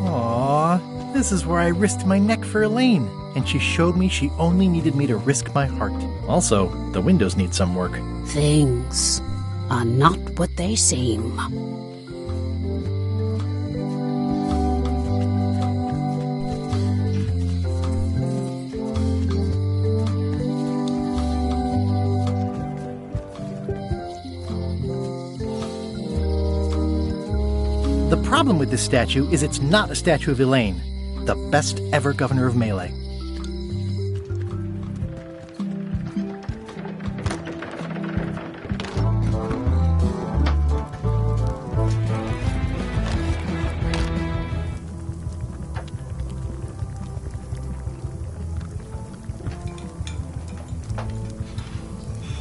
[SPEAKER 1] Aww, this is where I risked my neck for Elaine, and she showed me she only needed me to risk my heart. Also, the windows need some work.
[SPEAKER 17] Things are not what they seem.
[SPEAKER 1] The problem with this statue is it's not a statue of Elaine, the best ever governor of Melee.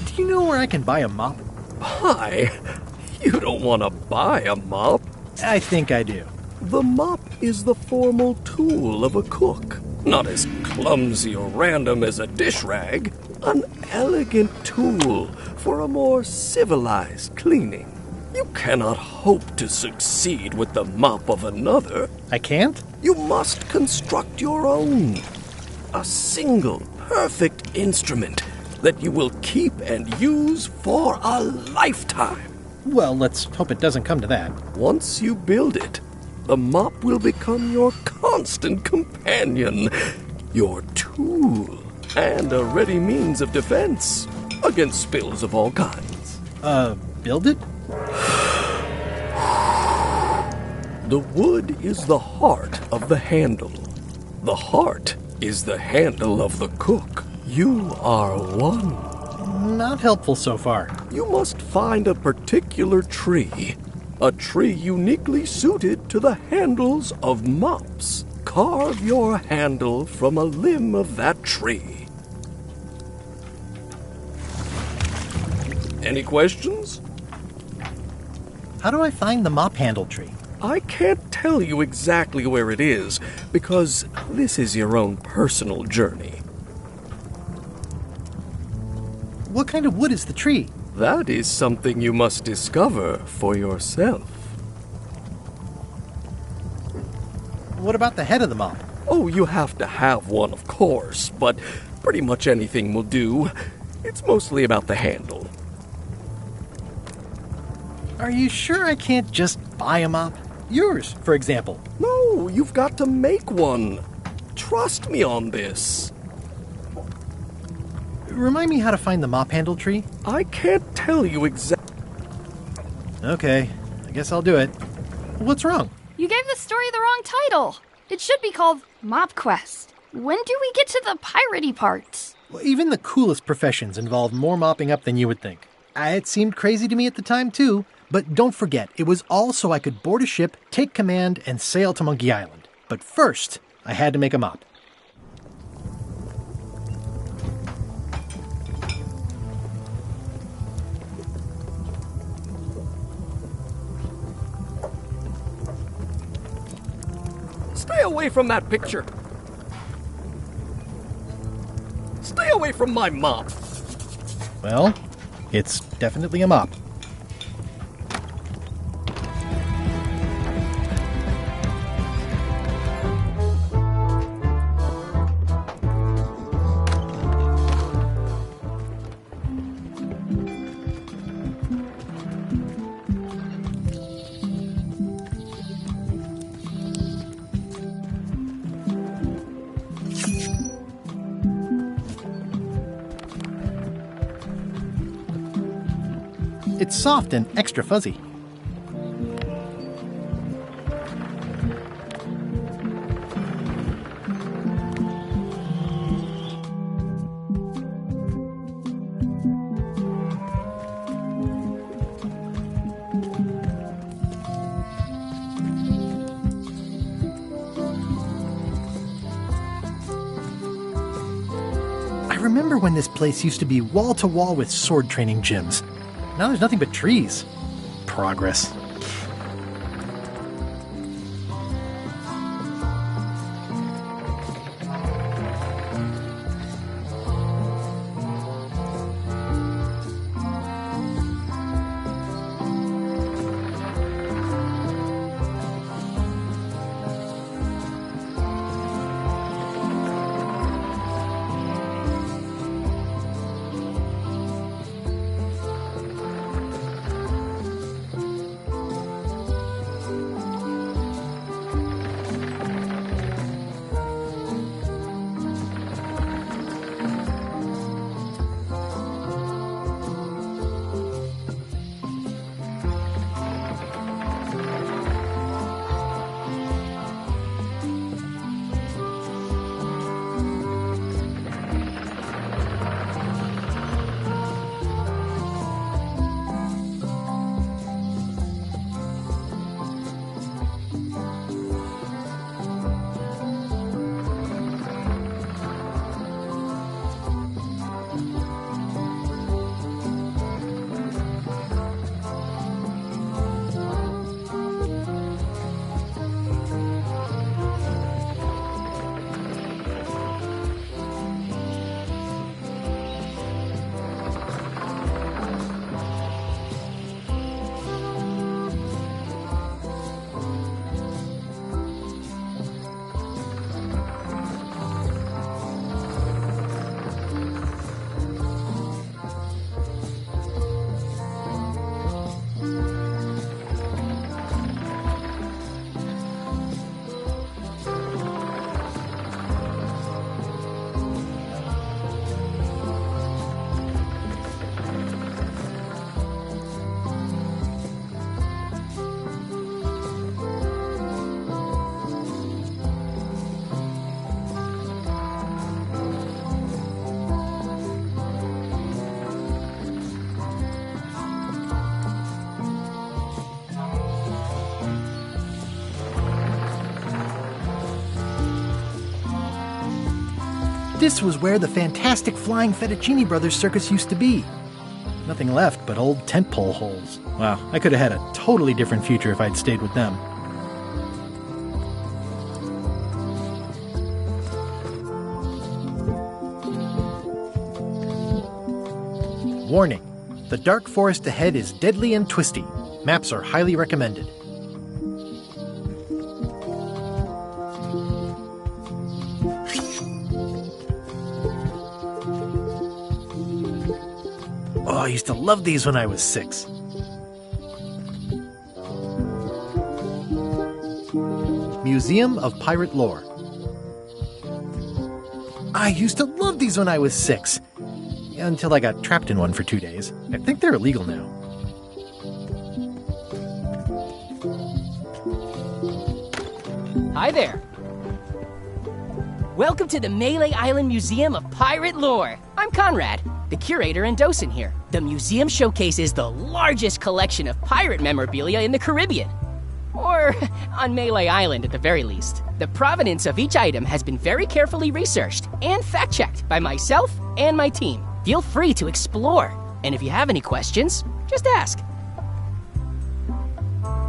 [SPEAKER 1] Do you know where I can buy a mop?
[SPEAKER 11] Buy? You don't want to buy a mop.
[SPEAKER 1] I think I do.
[SPEAKER 11] The mop is the formal tool of a cook. Not as clumsy or random as a dish rag. An elegant tool for a more civilized cleaning. You cannot hope to succeed with the mop of another.
[SPEAKER 1] I can't?
[SPEAKER 11] You must construct your own. A single, perfect instrument that you will keep and use for a lifetime.
[SPEAKER 1] Well, let's hope it doesn't come to that.
[SPEAKER 11] Once you build it, the mop will become your constant companion, your tool, and a ready means of defense against spills of all kinds.
[SPEAKER 1] Build it?
[SPEAKER 11] The wood is the heart of the handle. The heart is the handle of the cook. You are one.
[SPEAKER 1] Not helpful so far.
[SPEAKER 11] You must find a particular tree. A tree uniquely suited to the handles of mops. Carve your handle from a limb of that tree. Any questions?
[SPEAKER 1] How do I find the mop handle tree?
[SPEAKER 11] I can't tell you exactly where it is, because this is your own personal journey.
[SPEAKER 1] What kind of wood is the tree?
[SPEAKER 11] That is something you must discover for yourself.
[SPEAKER 1] What about the head of the mop?
[SPEAKER 11] Oh, you have to have one, of course, but pretty much anything will do. It's mostly about the handle.
[SPEAKER 1] Are you sure I can't just buy a mop? Yours, for example.
[SPEAKER 11] No, you've got to make one. Trust me on this.
[SPEAKER 1] Remind me how to find the mop handle tree?
[SPEAKER 11] I can't tell you exactly.
[SPEAKER 1] Okay, I guess I'll do it. What's wrong?
[SPEAKER 3] You gave the story the wrong title. It should be called Mop Quest. When do we get to the piratey parts?
[SPEAKER 1] Well, even the coolest professions involve more mopping up than you would think. It seemed crazy to me at the time, too. But don't forget, it was all so I could board a ship, take command, and sail to Monkey Island. But first, I had to make a mop.
[SPEAKER 11] Stay away from that picture. Stay away from my mop.
[SPEAKER 1] Well, it's definitely a mop. It's soft and extra fuzzy. I remember when this place used to be wall-to-wall with sword training gyms. Now there's nothing but trees. Progress. This was where the fantastic Flying Fettuccine Brothers circus used to be. Nothing left but old tentpole holes. Wow, I could have had a totally different future if I'd stayed with them. Warning. The dark forest ahead is deadly and twisty. Maps are highly recommended. Oh, I used to love these when I was 6. Museum of Pirate Lore. I used to love these when I was 6. Until I got trapped in one for 2 days. I think they're illegal now.
[SPEAKER 12] Hi there. Welcome to the Melee Island Museum of Pirate Lore. I'm Conrad, the curator and docent here. The museum showcases the largest collection of pirate memorabilia in the Caribbean. Or on Melee Island at the very least. The provenance of each item has been very carefully researched and fact-checked by myself and my team. Feel free to explore, and if you have any questions, just ask.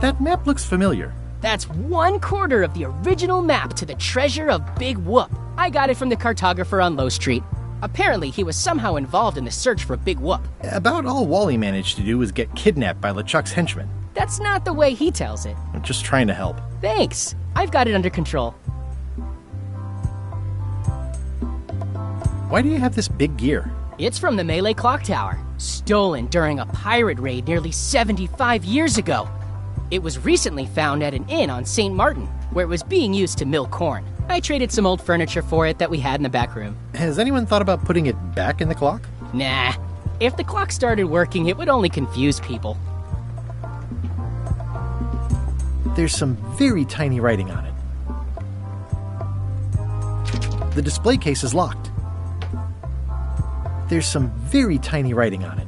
[SPEAKER 1] That map looks familiar.
[SPEAKER 12] That's 1/4 of the original map to the treasure of Big Whoop. I got it from the cartographer on Low Street. Apparently, he was somehow involved in the search for Big Whoop.
[SPEAKER 1] About all Wally managed to do was get kidnapped by LeChuck's henchmen.
[SPEAKER 12] That's not the way he tells it.
[SPEAKER 1] I'm just trying to help.
[SPEAKER 12] Thanks. I've got it under control.
[SPEAKER 1] Why do you have this big gear?
[SPEAKER 12] It's from the Melee Clock Tower, stolen during a pirate raid nearly 75 years ago. It was recently found at an inn on St. Martin, where it was being used to mill corn. I traded some old furniture for it that we had in the back room.
[SPEAKER 1] Has anyone thought about putting it back in the clock?
[SPEAKER 12] Nah. If the clock started working, it would only confuse people.
[SPEAKER 1] There's some very tiny writing on it. The display case is locked. There's some very tiny writing on it.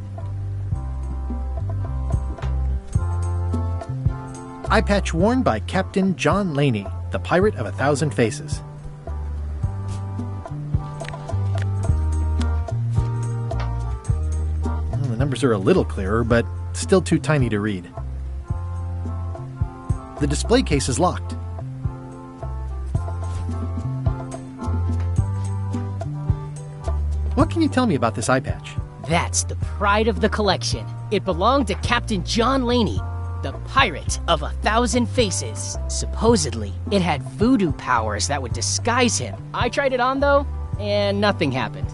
[SPEAKER 1] Eye patch worn by Captain John Laney, the pirate of 1,000 faces. Well, the numbers are a little clearer, but still too tiny to read. The display case is locked. What can you tell me about this eye patch?
[SPEAKER 12] That's the pride of the collection. It belonged to Captain John Laney, the pirate of 1,000 faces. Supposedly, it had voodoo powers that would disguise him. I tried it on, though, and nothing happened.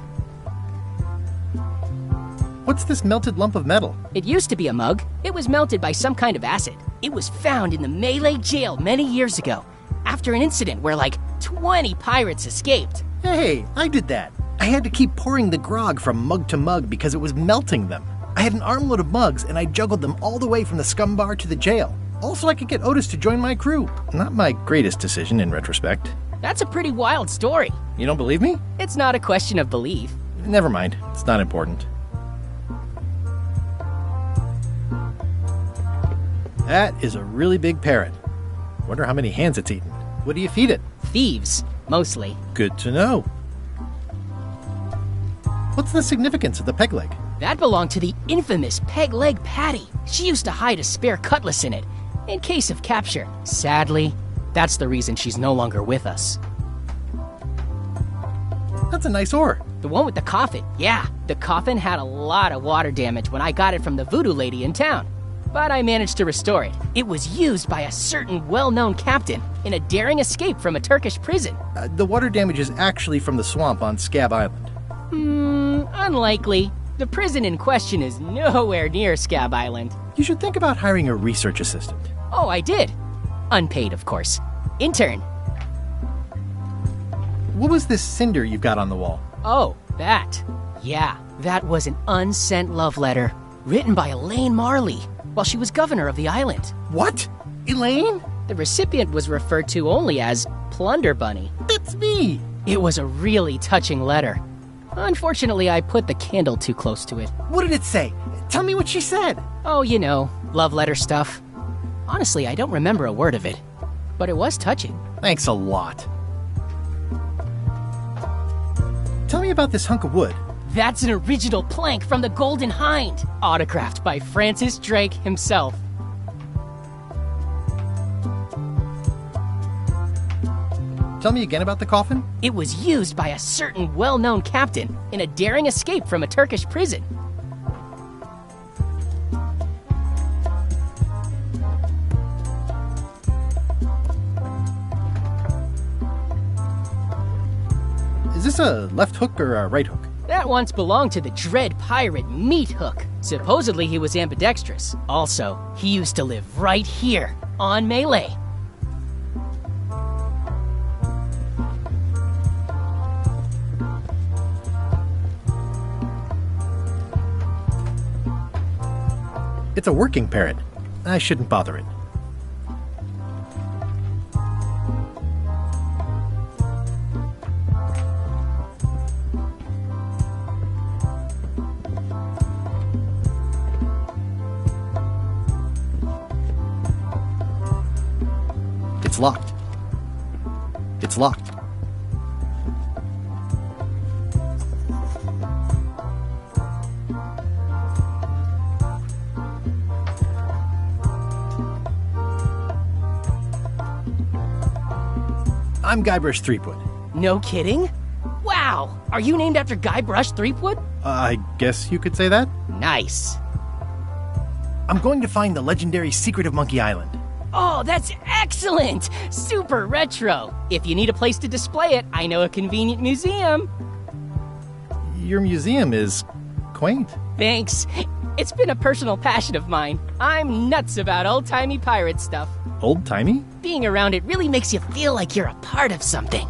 [SPEAKER 1] What's this melted lump of metal?
[SPEAKER 12] It used to be a mug. It was melted by some kind of acid. It was found in the Melee jail many years ago, after an incident where like 20 pirates escaped.
[SPEAKER 1] Hey, I did that. I had to keep pouring the grog from mug to mug because it was melting them. I had an armload of mugs and I juggled them all the way from the scum bar to the jail. Also, I could get Otis to join my crew. Not my greatest decision in retrospect.
[SPEAKER 12] That's a pretty wild story.
[SPEAKER 1] You don't believe me?
[SPEAKER 12] It's not a question of belief.
[SPEAKER 1] Never mind. It's not important. That is a really big parrot. Wonder how many hands it's eaten. What do you feed it?
[SPEAKER 12] Thieves, mostly.
[SPEAKER 1] Good to know. What's the significance of the peg leg?
[SPEAKER 12] That belonged to the infamous Peg Leg Patty. She used to hide a spare cutlass in it, in case of capture. Sadly, that's the reason she's no longer with us.
[SPEAKER 1] That's a nice oar.
[SPEAKER 12] The one with the coffin, yeah. The coffin had a lot of water damage when I got it from the voodoo lady in town. But I managed to restore it. It was used by a certain well-known captain in a daring escape from a Turkish prison.
[SPEAKER 1] The water damage is actually from the swamp on Scab Island.
[SPEAKER 12] Unlikely. The prison in question is nowhere near Scab Island.
[SPEAKER 1] You should think about hiring a research assistant.
[SPEAKER 12] Oh, I did. Unpaid, of course. Intern.
[SPEAKER 1] What was this cinder you've got on the wall?
[SPEAKER 12] Oh, that. Yeah, that was an unsent love letter written by Elaine Marley while she was governor of the island.
[SPEAKER 1] What? Elaine?
[SPEAKER 12] The recipient was referred to only as Plunder Bunny.
[SPEAKER 1] That's me!
[SPEAKER 12] It was a really touching letter. Unfortunately, I put the candle too close to it.
[SPEAKER 1] What did it say? Tell me what she said.
[SPEAKER 12] Oh, you know, love letter stuff. Honestly, I don't remember a word of it, but it was touching.
[SPEAKER 1] Thanks a lot. Tell me about this hunk of wood.
[SPEAKER 12] That's an original plank from the Golden Hind, autographed by Francis Drake himself.
[SPEAKER 1] Tell me again about the coffin?
[SPEAKER 12] It was used by a certain well-known captain in a daring escape from a Turkish prison.
[SPEAKER 1] Is this a left hook or a right hook?
[SPEAKER 12] That once belonged to the dread pirate Meat Hook. Supposedly he was ambidextrous. Also, he used to live right here, on Melee.
[SPEAKER 1] It's a working parrot. I shouldn't bother it. It's locked. It's locked. I'm Guybrush Threepwood.
[SPEAKER 12] No kidding? Wow! Are you named after Guybrush Threepwood?
[SPEAKER 1] I guess you could say that.
[SPEAKER 12] Nice.
[SPEAKER 1] I'm going to find the legendary secret of Monkey Island.
[SPEAKER 12] Oh, that's excellent! Super retro. If you need a place to display it, I know a convenient museum.
[SPEAKER 1] Your museum is quaint.
[SPEAKER 12] Thanks. It's been a personal passion of mine. I'm nuts about old-timey pirate stuff.
[SPEAKER 1] Old-timey?
[SPEAKER 12] Being around it really makes you feel like you're a part of something.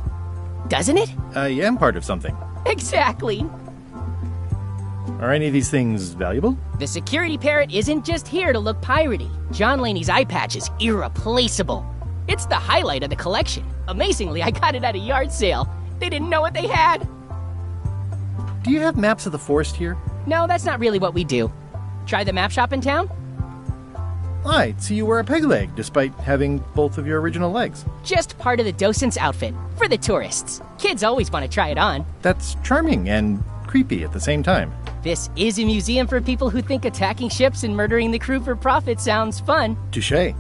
[SPEAKER 12] Doesn't it?
[SPEAKER 1] I am part of something.
[SPEAKER 12] Exactly.
[SPEAKER 1] Are any of these things valuable?
[SPEAKER 12] The security parrot isn't just here to look piratey. John Laney's eye patch is irreplaceable. It's the highlight of the collection. Amazingly, I got it at a yard sale. They didn't know what they had.
[SPEAKER 1] Do you have maps of the forest here?
[SPEAKER 12] No, that's not really what we do. Try the map shop in town?
[SPEAKER 1] I'd see you wear a peg leg, despite having both of your original legs.
[SPEAKER 12] Just part of the docent's outfit, for the tourists. Kids always want to try it on.
[SPEAKER 1] That's charming and creepy at the same time.
[SPEAKER 12] This is a museum for people who think attacking ships and murdering the crew for profit sounds fun.
[SPEAKER 1] Touché.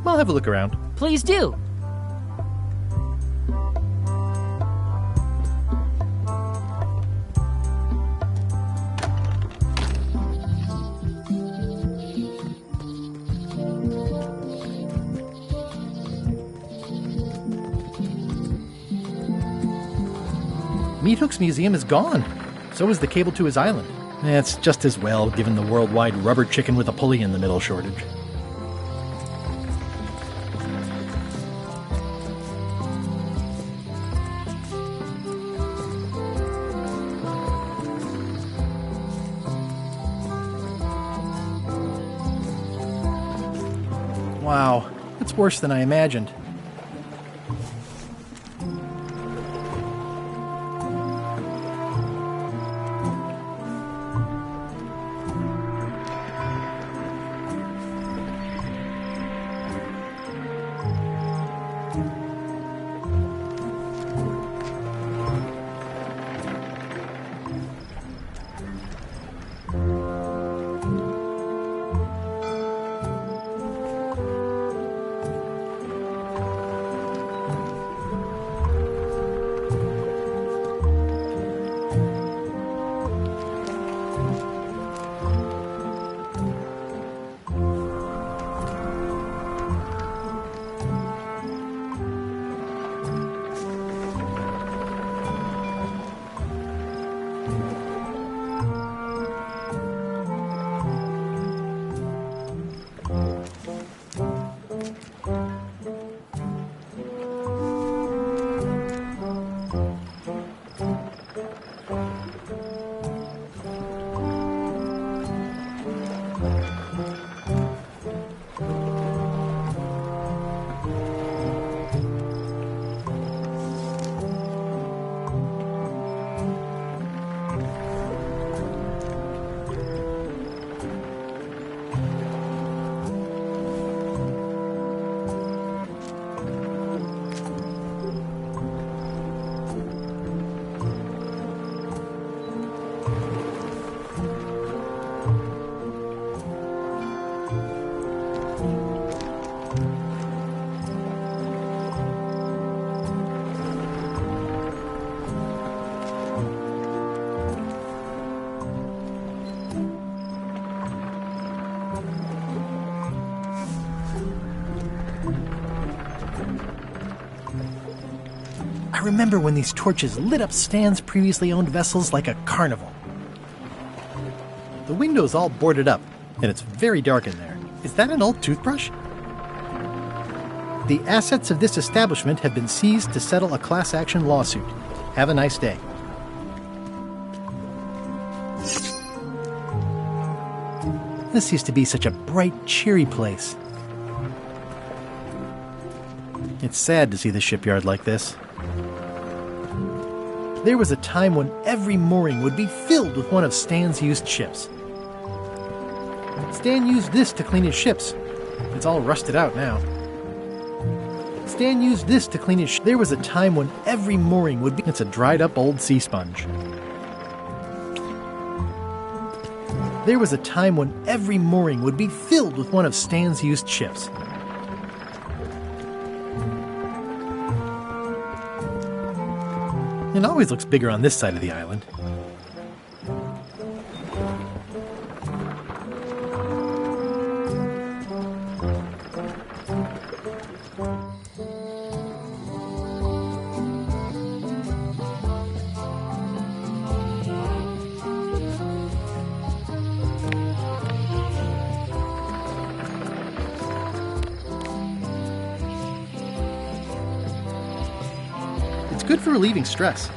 [SPEAKER 1] I'll have a look around.
[SPEAKER 12] Please do.
[SPEAKER 1] Meat Hook's museum is gone. So is the cable to his island. It's just as well, given the worldwide rubber chicken with a pulley in the middle shortage. Wow, it's worse than I imagined. I remember when these torches lit up Stan's previously owned vessels like a carnival. The window's all boarded up, and it's very dark in there. Is that an old toothbrush? The assets of this establishment have been seized to settle a class action lawsuit. Have a nice day. This used to be such a bright, cheery place. It's sad to see the shipyard like this. There was a time when every mooring would be filled with one of Stan's used ships. Stan used this to clean his ships. It's all rusted out now. Stan used this to clean his ships. There was a time when every mooring would be... It's a dried up old sea sponge. There was a time when every mooring would be filled with one of Stan's used ships. It always looks bigger on this side of the island. It's good for relieving stress.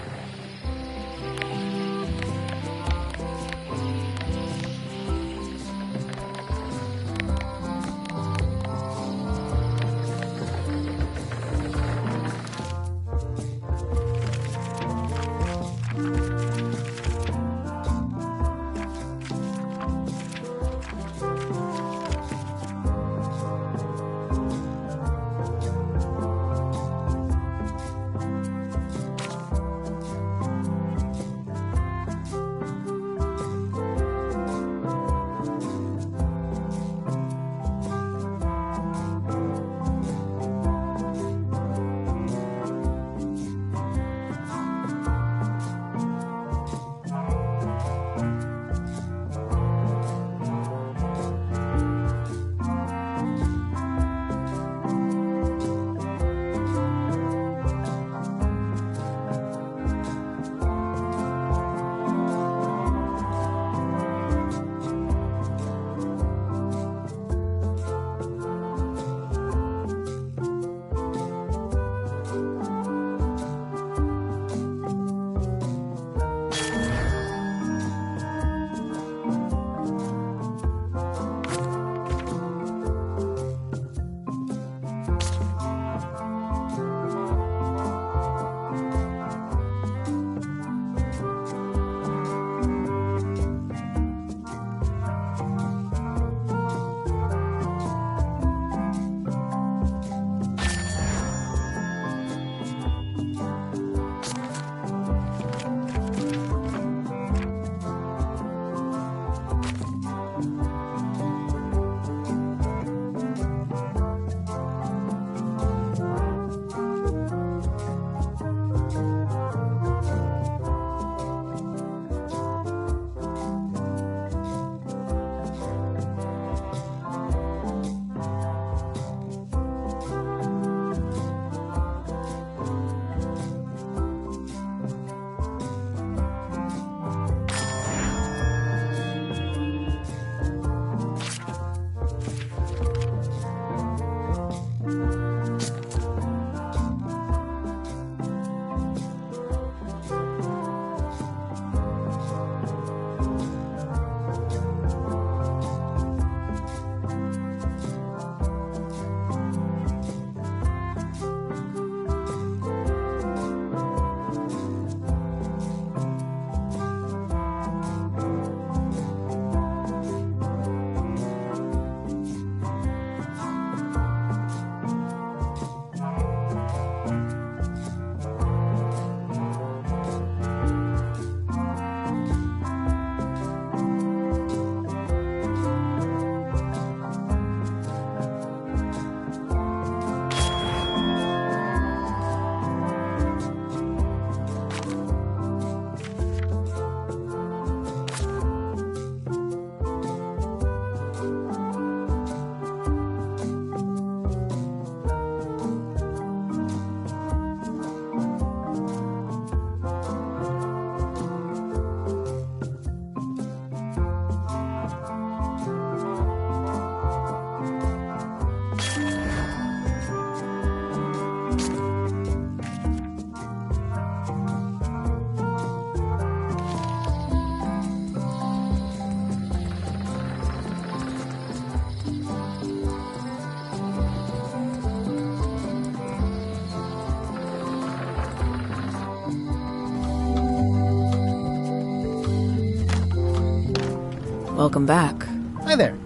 [SPEAKER 10] Welcome back.
[SPEAKER 1] Hi there.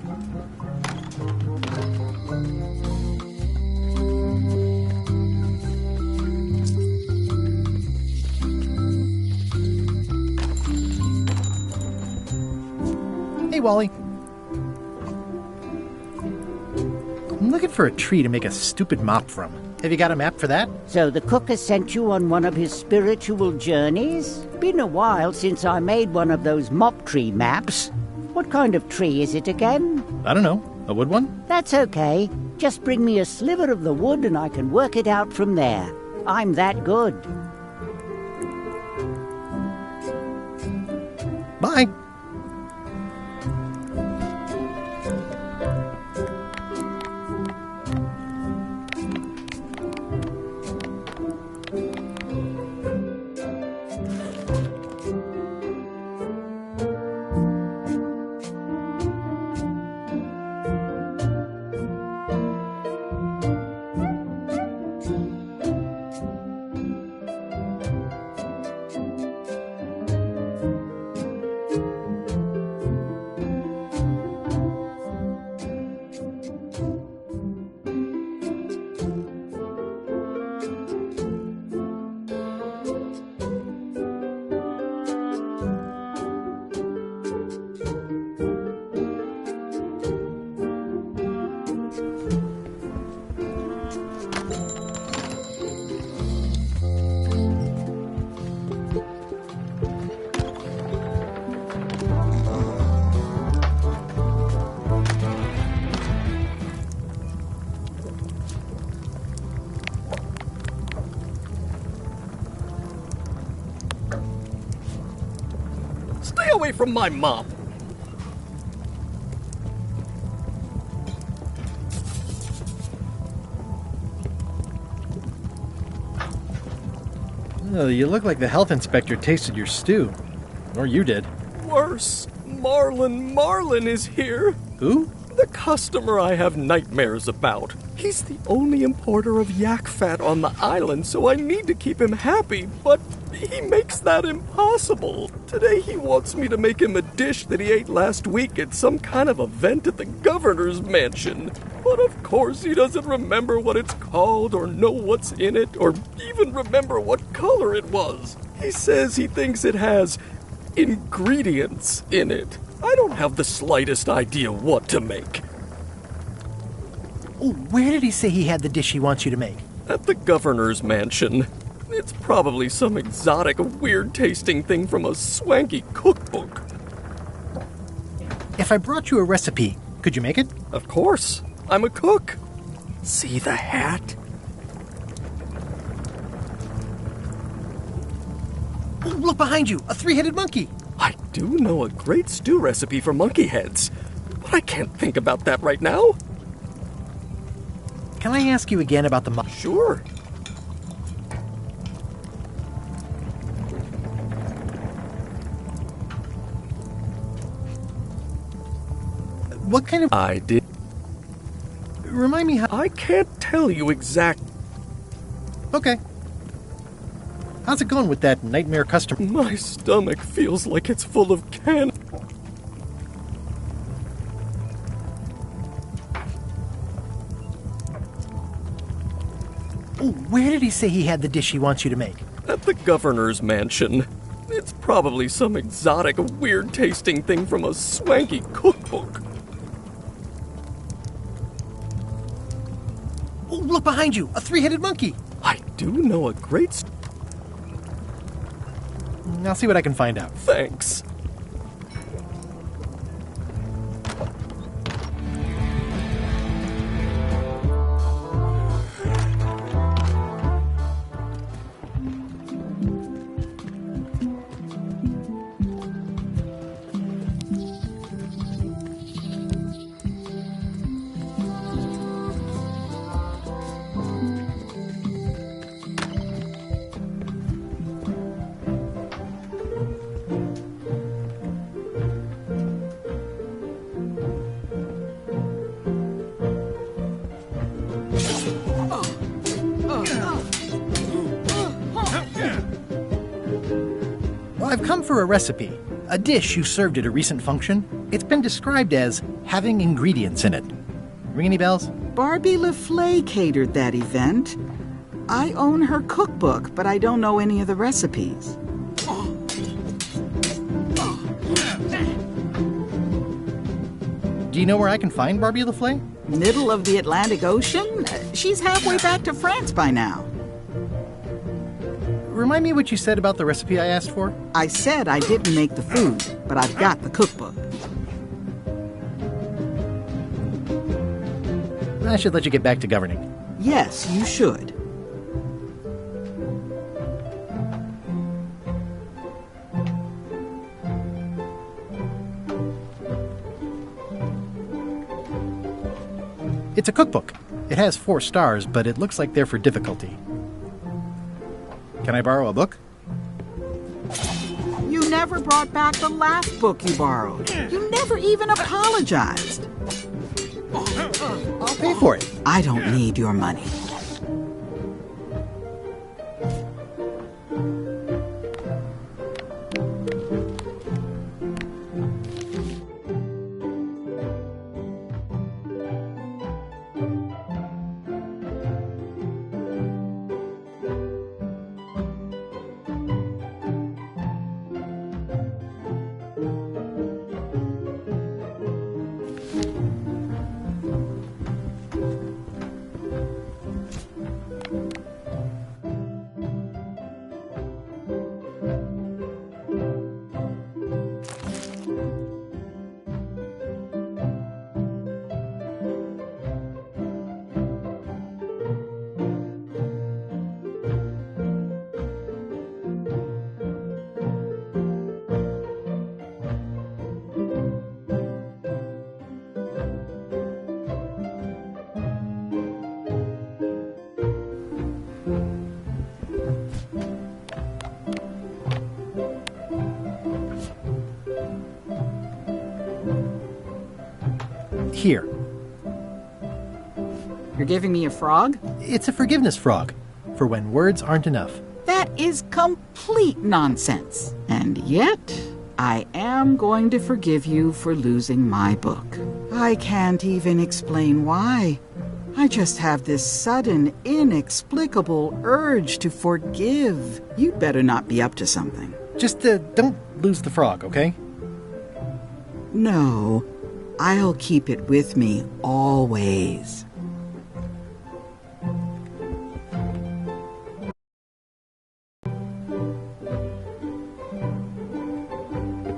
[SPEAKER 1] Hey, Wally. I'm looking for a tree to make a stupid mop from. Have you got a map for that?
[SPEAKER 15] So the cook has sent you on one of his spiritual journeys? Been a while since I made one of those mop tree maps. What kind of tree is it again?
[SPEAKER 1] I don't know. A wood one?
[SPEAKER 15] That's okay. Just bring me a sliver of the wood and I can work it out from there. I'm that good.
[SPEAKER 1] Bye.
[SPEAKER 11] Stay away from my mop.
[SPEAKER 1] Oh, you look like the health inspector tasted your stew. Or you did.
[SPEAKER 11] Worse. Marlin is here.
[SPEAKER 1] Who?
[SPEAKER 11] The customer I have nightmares about. He's the only importer of yak fat on the island, so I need to keep him happy, but he makes that impossible. Today he wants me to make him a dish that he ate last week at some kind of event at the governor's mansion. But of course he doesn't remember what it's called or know what's in it or even remember what color it was. He says he thinks it has ingredients in it. I don't have the slightest idea what to make.
[SPEAKER 1] Oh, where did he say he had the dish he wants you to make?
[SPEAKER 11] At the governor's mansion. It's probably some exotic, weird-tasting thing from a swanky cookbook.
[SPEAKER 1] If I brought you a recipe, could you make it?
[SPEAKER 11] Of course. I'm a cook. See the hat?
[SPEAKER 1] Oh, look behind you! A three-headed monkey!
[SPEAKER 11] I do know a great stew recipe for monkey heads, but I can't think about that right now.
[SPEAKER 1] Can I ask you again about the monkey?
[SPEAKER 11] Sure.
[SPEAKER 1] What kind of...
[SPEAKER 11] I did.
[SPEAKER 1] Remind me how...
[SPEAKER 11] I can't tell you exact...
[SPEAKER 1] Okay. How's it going with that nightmare customer?
[SPEAKER 11] My stomach feels like it's full of can...
[SPEAKER 1] Oh, where did he say he had the dish he wants you to make?
[SPEAKER 11] At the governor's mansion. It's probably some exotic, weird-tasting thing from a swanky cookbook.
[SPEAKER 1] Oh, look behind you! A three-headed monkey!
[SPEAKER 11] I do know a great...
[SPEAKER 1] I'll see what I can find out.
[SPEAKER 11] Thanks.
[SPEAKER 1] Well, I've come for a recipe. A dish you served at a recent function. It's been described as having ingredients in it. Ring any bells?
[SPEAKER 14] Barbie LaFleur catered that event. I own her cookbook, but I don't know any of the recipes.
[SPEAKER 1] Do you know where I can find Barbie LaFleur?
[SPEAKER 14] Middle of the Atlantic Ocean? She's halfway back to France by now.
[SPEAKER 1] Remind me what you said about the recipe I asked for?
[SPEAKER 14] I said I didn't make the food, but I've got the cookbook.
[SPEAKER 1] I should let you get back to governing.
[SPEAKER 14] Yes, you should.
[SPEAKER 1] It's a cookbook. It has 4 stars, but it looks like they're for difficulty. Can I borrow a book?
[SPEAKER 14] You never brought back the last book you borrowed. You never even apologized.
[SPEAKER 1] I'll pay for it.
[SPEAKER 14] I don't need your money.
[SPEAKER 1] Here.
[SPEAKER 14] You're giving me a frog?
[SPEAKER 1] It's a forgiveness frog, for when words aren't enough.
[SPEAKER 14] That is complete nonsense. And yet, I am going to forgive you for losing my book. I can't even explain why. I just have this sudden, inexplicable urge to forgive. You'd better not be up to something.
[SPEAKER 1] Just don't lose the frog, okay?
[SPEAKER 14] No, I'll keep it with me always.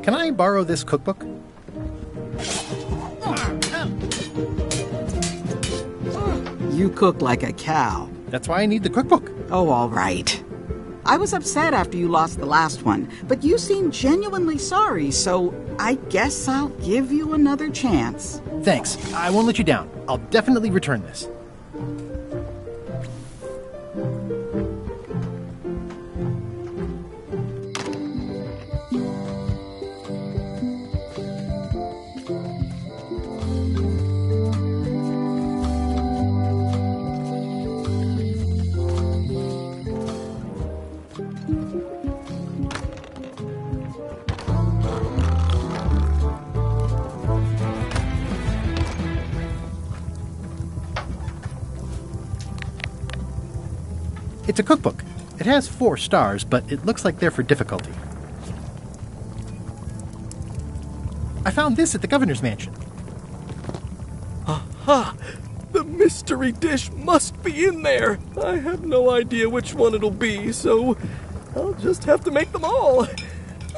[SPEAKER 1] Can I borrow this cookbook?
[SPEAKER 14] You cook like a cow.
[SPEAKER 1] That's why I need the cookbook.
[SPEAKER 14] Oh, all right. I was upset after you lost the last one, but you seemed genuinely sorry, so I guess I'll give you another chance.
[SPEAKER 1] Thanks. I won't let you down. I'll definitely return this. It's a cookbook. It has 4 stars, but it looks like they're for difficulty. I found this at the governor's mansion.
[SPEAKER 11] Aha! The mystery dish must be in there. I have no idea which one it'll be, so I'll just have to make them all.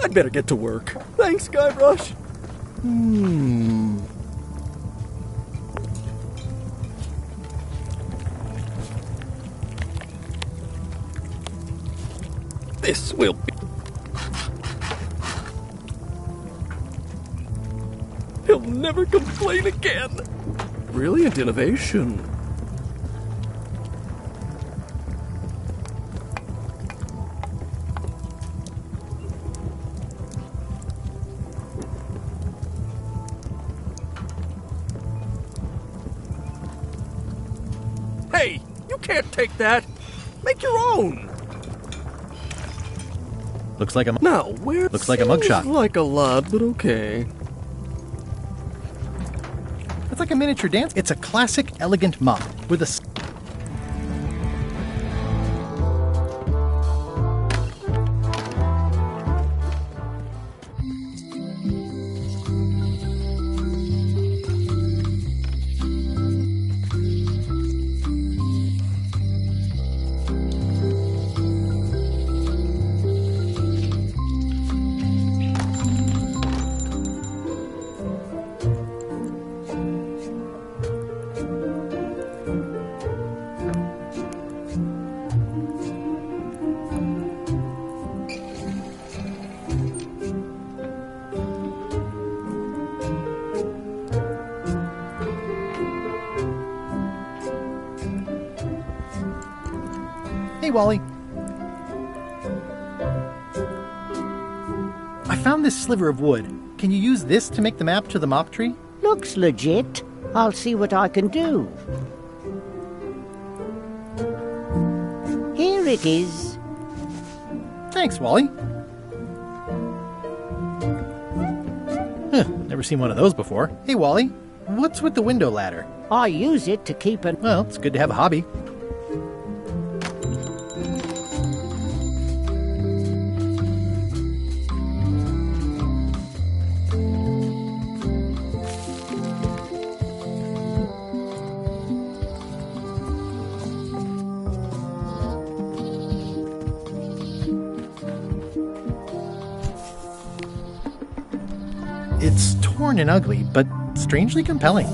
[SPEAKER 11] I'd better get to work. Thanks, Guybrush. This will be... He'll never complain again. Brilliant innovation. Hey, you can't take that. Make your own.
[SPEAKER 1] Looks like a
[SPEAKER 11] now where
[SPEAKER 1] looks like a mugshot.
[SPEAKER 11] Like a lot, but okay.
[SPEAKER 1] It's like a miniature dance. It's a classic, elegant mop with a... Hey, Wally. I found this sliver of wood. Can you use this to make the map to the mop tree?
[SPEAKER 15] Looks legit. I'll see what I can do. Here it is.
[SPEAKER 1] Thanks, Wally. Never seen one of those before. Hey, Wally, what's with the window ladder?
[SPEAKER 15] I use it to keep an...
[SPEAKER 1] Well, it's good to have a hobby. It's torn and ugly, but strangely compelling.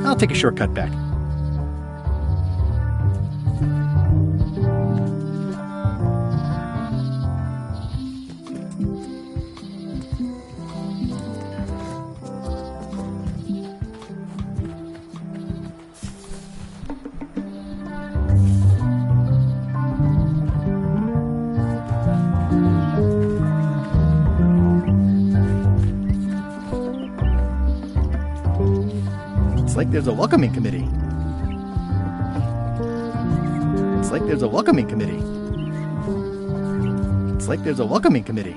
[SPEAKER 1] I'll take a shortcut back. It's like there's a welcoming committee. It's like there's a welcoming committee. It's like there's a welcoming committee.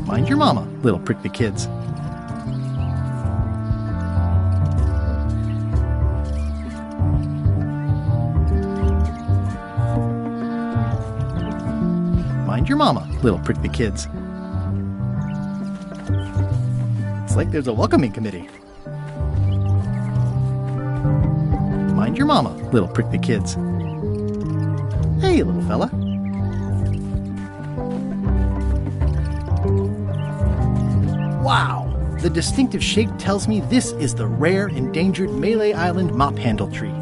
[SPEAKER 1] Mind your mama, little prickly kids. Mind your mama, little prickly kids. It's like there's a welcoming committee. Mind your mama, little prickly kids. Hey, little fella. Wow! The distinctive shape tells me this is the rare, endangered Malay Island mop handle tree.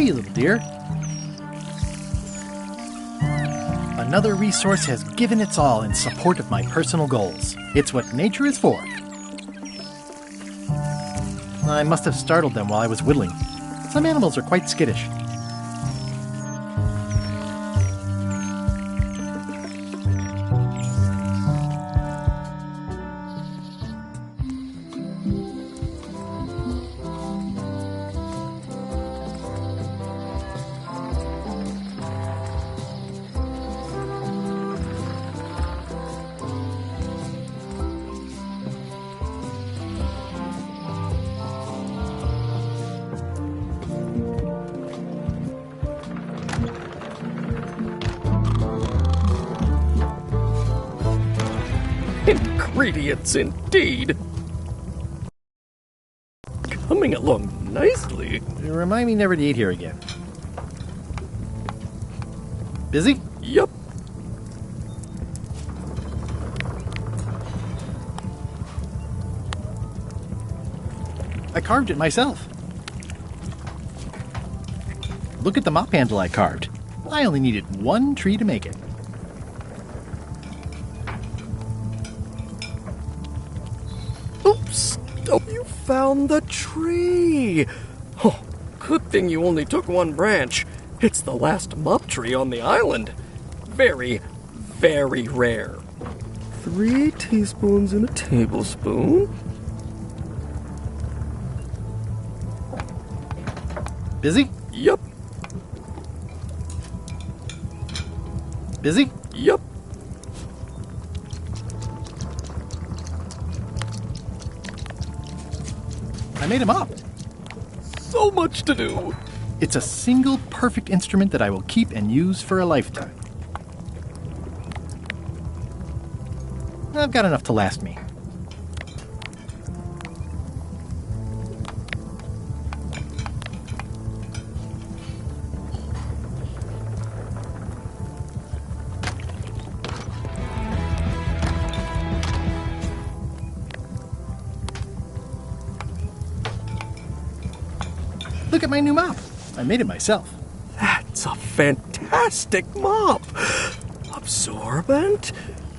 [SPEAKER 1] Hey, little dear. Another resource has given its all in support of my personal goals. It's what nature is for. I must have startled them while I was whittling. Some animals are quite skittish.
[SPEAKER 11] Ingredients indeed. Coming along nicely.
[SPEAKER 1] Remind me never to eat here again. Busy?
[SPEAKER 11] Yup.
[SPEAKER 1] I carved it myself. Look at the mop handle I carved. I only needed one tree to make it.
[SPEAKER 11] Oops! Oh, you found the tree! Oh, good thing you only took one branch. It's the last mop tree on the island. Very, very rare. 3 teaspoons in a tablespoon.
[SPEAKER 1] Busy?
[SPEAKER 11] Yup.
[SPEAKER 1] Busy?
[SPEAKER 11] Yup.
[SPEAKER 1] I made a mop.
[SPEAKER 11] So much to do.
[SPEAKER 1] It's a single perfect instrument that I will keep and use for a lifetime. I've got enough to last me. Look at my new mop. I made it myself.
[SPEAKER 11] That's a fantastic mop. Absorbent,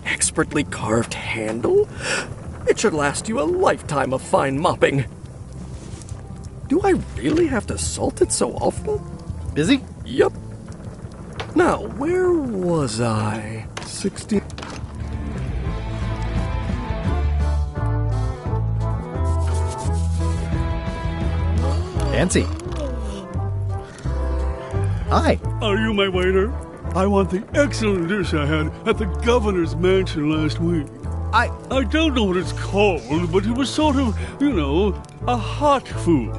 [SPEAKER 11] expertly carved handle. It should last you a lifetime of fine mopping. Do I really have to salt it so often?
[SPEAKER 1] Busy?
[SPEAKER 11] Yup. Now, where was I? 60.
[SPEAKER 1] Fancy. Hi.
[SPEAKER 20] Are you my waiter? I want the excellent dish I had at the governor's mansion last week. I don't know what it's called, but it was sort of, a hot food.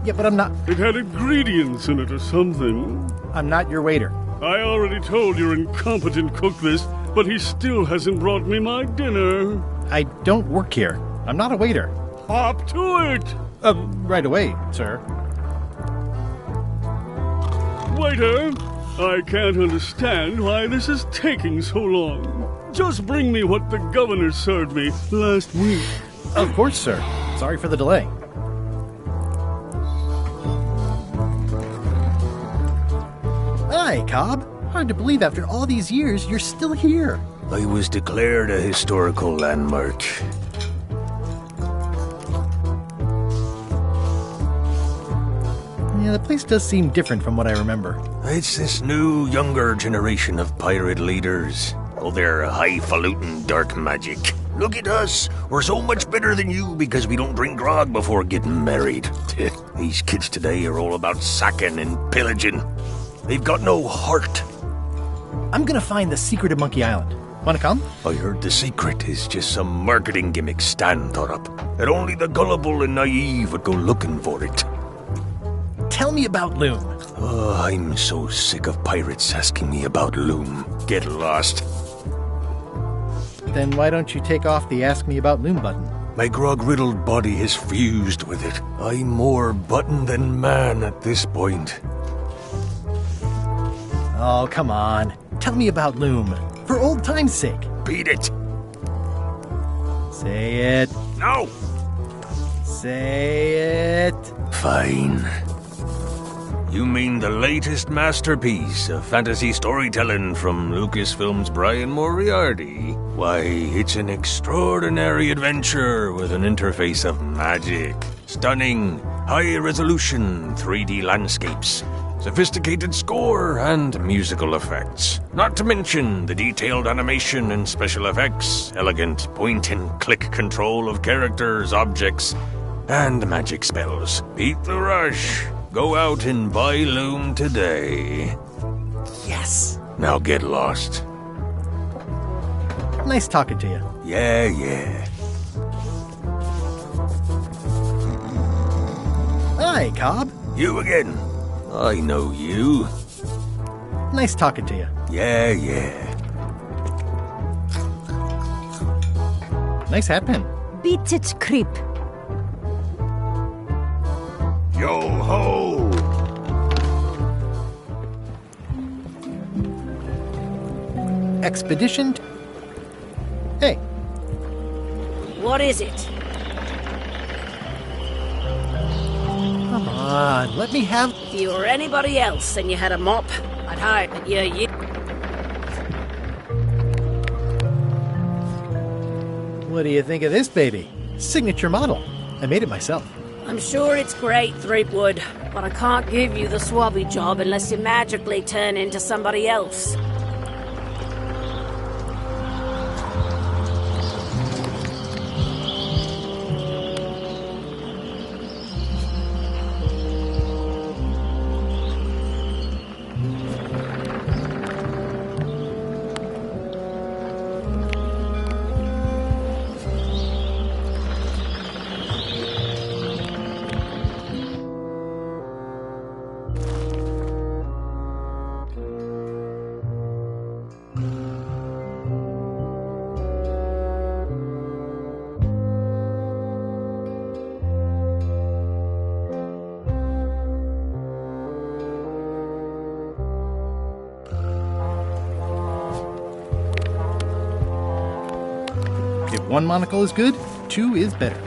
[SPEAKER 1] Yeah, but I'm not...
[SPEAKER 20] It had ingredients in it or something.
[SPEAKER 1] I'm not your waiter.
[SPEAKER 20] I already told your incompetent cook this, but he still hasn't brought me my dinner.
[SPEAKER 1] I don't work here. I'm not a waiter.
[SPEAKER 20] Hop to it!
[SPEAKER 1] Right away, sir.
[SPEAKER 20] Waiter, I can't understand why this is taking so long. Just bring me what the governor served me last week.
[SPEAKER 1] Of course, sir. Sorry for the delay. Hi, Cobb. Hard to believe after all these years you're still here.
[SPEAKER 21] I was declared a historical landmark.
[SPEAKER 1] Yeah, the place does seem different from what I remember.
[SPEAKER 21] It's this new, younger generation of pirate leaders. Oh, they're highfalutin dark magic. Look at us. We're so much better than you because we don't drink grog before getting married. These kids today are all about sacking and pillaging. They've got no heart.
[SPEAKER 1] I'm gonna find the secret of Monkey Island. Wanna come?
[SPEAKER 21] I heard the secret is just some marketing gimmick Stan thought up. That only the gullible and naive would go looking for it.
[SPEAKER 1] Tell me about Loom.
[SPEAKER 21] Oh, I'm so sick of pirates asking me about Loom. Get lost.
[SPEAKER 1] Then why don't you take off the Ask Me About Loom button?
[SPEAKER 21] My grog-riddled body has fused with it. I'm more button than man at this point.
[SPEAKER 1] Oh, come on. Tell me about Loom. For old time's sake.
[SPEAKER 21] Beat it.
[SPEAKER 1] Say it.
[SPEAKER 21] No.
[SPEAKER 1] Say it.
[SPEAKER 21] Fine. You mean the latest masterpiece of fantasy storytelling from Lucasfilm's Brian Moriarty? Why, it's an extraordinary adventure with an interface of magic. Stunning, high-resolution 3D landscapes, sophisticated score, and musical effects. Not to mention the detailed animation and special effects, elegant point-and-click control of characters, objects, and magic spells. Beat the rush. Go out and buy Loom today.
[SPEAKER 12] Yes.
[SPEAKER 21] Now get lost.
[SPEAKER 1] Nice talking to you.
[SPEAKER 21] Yeah.
[SPEAKER 1] Hi, Cobb.
[SPEAKER 21] You again. I know you.
[SPEAKER 1] Nice talking to you.
[SPEAKER 21] Yeah.
[SPEAKER 1] Nice hat pin.
[SPEAKER 17] Beat it, creep.
[SPEAKER 16] Yo-ho!
[SPEAKER 1] Expedition. Hey.
[SPEAKER 2] What is it?
[SPEAKER 1] Come on, let me have...
[SPEAKER 2] If you were anybody else and you had a mop, I'd hire it, but you...
[SPEAKER 1] What do you think of this baby? Signature model. I made it myself.
[SPEAKER 2] I'm sure it's great, Threepwood, but I can't give you the swabby job unless you magically turn into somebody else.
[SPEAKER 1] If one monocle is good, two is better.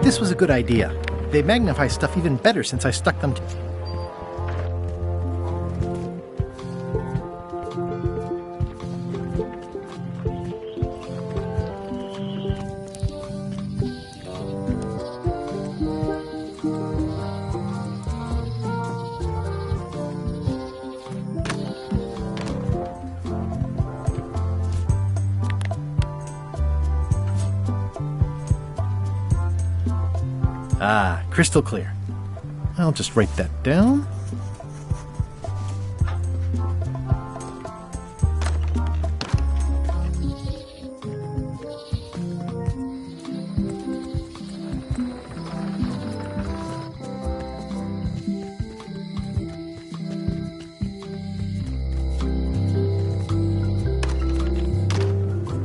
[SPEAKER 1] This was a good idea. They magnify stuff even better since I stuck them to... Ah, crystal clear. I'll just write that down.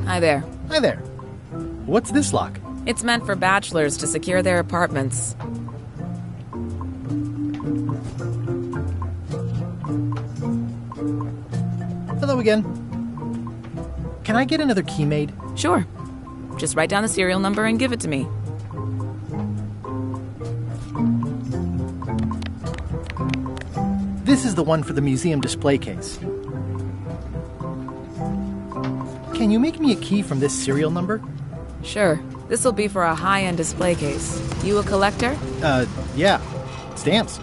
[SPEAKER 10] Hi there.
[SPEAKER 1] Hi there. What's this lock?
[SPEAKER 10] It's meant for bachelors to secure their apartments.
[SPEAKER 1] Hello again. Can I get another key made?
[SPEAKER 10] Sure. Just write down the serial number and give it to me.
[SPEAKER 1] This is the one for the museum display case. Can you make me a key from this serial number?
[SPEAKER 10] Sure. This'll be for a high-end display case. You a collector?
[SPEAKER 1] Yeah. Stamps.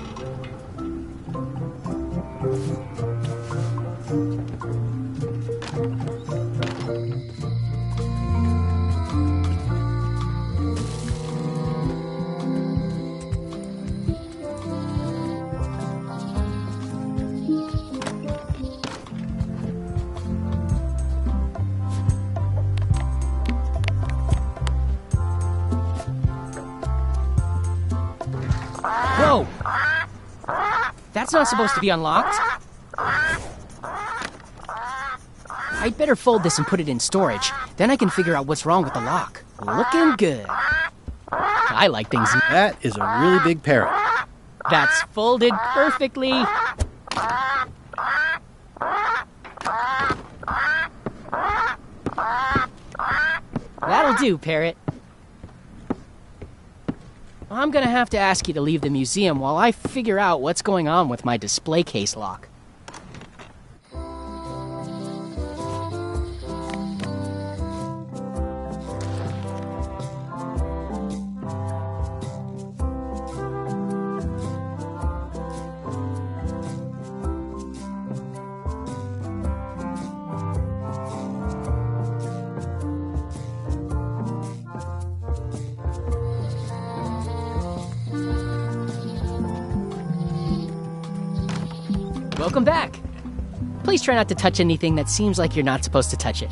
[SPEAKER 12] Whoa! That's not supposed to be unlocked. I'd better fold this and put it in storage. Then I can figure out what's wrong with the lock. Looking good. I like things...
[SPEAKER 1] That is a really big parrot.
[SPEAKER 12] That's folded perfectly. That'll do, parrot. I'm gonna have to ask you to leave the museum while I figure out what's going on with my display case lock. Welcome back. Please try not to touch anything that seems like you're not supposed to touch it.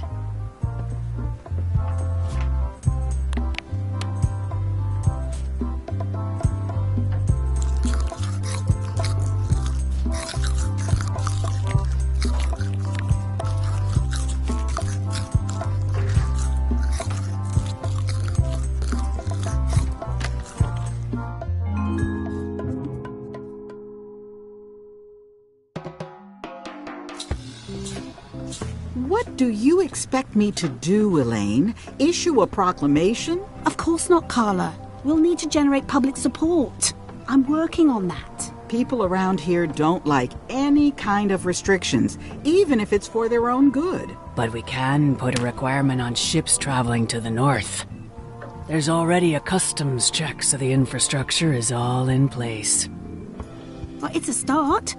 [SPEAKER 14] What do you expect me to do, Elaine? Issue a proclamation?
[SPEAKER 13] Of course not, Carla. We'll need to generate public support. I'm working on that.
[SPEAKER 14] People around here don't like any kind of restrictions, even if it's for their own good.
[SPEAKER 5] But we can put a requirement on ships traveling to the north. There's already a customs check, so the infrastructure is all in place.
[SPEAKER 13] Well, it's a start.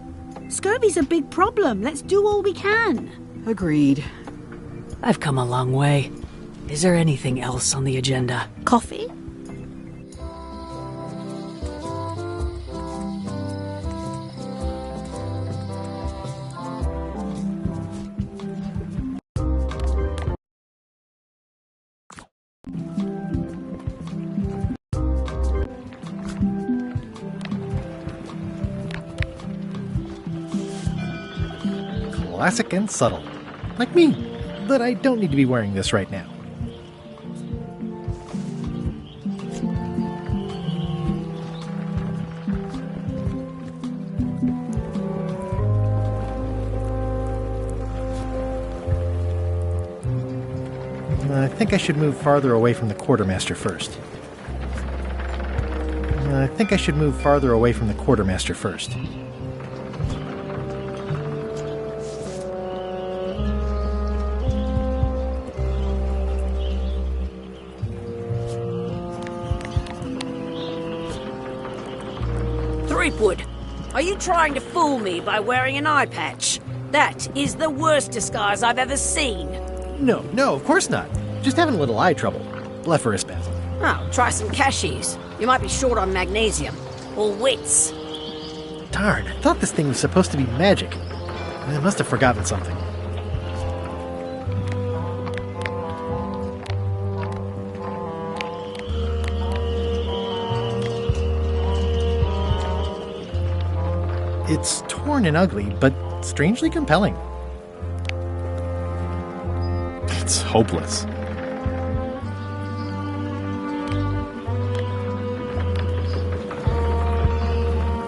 [SPEAKER 13] Scurvy's a big problem. Let's do all we can.
[SPEAKER 14] Agreed.
[SPEAKER 5] I've come a long way. Is there anything else on the agenda?
[SPEAKER 13] Coffee?
[SPEAKER 1] Classic and subtle. Like me. But I don't need to be wearing this right now. I think I should move farther away from the quartermaster first.
[SPEAKER 2] Threepwood, are you trying to fool me by wearing an eye patch? That is the worst disguise I've ever seen.
[SPEAKER 1] No, of course not. Just having a little eye trouble. Blepharospasm.
[SPEAKER 2] Oh, try some cashews. You might be short on magnesium. Or wits.
[SPEAKER 1] Darn, I thought this thing was supposed to be magic. I must have forgotten something. It's torn and ugly, but strangely compelling. It's hopeless.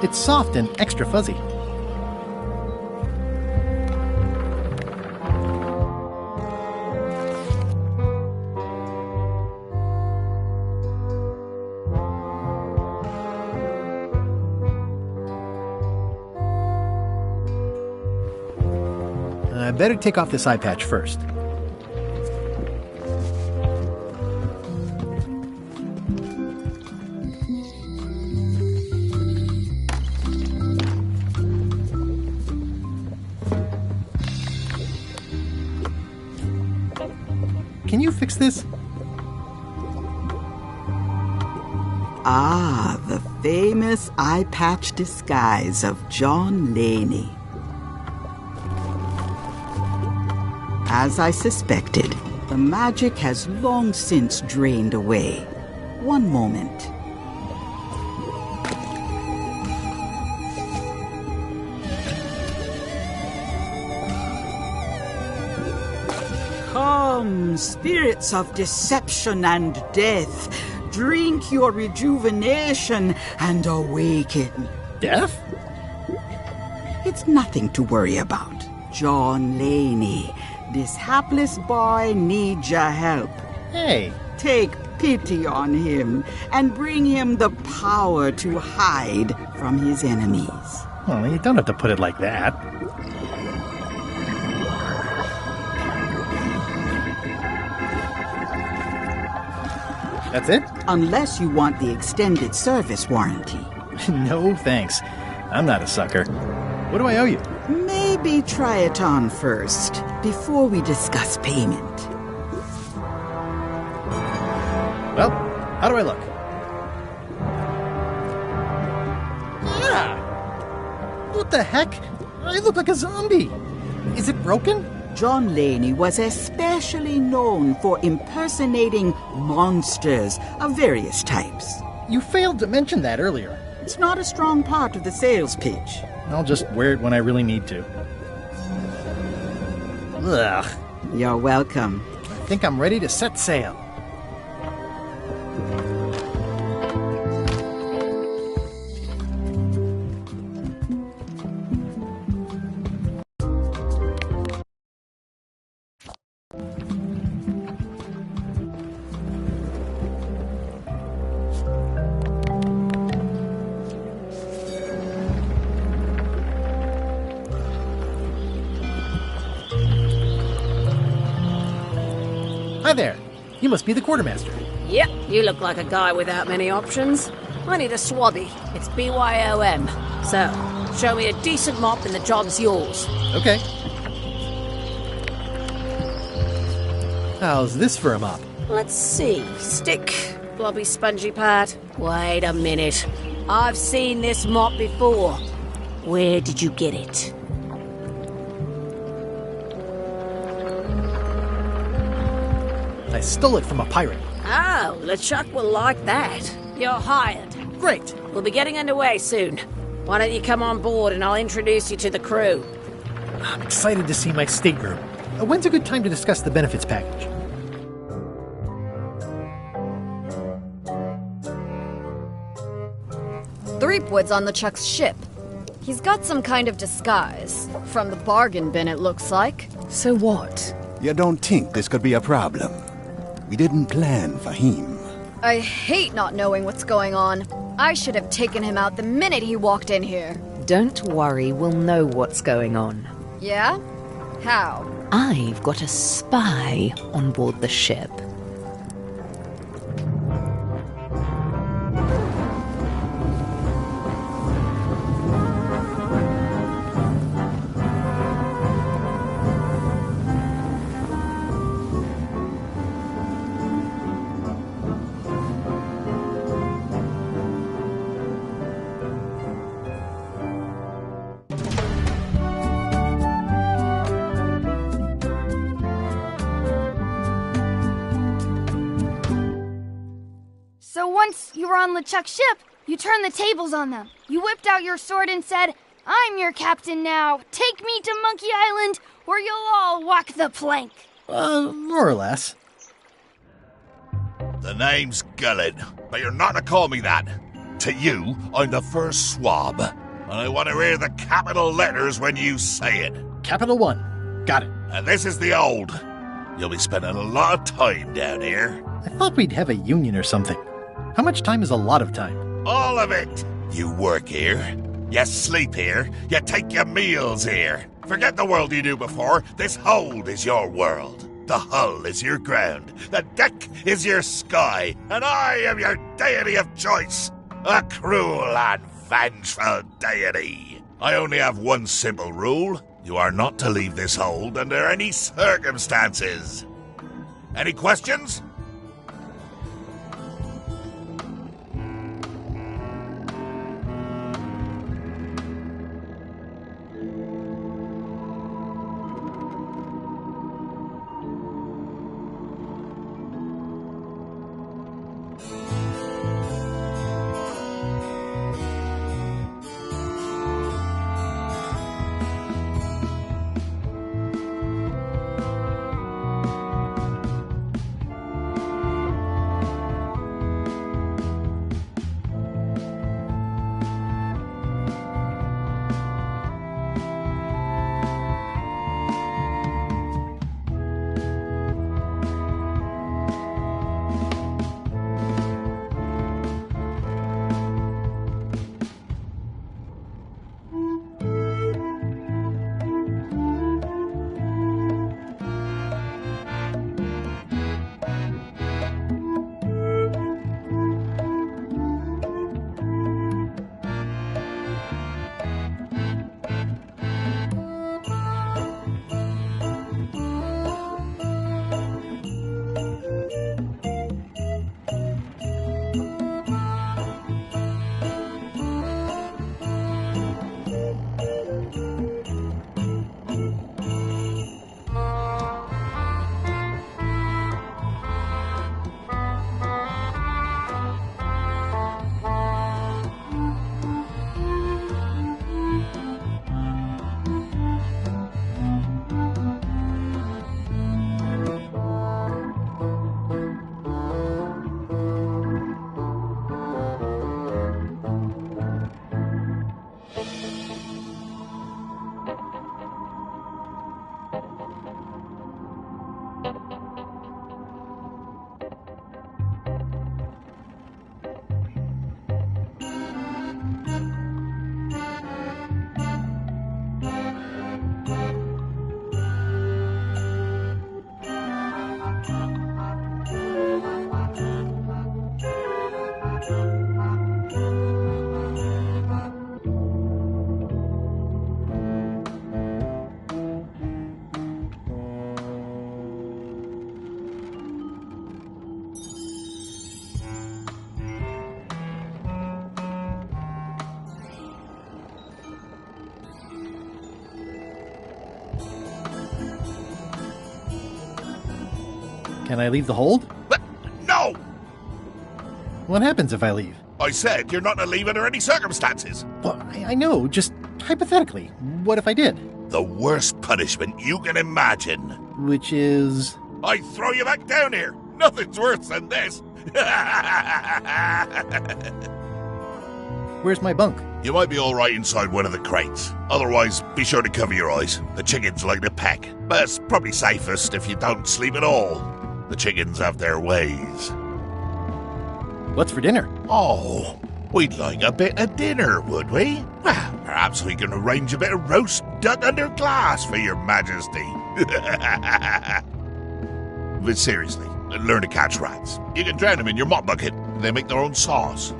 [SPEAKER 1] It's soft and extra fuzzy. I better take off this eye patch first. Can you fix this?
[SPEAKER 14] Ah, the famous eye patch disguise of John Laney. As I suspected, the magic has long since drained away. One moment. Come, spirits of deception and death, drink your rejuvenation and awaken.
[SPEAKER 1] Death?
[SPEAKER 14] It's nothing to worry about. John Laney, this hapless boy needs your help.
[SPEAKER 1] Hey,
[SPEAKER 14] Take pity on him and bring him the power to hide from his enemies.
[SPEAKER 1] Well, you don't have to put it like that. That's it?
[SPEAKER 14] Unless you want the extended service warranty.
[SPEAKER 1] No, thanks. I'm not a sucker. What do I owe you?
[SPEAKER 14] Maybe try it on first, before we discuss payment.
[SPEAKER 1] Well, how do I look? Yeah! What the heck? I look like a zombie. Is it broken?
[SPEAKER 14] John Laney was especially known for impersonating monsters of various types.
[SPEAKER 1] You failed to mention that earlier.
[SPEAKER 14] It's not a strong part of the sales pitch.
[SPEAKER 1] I'll just wear it when I really need to. Ugh.
[SPEAKER 14] You're welcome.
[SPEAKER 1] I think I'm ready to set sail. Hi there. You must be the quartermaster.
[SPEAKER 2] Yep, you look like a guy without many options. I need a swabby. It's BYOM. So, show me a decent mop and the job's yours.
[SPEAKER 1] Okay. How's this for a mop?
[SPEAKER 2] Let's see. Stick, blobby spongy part. Wait a minute. I've seen this mop before. Where did you get it?
[SPEAKER 1] I stole it from a pirate.
[SPEAKER 2] Oh, LeChuck will like that. You're hired.
[SPEAKER 1] Great.
[SPEAKER 2] We'll be getting underway soon. Why don't you come on board and I'll introduce you to the crew?
[SPEAKER 1] I'm excited to see my stateroom. When's a good time to discuss the benefits package?
[SPEAKER 8] Threepwood's on LeChuck's ship. He's got some kind of disguise. From the bargain bin, it looks like.
[SPEAKER 5] So what?
[SPEAKER 9] You don't think this could be a problem? We didn't plan for him.
[SPEAKER 8] I hate not knowing what's going on. I should have taken him out the minute he walked in here.
[SPEAKER 22] Don't worry, we'll know what's going on.
[SPEAKER 8] Yeah? How?
[SPEAKER 22] I've got a spy on board the ship.
[SPEAKER 3] So once you were on LeChuck's ship, you turned the tables on them. You whipped out your sword and said, "I'm your captain now. Take me to Monkey Island, or you'll all walk the plank."
[SPEAKER 1] More or less.
[SPEAKER 16] The name's Gullet, but you're not to call me that. To you, I'm the first swab, and I want to hear the capital letters when you say it.
[SPEAKER 1] Capital 1. Got it.
[SPEAKER 16] And this is the old. You'll be spending a lot of time down here.
[SPEAKER 1] I thought we'd have a union or something. How much time is a lot of time?
[SPEAKER 16] All of it. You work here. You sleep here. You take your meals here. Forget the world you knew before. This hold is your world. The hull is your ground. The deck is your sky. And I am your deity of choice. A cruel and vengeful deity. I only have one simple rule. You are not to leave this hold under any circumstances. Any questions?
[SPEAKER 1] Can I leave the hold?
[SPEAKER 16] No!
[SPEAKER 1] What happens if I leave?
[SPEAKER 16] I said you're not to leave under any circumstances.
[SPEAKER 1] Well, I know, just hypothetically. What if I did?
[SPEAKER 16] The worst punishment you can imagine.
[SPEAKER 1] Which is?
[SPEAKER 16] I throw you back down here. Nothing's worse than this.
[SPEAKER 1] Where's my bunk?
[SPEAKER 16] You might be all right inside one of the crates. Otherwise, be sure to cover your eyes. The chickens like to peck. But it's probably safest if you don't sleep at all. The chickens have their ways.
[SPEAKER 1] What's for dinner?
[SPEAKER 16] Oh, we'd like a bit of dinner, would we? Well, perhaps we can arrange a bit of roast duck under glass for your majesty. But seriously, learn to catch rats. You can drown them in your mop bucket. They make their own sauce.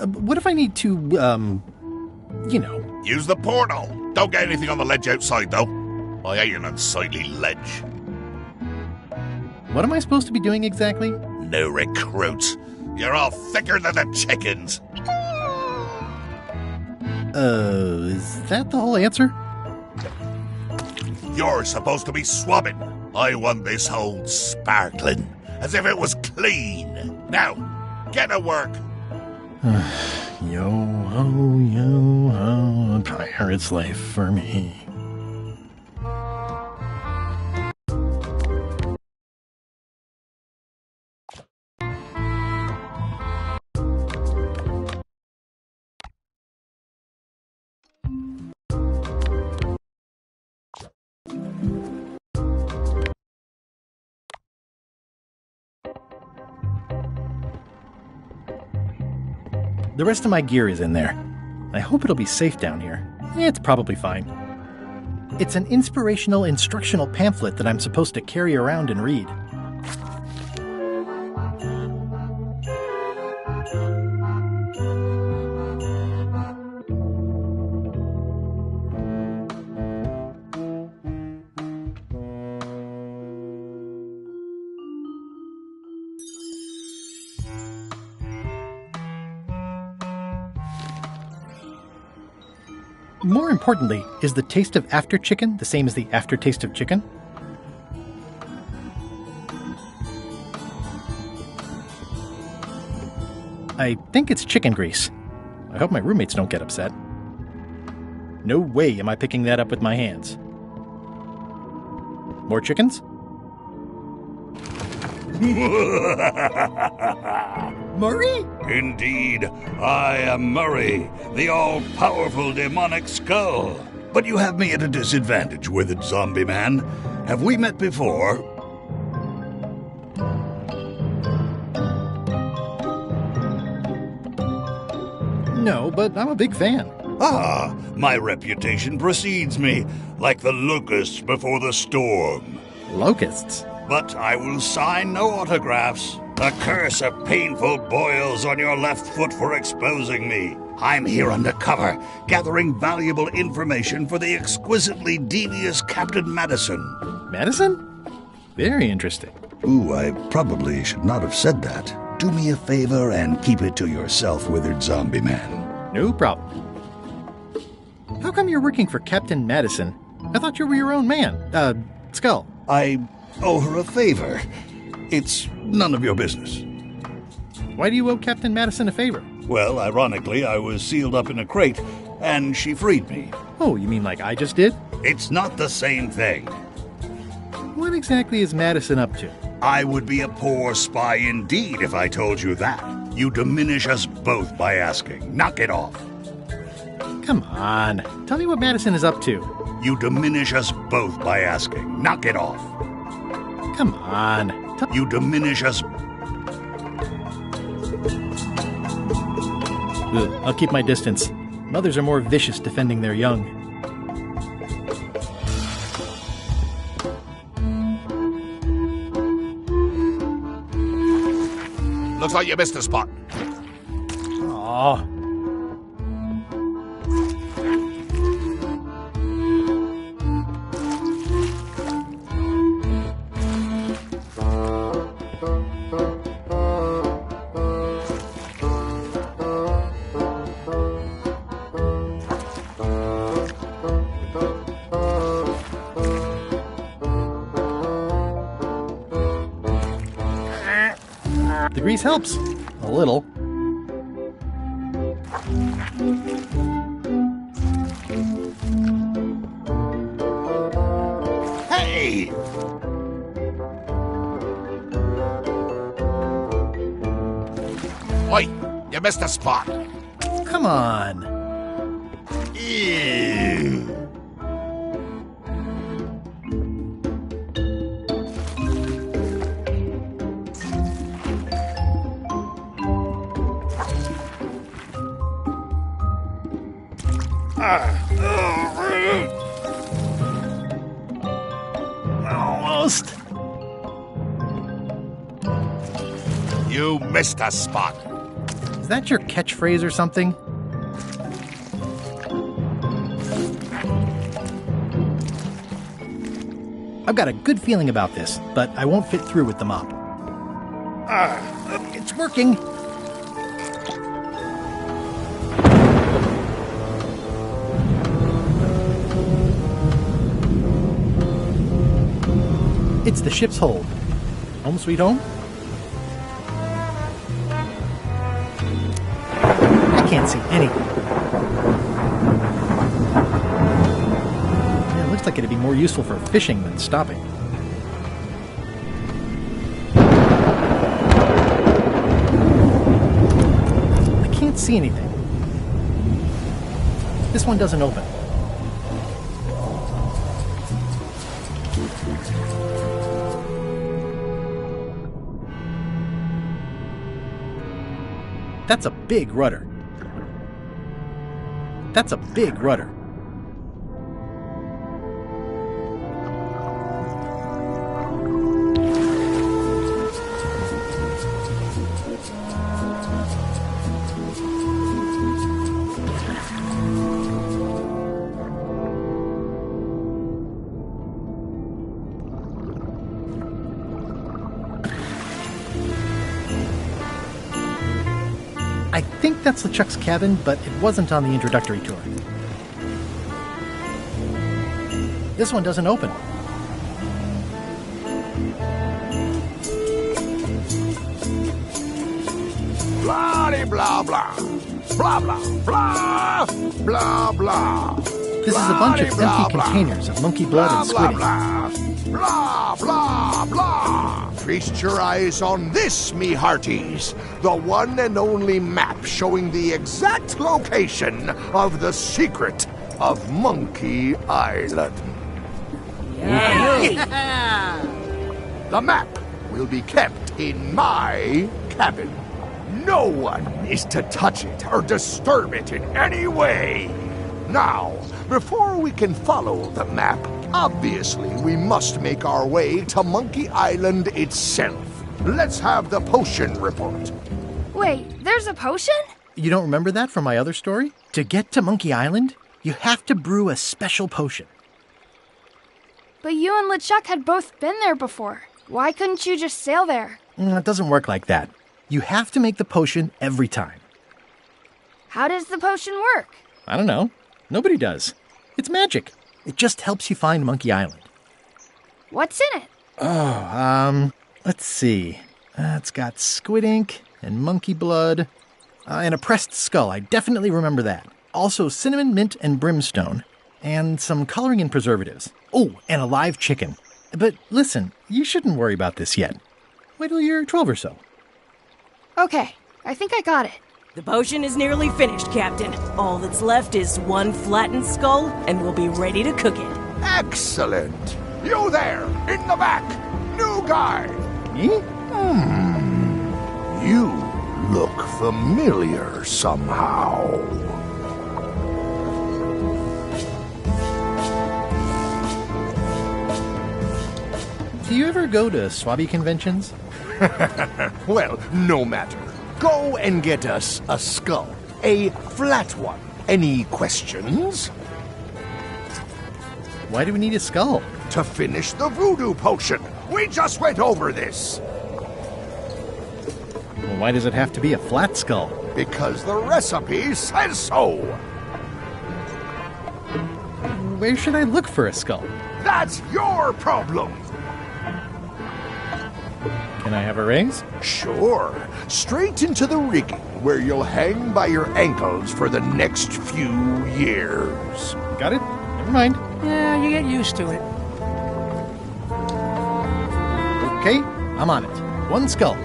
[SPEAKER 1] What if I need to, you know...
[SPEAKER 16] Use the portal. Don't get anything on the ledge outside, though. I hate an unsightly ledge.
[SPEAKER 1] What am I supposed to be doing exactly?
[SPEAKER 16] No recruits. You're all thicker than the chickens.
[SPEAKER 1] Is that the whole answer?
[SPEAKER 16] You're supposed to be swabbing. I want this hole sparkling, as if it was clean. Now, get to work.
[SPEAKER 1] Yo-ho, a pirate's life for me. The rest of my gear is in there. I hope it'll be safe down here. It's probably fine. It's an inspirational instructional pamphlet that I'm supposed to carry around and read. More importantly, is the taste of after chicken the same as the aftertaste of chicken? I think it's chicken grease. I hope my roommates don't get upset. No way am I picking that up with my hands. More chickens? Murray?
[SPEAKER 6] Indeed, I am Murray, the all-powerful demonic skull. But you have me at a disadvantage, withered zombie man. Have we met before?
[SPEAKER 1] No, but I'm a big fan.
[SPEAKER 6] Ah, my reputation precedes me, like the locusts before the storm.
[SPEAKER 1] Locusts?
[SPEAKER 6] But I will sign no autographs. The curse of painful boils on your left foot for exposing me. I'm here undercover, gathering valuable information for the exquisitely devious Captain Madison.
[SPEAKER 1] Madison? Very interesting.
[SPEAKER 6] Ooh, I probably should not have said that. Do me a favor and keep it to yourself, withered zombie man.
[SPEAKER 1] No problem. How come you're working for Captain Madison? I thought you were your own man. Skull.
[SPEAKER 6] I owe her a favor. It's none of your business.
[SPEAKER 1] Why do you owe Captain Madison a favor?
[SPEAKER 6] Well, ironically, I was sealed up in a crate, and she freed me.
[SPEAKER 1] Oh, you mean like I just did?
[SPEAKER 6] It's not the same thing.
[SPEAKER 1] What exactly is Madison up to?
[SPEAKER 6] I would be a poor spy indeed if I told you that. You diminish us both by asking. Knock it off.
[SPEAKER 1] Come on. Tell me what Madison is up to.
[SPEAKER 6] You diminish us both by asking. Knock it off.
[SPEAKER 1] Come on.
[SPEAKER 6] You diminish us.
[SPEAKER 1] Ugh, I'll keep my distance. Mothers are more vicious defending their young.
[SPEAKER 16] Looks like you missed a spot.
[SPEAKER 1] Aww. The grease helps. A little.
[SPEAKER 16] Hey! Oi, you missed a spot.
[SPEAKER 1] Come on.
[SPEAKER 16] Ew.
[SPEAKER 1] Almost.
[SPEAKER 16] You missed a spot.
[SPEAKER 1] Is that your catchphrase or something? I've got a good feeling about this, but I won't fit through with the mop. It's working. It's the ship's hold. Home sweet home? I can't see anything. Yeah, it looks like it'd be more useful for fishing than stopping. I can't see anything. This one doesn't open. That's a big rudder. That's a big rudder. I think that's LeChuck's cabin, but it wasn't on the introductory tour. This one doesn't open.
[SPEAKER 16] Blah blah blah. Blah blah blah. Blah blah.
[SPEAKER 1] This is a bunch of empty containers of monkey blood and squid ink.
[SPEAKER 16] Blah blah blah. Feast your eyes on this, me hearties. The one and only map showing the exact location of the secret of Monkey Island. The map will be kept in my cabin. No one is to touch it or disturb it in any way. Now, before we can follow the map, obviously we must make our way to Monkey Island itself. Let's have the potion report.
[SPEAKER 3] Wait, there's a potion?
[SPEAKER 1] You don't remember that from my other story? To get to Monkey Island, you have to brew a special potion.
[SPEAKER 3] But you and LeChuck had both been there before. Why couldn't you just sail there?
[SPEAKER 1] It doesn't work like that. You have to make the potion every time.
[SPEAKER 3] How does the potion work?
[SPEAKER 1] I don't know. Nobody does. It's magic. It just helps you find Monkey Island.
[SPEAKER 3] What's in it?
[SPEAKER 1] Oh, let's see. It's got squid ink and monkey blood and a pressed skull. I definitely remember that. Also cinnamon, mint, and brimstone. And some coloring and preservatives. Oh, and a live chicken. But listen, you shouldn't worry about this yet. Wait till you're 12 or so.
[SPEAKER 3] Okay, I think I got it.
[SPEAKER 4] The potion is nearly finished, Captain. All that's left is one flattened skull, and we'll be ready to cook it.
[SPEAKER 7] Excellent! You there, in the back! New guy!
[SPEAKER 1] Me?
[SPEAKER 7] You look familiar somehow.
[SPEAKER 1] Do you ever go to Swabby conventions?
[SPEAKER 7] Well, no matter. Go and get us a skull. A flat one. Any questions?
[SPEAKER 1] Why do we need a skull?
[SPEAKER 7] To finish the voodoo potion. We just went over this.
[SPEAKER 1] Well, why does it have to be a flat skull?
[SPEAKER 7] Because the recipe says so.
[SPEAKER 1] Where should I look for a skull?
[SPEAKER 7] That's your problem.
[SPEAKER 1] Can I have a raise?
[SPEAKER 7] Sure. Straight into the rigging, where you'll hang by your ankles for the next few years.
[SPEAKER 1] Got it? Never mind.
[SPEAKER 12] Yeah, you get used to it.
[SPEAKER 1] Okay, I'm on it. One skull.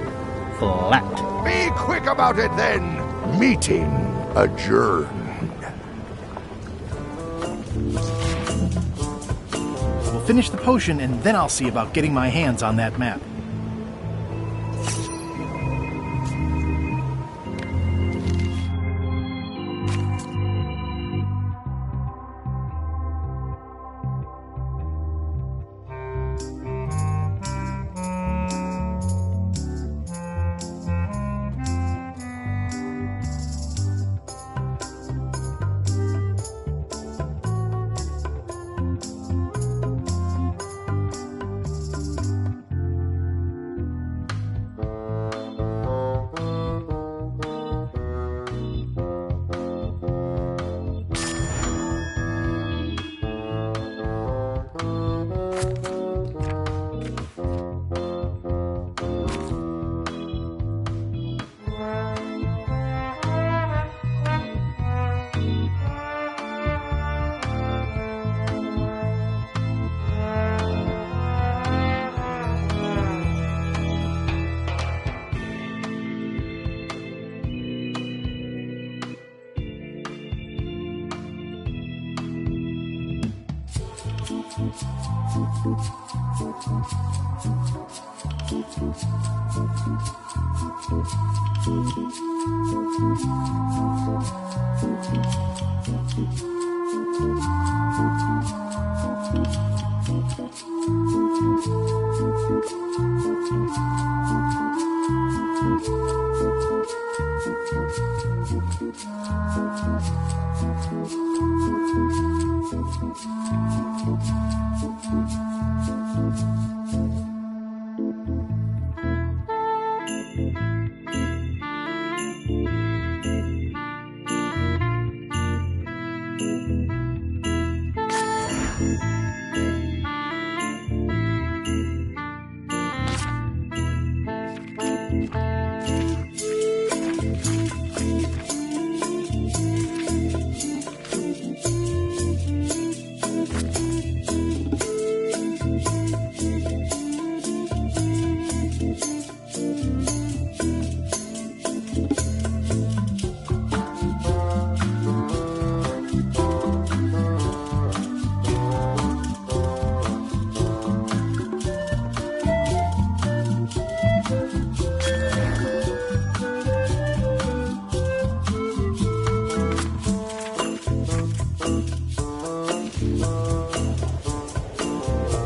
[SPEAKER 1] Flat.
[SPEAKER 7] Be quick about it then. Meeting adjourned.
[SPEAKER 1] We'll finish the potion and then I'll see about getting my hands on that map.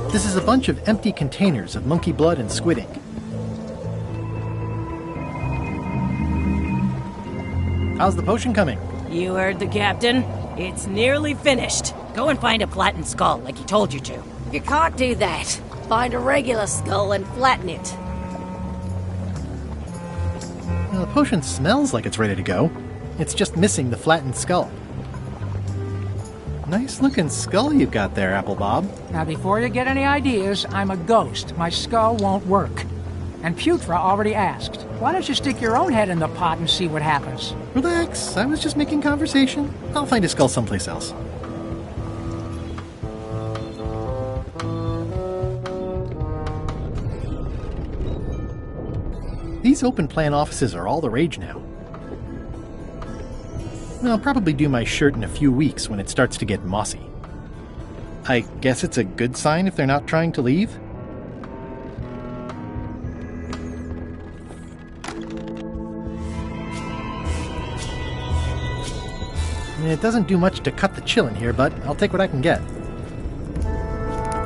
[SPEAKER 1] This is a bunch of empty containers of monkey blood and squid ink. How's the potion coming?
[SPEAKER 4] You heard the captain. It's nearly finished. Go and find a flattened skull like he told you to.
[SPEAKER 2] You can't do that. Find a regular skull and flatten it.
[SPEAKER 1] Well, the potion smells like it's ready to go. It's just missing the flattened skull. Nice looking skull you've got there, Apple Bob.
[SPEAKER 18] Now, before you get any ideas, I'm a ghost. My skull won't work. And Putra already asked. Why don't you stick your own head in the pot and see what happens?
[SPEAKER 1] Relax, I was just making conversation. I'll find a skull someplace else. These open plan offices are all the rage now. I'll probably do my shirt in a few weeks when it starts to get mossy. I guess it's a good sign if they're not trying to leave? It doesn't do much to cut the chill in here, but I'll take what I can get.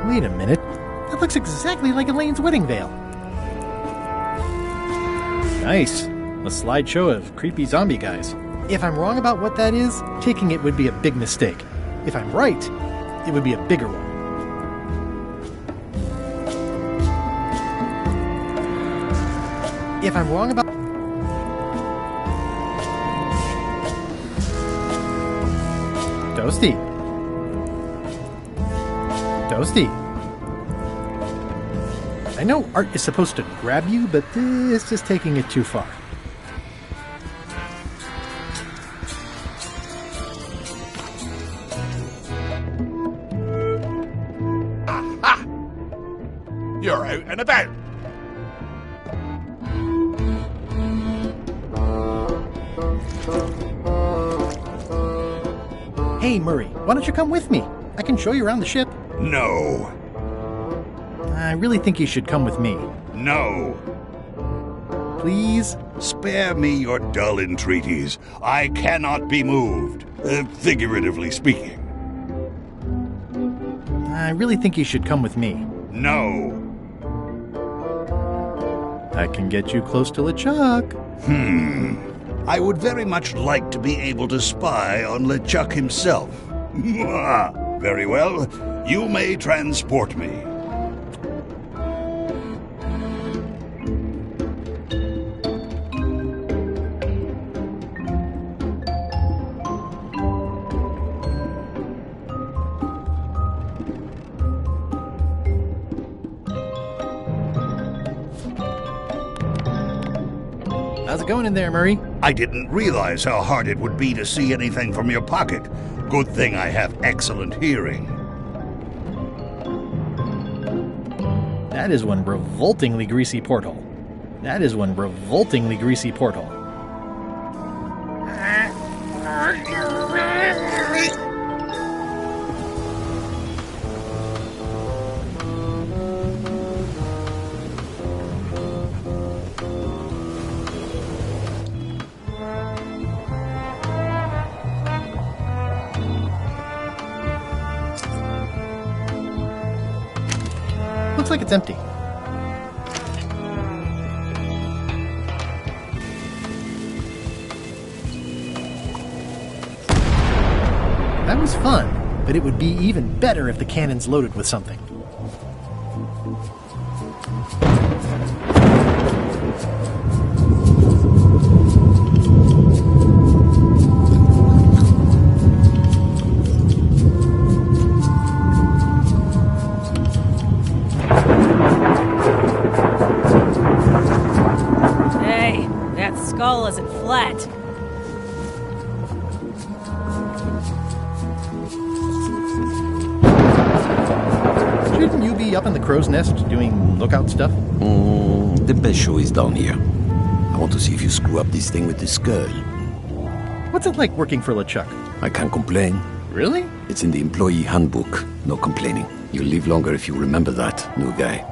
[SPEAKER 1] Wait a minute. That looks exactly like Elaine's wedding veil. Nice. A slideshow of creepy zombie guys. If I'm wrong about what that is, taking it would be a big mistake. If I'm right, it would be a bigger one. If I'm wrong about... Toasty. Toasty. I know art is supposed to grab you, but this is taking it too far.
[SPEAKER 16] Aha! You're out and about.
[SPEAKER 1] Hey, Murray, why don't you come with me? I can show you around the ship.
[SPEAKER 6] No.
[SPEAKER 1] I really think you should come with me.
[SPEAKER 6] No.
[SPEAKER 1] Please?
[SPEAKER 6] Spare me your dull entreaties. I cannot be moved, figuratively speaking.
[SPEAKER 1] I really think you should come with me.
[SPEAKER 6] No.
[SPEAKER 1] I can get you close to LeChuck.
[SPEAKER 6] I would very much like to be able to spy on LeChuck himself. Very well. You may transport me.
[SPEAKER 1] How's it going in there, Murray?
[SPEAKER 6] I didn't realize how hard it would be to see anything from your pocket. Good thing I have excellent hearing.
[SPEAKER 1] That is one revoltingly greasy porthole. That is one revoltingly greasy porthole. Looks like it's empty. That was fun, but it would be even better if the cannon's loaded with something.
[SPEAKER 4] Hey, that skull isn't flat.
[SPEAKER 1] Shouldn't you be up in the crow's nest doing lookout stuff?
[SPEAKER 19] The best show is down here. I want to see if you screw up this thing with this girl.
[SPEAKER 1] What's it like working for LeChuck?
[SPEAKER 19] I can't complain.
[SPEAKER 1] Really?
[SPEAKER 19] It's in the employee handbook. No complaining. You'll live longer if you remember that, new guy.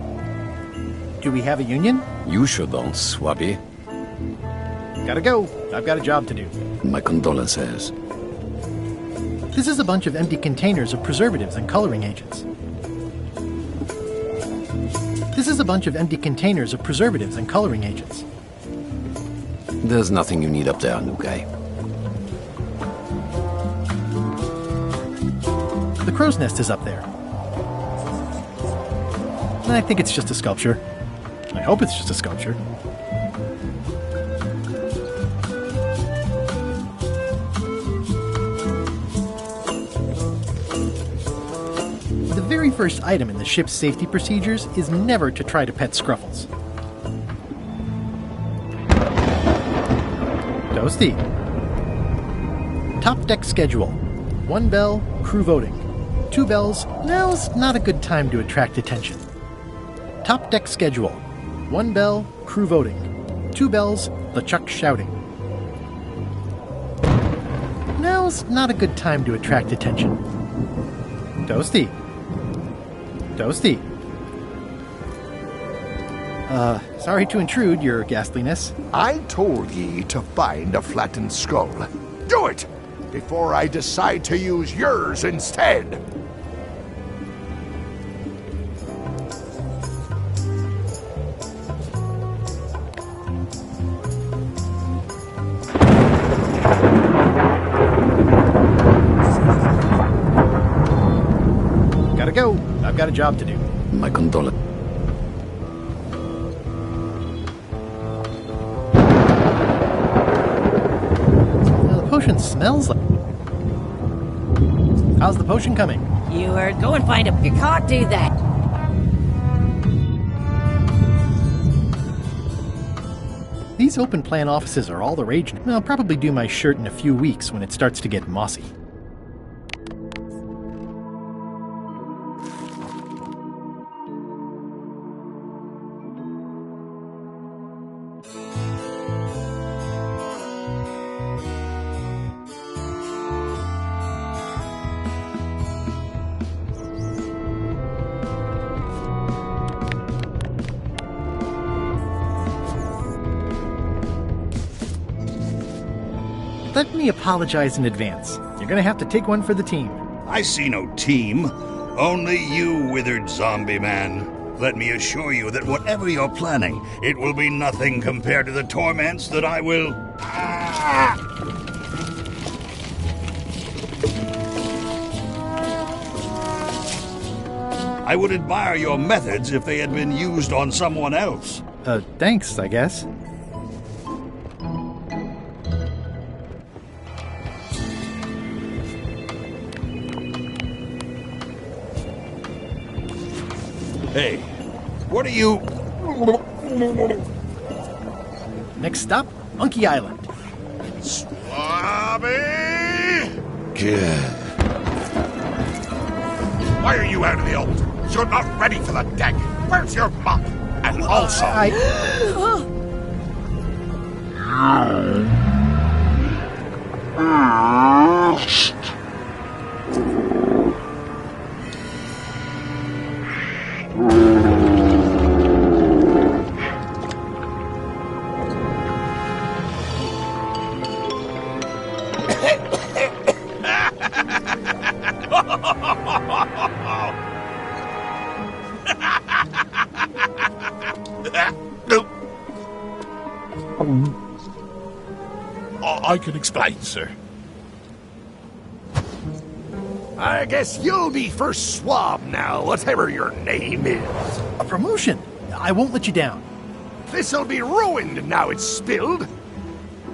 [SPEAKER 1] Do we have a union?
[SPEAKER 19] You sure don't, Swabby.
[SPEAKER 1] Gotta go. I've got a job to do.
[SPEAKER 19] My condolences.
[SPEAKER 1] This is a bunch of empty containers of preservatives and coloring agents. This is a bunch of empty containers of preservatives and coloring agents.
[SPEAKER 19] There's nothing you need up there, new guy.
[SPEAKER 1] The crow's nest is up there. I think it's just a sculpture. I hope it's just a sculpture. The very first item in the ship's safety procedures is never to try to pet Scruffles. Toasty. Top deck schedule. 1 bell, crew voting. 2 bells, now's not a good time to attract attention. Top deck schedule. 1 bell, crew voting. 2 bells, LeChuck shouting. Now's not a good time to attract attention. Toasty. Toasty. Sorry to intrude, your ghastliness.
[SPEAKER 7] I told ye to find a flattened skull. Do it! Before I decide to use yours instead!
[SPEAKER 1] Gotta go. I've got a job to do.
[SPEAKER 19] My condolences.
[SPEAKER 1] The potion smells like... How's the potion coming?
[SPEAKER 2] You heard. Go and find him. You can't do that.
[SPEAKER 1] These open plan offices are all the rage now. I'll probably do my shirt in a few weeks when it starts to get mossy. Let me apologize in advance. You're gonna have to take one for the team.
[SPEAKER 6] I see no team. Only you, withered zombie man. Let me assure you that whatever you're planning, it will be nothing compared to the torments that I will... I would admire your methods if they had been used on someone else.
[SPEAKER 1] Thanks, I guess.
[SPEAKER 6] Hey, what are you...
[SPEAKER 1] Next stop, Monkey Island.
[SPEAKER 16] Swabby! Why are you out of the old? You're not ready for the deck. Where's your mop? And also... I can explain, sir.
[SPEAKER 7] I guess you'll be first swab now, whatever your name is.
[SPEAKER 1] A promotion. I won't let you down.
[SPEAKER 7] This'll be ruined now it's spilled.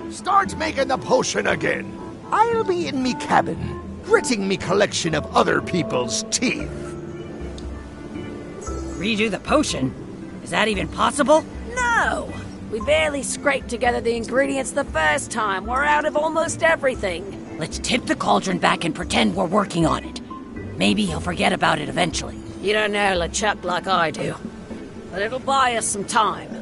[SPEAKER 7] Start making the potion again. I'll be in me cabin, gritting me collection of other people's teeth.
[SPEAKER 2] Redo the potion? Is that even possible? No! We barely scraped together the ingredients the first time. We're out of almost everything. Let's tip the cauldron back and pretend we're working on it. Maybe he'll forget about it eventually. You don't know LeChuck like I do. But it'll buy us some time.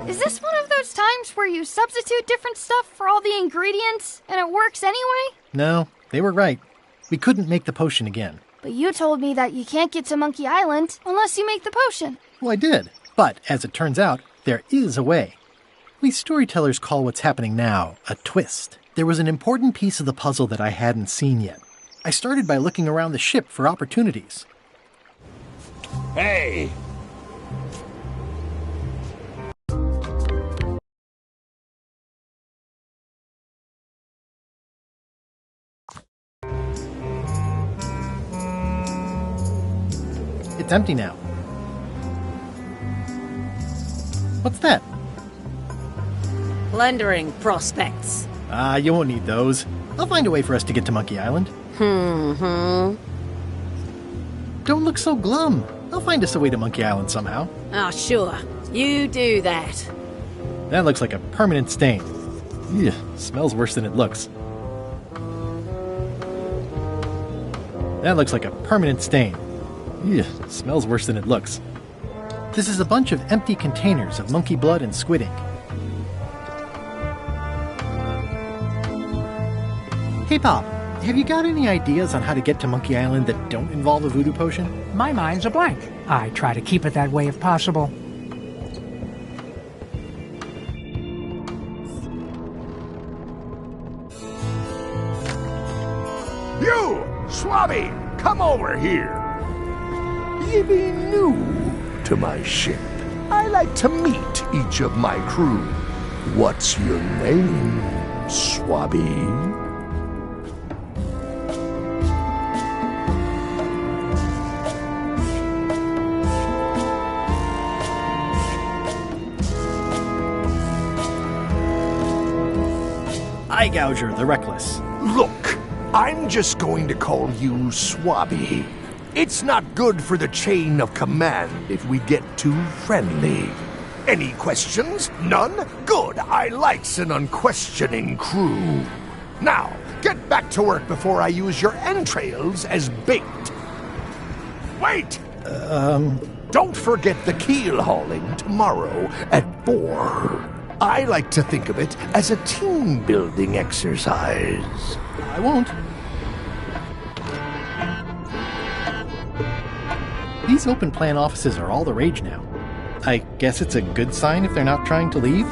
[SPEAKER 3] Is this one of those times where you substitute different stuff for all the ingredients and it works anyway?
[SPEAKER 1] No, they were right. We couldn't make the potion again.
[SPEAKER 3] But you told me that you can't get to Monkey Island unless you make the potion.
[SPEAKER 1] Well, I did. But, as it turns out, there is a way. We storytellers call what's happening now a twist. There was an important piece of the puzzle that I hadn't seen yet. I started by looking around the ship for opportunities.
[SPEAKER 6] Hey!
[SPEAKER 1] It's empty now. What's that?
[SPEAKER 2] Plundering prospects.
[SPEAKER 1] You won't need those. I'll find a way for us to get to Monkey Island. Don't look so glum. I'll find us a way to Monkey Island somehow.
[SPEAKER 2] Oh, sure. You do that.
[SPEAKER 1] That looks like a permanent stain. Ew, smells worse than it looks. That looks like a permanent stain. Ew, smells worse than it looks. This is a bunch of empty containers of monkey blood and squid ink. Hey, Pop, have you got any ideas on how to get to Monkey Island that don't involve a voodoo potion?
[SPEAKER 18] My mind's a blank. I try to keep it that way if possible.
[SPEAKER 7] You, Swabby, come over here. Ye be new to my ship. I like to meet each of my crew. What's your name, Swabby?
[SPEAKER 1] Eye Gouger the Reckless.
[SPEAKER 7] Look, I'm just going to call you Swabby. It's not good for the chain of command if we get too friendly. Any questions? None? Good. I likes an unquestioning crew. Now, get back to work before I use your entrails as bait. Wait! Don't forget the keel hauling tomorrow at 4. I like to think of it as a team-building exercise.
[SPEAKER 1] I won't. These open plan offices are all the rage now. I guess it's a good sign if they're not trying to leave.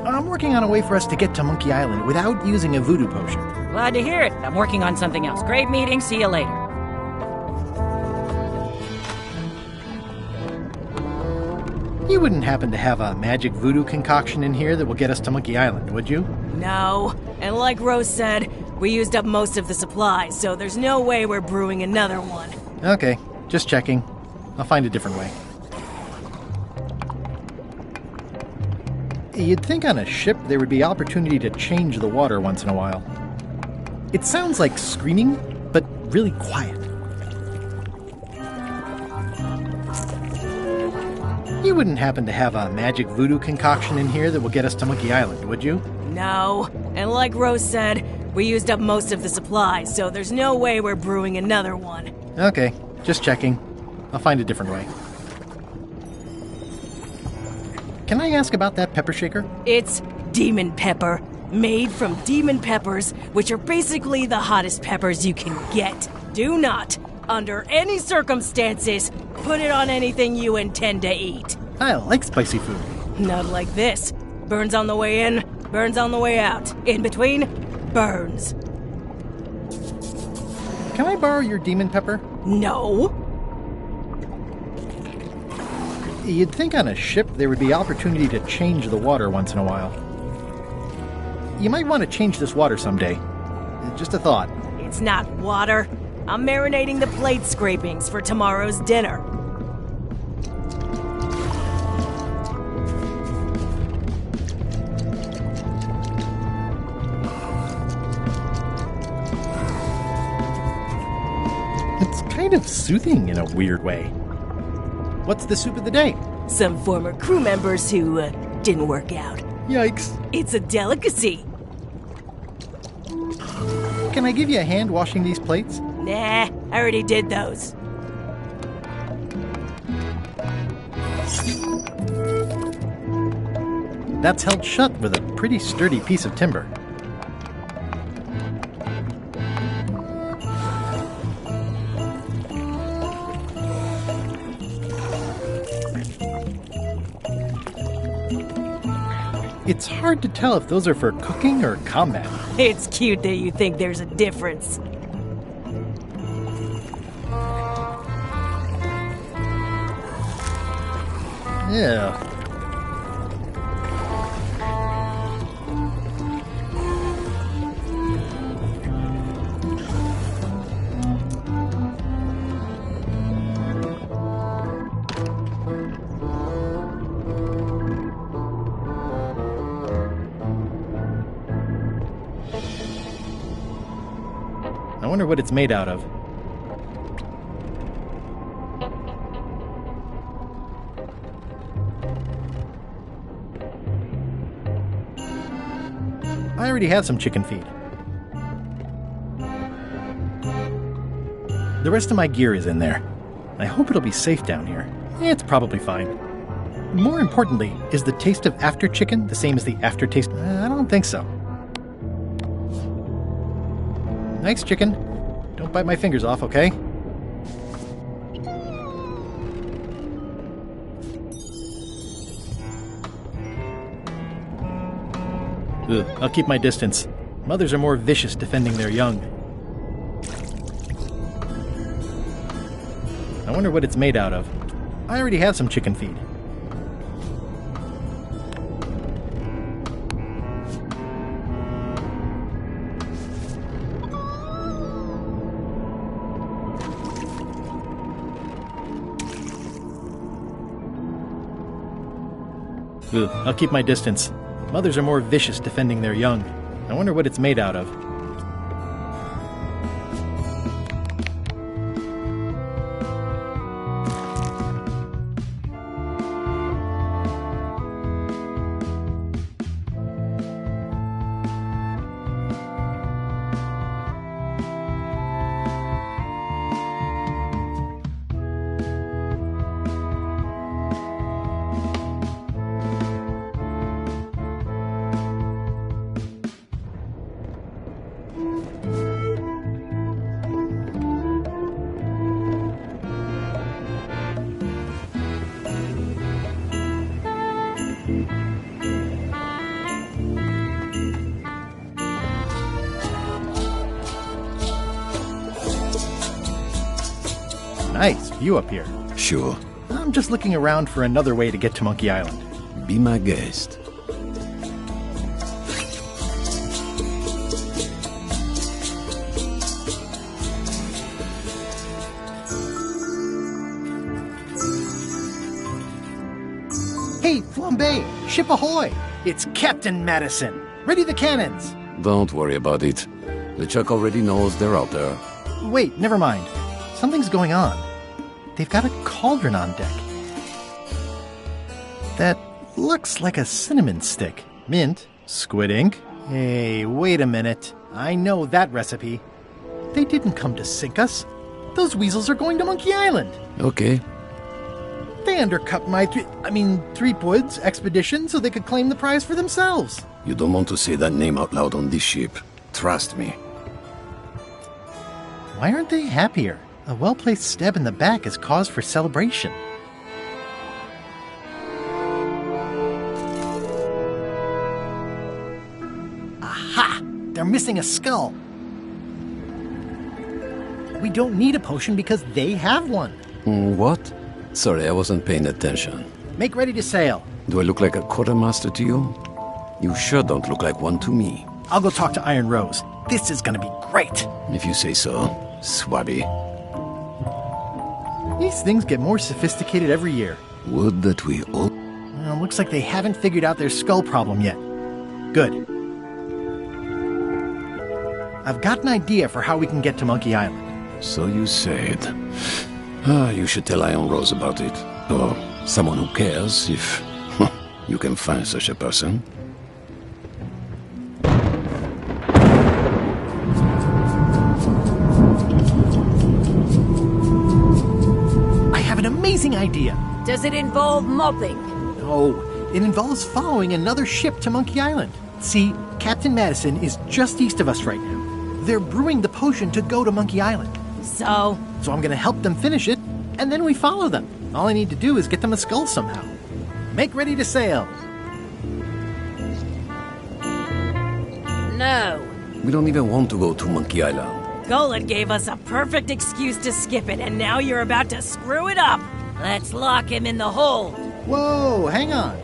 [SPEAKER 1] I'm working on a way for us to get to Monkey Island without using a voodoo potion.
[SPEAKER 11] Glad to hear it. I'm working on something else. Great meeting. See you later.
[SPEAKER 1] You wouldn't happen to have a magic voodoo concoction in here that will get us to Monkey Island, would you?
[SPEAKER 4] No. And like Rose said, we used up most of the supplies, so there's no way we're brewing another one.
[SPEAKER 1] Okay, just checking. I'll find a different way. You'd think on a ship there would be opportunity to change the water once in a while. It sounds like screaming, but really quiet. You wouldn't happen to have a magic voodoo concoction in here that will get us to Monkey Island, would you?
[SPEAKER 4] No. And like Rose said, we used up most of the supplies, so there's no way we're brewing another one.
[SPEAKER 1] Okay, just checking. I'll find a different way. Can I ask about that pepper shaker?
[SPEAKER 4] It's demon pepper, made from demon peppers, which are basically the hottest peppers you can get. Do not, under any circumstances, put it on anything you intend to eat.
[SPEAKER 1] I like spicy food.
[SPEAKER 4] Not like this. Burns on the way in, burns on the way out. In between, burns.
[SPEAKER 1] Can I borrow your demon pepper?
[SPEAKER 4] No.
[SPEAKER 1] You'd think on a ship there would be opportunity to change the water once in a while. You might want to change this water someday. Just a thought.
[SPEAKER 4] It's not water. I'm marinating the plate scrapings for tomorrow's dinner.
[SPEAKER 1] It's kind of soothing in a weird way. What's the soup of the day?
[SPEAKER 4] Some former crew members who didn't work out.
[SPEAKER 1] Yikes.
[SPEAKER 4] It's a delicacy.
[SPEAKER 1] Can I give you a hand washing these plates?
[SPEAKER 4] Nah, I already did those.
[SPEAKER 1] That's held shut with a pretty sturdy piece of timber. It's hard to tell if those are for cooking or combat.
[SPEAKER 4] It's cute that you think there's a difference.
[SPEAKER 1] Yeah. wonder what it's made out of. I already have some chicken feed. The rest of my gear is in there. I hope it'll be safe down here. It's probably fine. More importantly, is the taste of after chicken the same as the aftertaste? I don't think so. Nice chicken. Don't bite my fingers off, okay? Ugh, I'll keep my distance. Mothers are more vicious defending their young. I wonder what it's made out of. I already have some chicken feed. Ugh, I'll keep my distance. Mothers are more vicious defending their young. I wonder what it's made out of. Nice view up here.
[SPEAKER 19] Sure.
[SPEAKER 1] I'm just looking around for another way to get to Monkey Island.
[SPEAKER 19] Be my guest.
[SPEAKER 1] Hey, Flambe! Ship ahoy! It's Captain Madison! Ready the cannons!
[SPEAKER 19] Don't worry about it. LeChuck already knows they're out there.
[SPEAKER 1] Wait, never mind. Something's going on. They've got a cauldron on deck. That looks like a cinnamon stick. Mint, squid ink. Hey, wait a minute. I know that recipe. They didn't come to sink us. Those weasels are going to Monkey Island.
[SPEAKER 19] Okay.
[SPEAKER 1] They undercut my Threepwood's expedition so they could claim the prize for themselves.
[SPEAKER 19] You don't want to say that name out loud on this ship. Trust me.
[SPEAKER 1] Why aren't they happier? A well-placed stab in the back is cause for celebration. Aha! They're missing a skull. We don't need a potion because they have one.
[SPEAKER 19] What? Sorry, I wasn't paying attention.
[SPEAKER 1] Make ready to sail.
[SPEAKER 19] Do I look like a quartermaster to you? You sure don't look like one to me.
[SPEAKER 1] I'll go talk to Iron Rose. This is gonna be great.
[SPEAKER 19] If you say so, Swabby.
[SPEAKER 1] These things get more sophisticated every year.
[SPEAKER 19] Would that we all...
[SPEAKER 1] Well, looks like they haven't figured out their skull problem yet. Good. I've got an idea for how we can get to Monkey Island.
[SPEAKER 19] So you said. You should tell Iron Rose about it. Or someone who cares, if you can find such a person.
[SPEAKER 1] Amazing idea.
[SPEAKER 2] Does it involve mopping?
[SPEAKER 1] No, it involves following another ship to Monkey Island. See, Captain Madison is just east of us right now. They're brewing the potion to go to Monkey Island.
[SPEAKER 2] So
[SPEAKER 1] I'm gonna help them finish it, and then we follow them. All I need to do is get them a skull somehow. Make ready to sail.
[SPEAKER 2] No.
[SPEAKER 19] We don't even want to go to Monkey Island.
[SPEAKER 4] Golan gave us a perfect excuse to skip it, and now you're about to screw it up.
[SPEAKER 2] Let's lock him in the hold.
[SPEAKER 1] Whoa, hang on.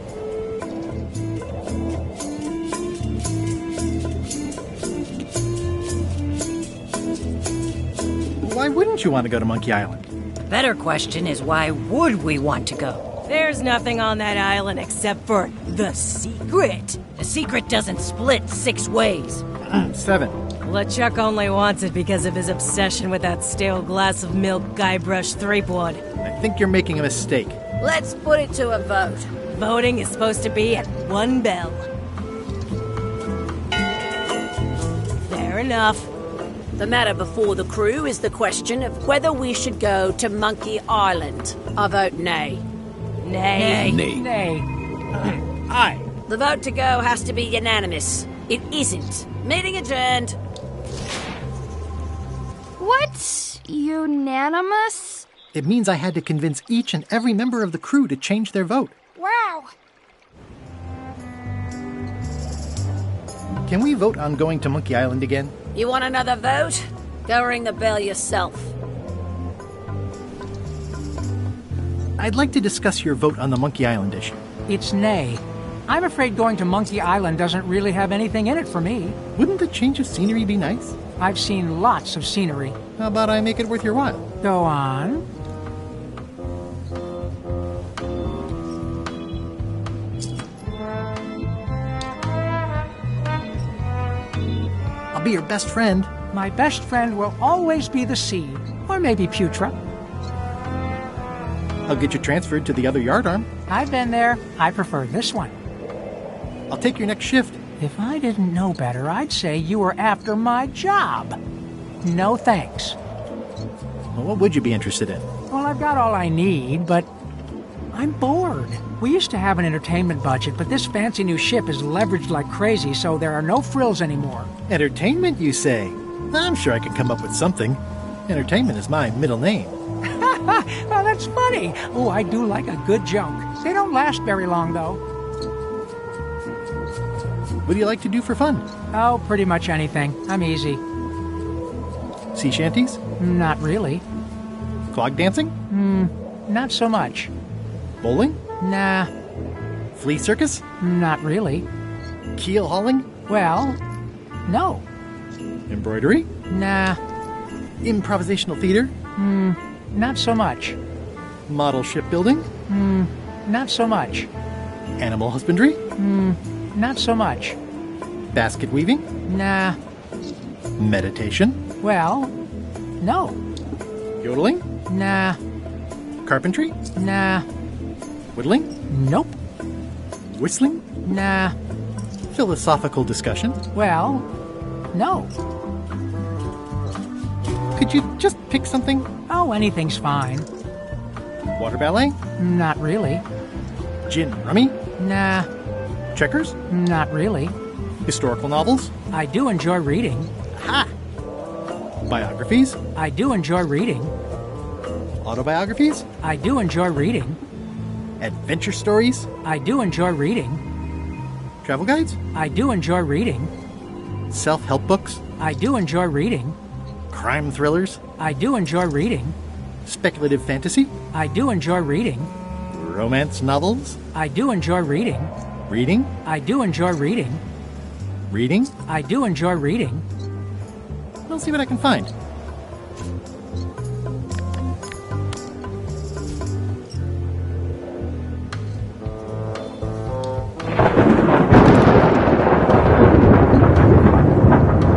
[SPEAKER 1] Why wouldn't you want to go to Monkey Island?
[SPEAKER 11] The better question is, why would we want to go?
[SPEAKER 4] There's nothing on that island except for the secret.
[SPEAKER 11] The secret doesn't split 6 ways.
[SPEAKER 1] 7.
[SPEAKER 4] LeChuck only wants it because of his obsession with that stale glass of milk Guybrush Threepwood.
[SPEAKER 1] I think you're making a mistake.
[SPEAKER 2] Let's put it to a vote.
[SPEAKER 4] Voting is supposed to be at 1 bell. Fair enough.
[SPEAKER 2] The matter before the crew is the question of whether we should go to Monkey Island. I vote nay.
[SPEAKER 4] Nay.
[SPEAKER 19] Nay.
[SPEAKER 1] Aye.
[SPEAKER 2] The vote to go has to be unanimous. It isn't. Meeting adjourned.
[SPEAKER 3] What's unanimous?
[SPEAKER 1] It means I had to convince each and every member of the crew to change their vote.
[SPEAKER 3] Wow.
[SPEAKER 1] Can we vote on going to Monkey Island again?
[SPEAKER 2] You want another vote? Go ring the bell yourself.
[SPEAKER 1] I'd like to discuss your vote on the Monkey Island issue.
[SPEAKER 18] It's nay. I'm afraid going to Monkey Island doesn't really have anything in it for me.
[SPEAKER 1] Wouldn't a change of scenery be nice?
[SPEAKER 18] I've seen lots of scenery.
[SPEAKER 1] How about I make it worth your while?
[SPEAKER 18] Go on.
[SPEAKER 1] I'll be your best friend.
[SPEAKER 18] My best friend will always be the sea, or maybe Putra.
[SPEAKER 1] I'll get you transferred to the other yardarm.
[SPEAKER 18] I've been there. I prefer this one.
[SPEAKER 1] I'll take your next shift.
[SPEAKER 18] If I didn't know better, I'd say you were after my job. No thanks.
[SPEAKER 1] Well, what would you be interested in?
[SPEAKER 18] Well, I've got all I need, but I'm bored. We used to have an entertainment budget, but this fancy new ship is leveraged like crazy, so there are no frills anymore.
[SPEAKER 1] Entertainment, you say? I'm sure I could come up with something. Entertainment is my middle name.
[SPEAKER 18] Well, that's funny. Oh, I do like a good joke. They don't last very long, though.
[SPEAKER 1] What do you like to do for fun?
[SPEAKER 18] Oh, pretty much anything. I'm easy.
[SPEAKER 1] Sea shanties?
[SPEAKER 18] Not really.
[SPEAKER 1] Clog dancing?
[SPEAKER 18] Not so much.
[SPEAKER 1] Bowling?
[SPEAKER 18] Nah.
[SPEAKER 1] Flea circus?
[SPEAKER 18] Not really.
[SPEAKER 1] Keel hauling?
[SPEAKER 18] Well, no.
[SPEAKER 1] Embroidery?
[SPEAKER 18] Nah.
[SPEAKER 1] Improvisational theater?
[SPEAKER 18] Not so much.
[SPEAKER 1] Model shipbuilding?
[SPEAKER 18] Not so much.
[SPEAKER 1] Animal husbandry?
[SPEAKER 18] Not so much.
[SPEAKER 1] Basket weaving?
[SPEAKER 18] Nah.
[SPEAKER 1] Meditation?
[SPEAKER 18] Well, no.
[SPEAKER 1] Yodeling?
[SPEAKER 18] Nah.
[SPEAKER 1] Carpentry?
[SPEAKER 18] Nah.
[SPEAKER 1] Whittling?
[SPEAKER 18] Nope.
[SPEAKER 1] Whistling?
[SPEAKER 18] Nah.
[SPEAKER 1] Philosophical discussion?
[SPEAKER 18] Well, no.
[SPEAKER 1] Could you just pick something?
[SPEAKER 18] Oh, anything's fine.
[SPEAKER 1] Water ballet?
[SPEAKER 18] Not really.
[SPEAKER 1] Gin rummy?
[SPEAKER 18] Nah.
[SPEAKER 1] Checkers?
[SPEAKER 18] Not really.
[SPEAKER 1] Historical novels?
[SPEAKER 18] I do enjoy reading.
[SPEAKER 1] Ha! Biographies?
[SPEAKER 18] I do enjoy reading.
[SPEAKER 1] Autobiographies?
[SPEAKER 18] I do enjoy reading.
[SPEAKER 1] Adventure stories?
[SPEAKER 18] I do enjoy reading.
[SPEAKER 1] Travel guides?
[SPEAKER 18] I do enjoy reading.
[SPEAKER 1] Self-help books?
[SPEAKER 18] I do enjoy reading.
[SPEAKER 1] Crime thrillers?
[SPEAKER 18] I do enjoy reading.
[SPEAKER 1] Speculative fantasy?
[SPEAKER 18] I do enjoy reading.
[SPEAKER 1] Romance novels?
[SPEAKER 18] I do enjoy reading.
[SPEAKER 1] Reading?
[SPEAKER 18] I do enjoy reading.
[SPEAKER 1] Reading?
[SPEAKER 18] I do enjoy reading.
[SPEAKER 1] I'll see what I can find.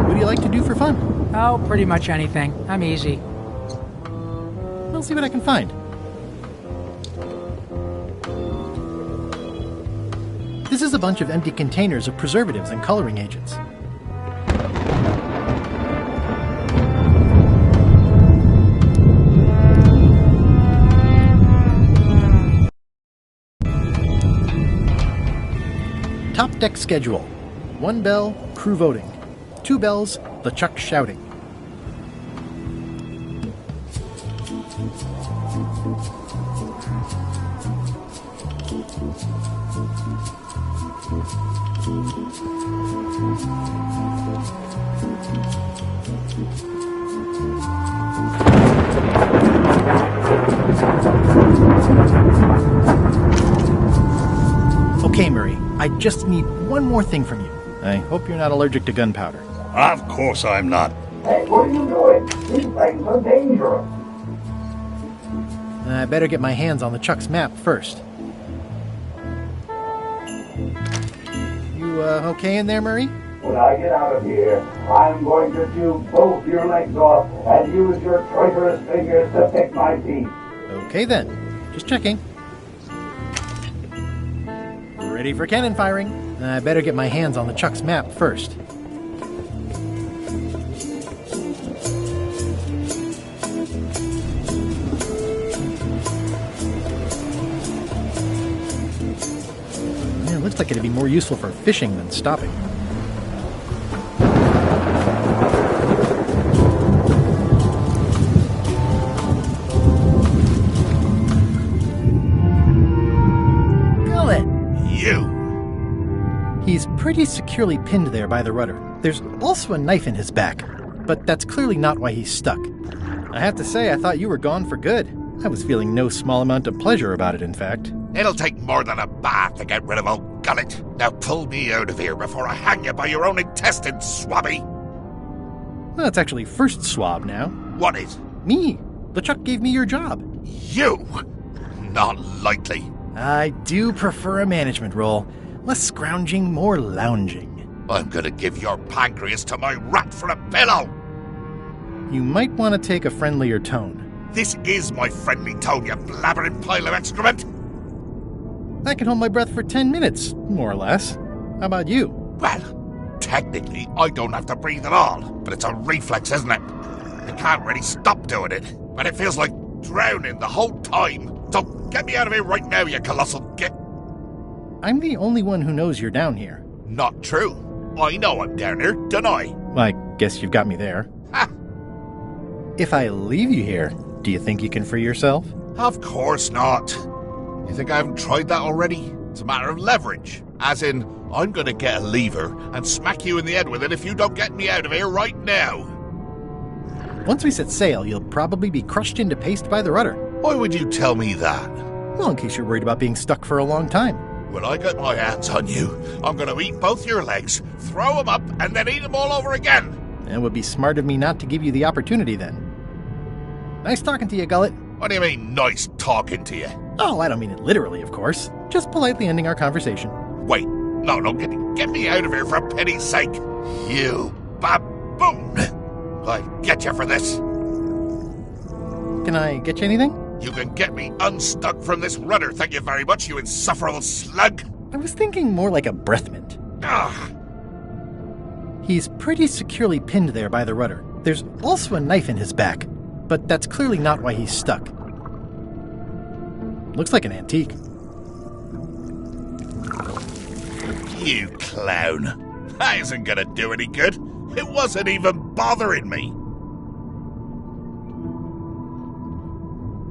[SPEAKER 1] What do you like to do for fun?
[SPEAKER 18] Oh, pretty much anything. I'm easy.
[SPEAKER 1] I'll see what I can find. This is a bunch of empty containers of preservatives and coloring agents. Top deck schedule. 1 bell, crew voting. 2 bells, LeChuck shouting. Okay, Murray, I just need one more thing from you. I hope you're not allergic to gunpowder.
[SPEAKER 6] Of course I'm not.
[SPEAKER 15] Hey, what are you doing? These things are dangerous.
[SPEAKER 1] I better get my hands on LeChuck's map first. You, okay in there, Murray?
[SPEAKER 15] When I get out of here, I'm going to chew both your legs off and use your traitorous fingers to pick my teeth.
[SPEAKER 1] Okay then. Just checking. Ready for cannon firing. I better get my hands on the Chuck's map first. Yeah, it looks like it'd be more useful for fishing than stopping. He's pretty securely pinned there by the rudder. There's also a knife in his back, but that's clearly not why he's stuck. I have to say, I thought you were gone for good. I was feeling no small amount of pleasure about it, in fact.
[SPEAKER 16] It'll take more than a bath to get rid of old Gullet. Now pull me out of here before I hang you by your own intestines, Swabby.
[SPEAKER 1] Well, it's actually first swab now.
[SPEAKER 16] What is?
[SPEAKER 1] Me. LeChuck gave me your job.
[SPEAKER 16] You? Not likely.
[SPEAKER 1] I do prefer a management role. Less scrounging, more lounging.
[SPEAKER 16] I'm gonna give your pancreas to my rat for a pillow!
[SPEAKER 1] You might want to take a friendlier tone.
[SPEAKER 16] This is my friendly tone, you blabbering pile of excrement!
[SPEAKER 1] I can hold my breath for 10 minutes, more or less. How about you?
[SPEAKER 16] Well, technically, I don't have to breathe at all, but it's a reflex, isn't it? I can't really stop doing it, but it feels like drowning the whole time. So get me out of here right now, you colossal git!
[SPEAKER 1] I'm the only one who knows you're down here.
[SPEAKER 16] Not true. I know I'm down here, don't I?
[SPEAKER 1] Well, I guess you've got me there.
[SPEAKER 16] Ha!
[SPEAKER 1] If I leave you here, do you think you can free yourself?
[SPEAKER 16] Of course not. You think I haven't tried that already? It's a matter of leverage. As in, I'm gonna get a lever and smack you in the head with it if you don't get me out of here right now.
[SPEAKER 1] Once we set sail, you'll probably be crushed into paste by the rudder.
[SPEAKER 16] Why would you tell me that?
[SPEAKER 1] Well, in case you're worried about being stuck for a long time.
[SPEAKER 16] When I get my hands on you, I'm going to eat both your legs, throw them up, and then eat them all over again.
[SPEAKER 1] It would be smart of me not to give you the opportunity then. Nice talking to you, Gullet.
[SPEAKER 16] What do you mean, nice talking to you?
[SPEAKER 1] Oh, I don't mean it literally, of course. Just politely ending our conversation.
[SPEAKER 16] Wait, no, get me out of here for pity's sake. You baboon! I'll get you for this.
[SPEAKER 1] Can I get you anything?
[SPEAKER 16] You can get me unstuck from this rudder, thank you very much, you insufferable slug!
[SPEAKER 1] I was thinking more like a breath mint.
[SPEAKER 16] Ugh.
[SPEAKER 1] He's pretty securely pinned there by the rudder. There's also a knife in his back, but that's clearly not why he's stuck. Looks like an antique.
[SPEAKER 16] You clown. That isn't gonna do any good. It wasn't even bothering me.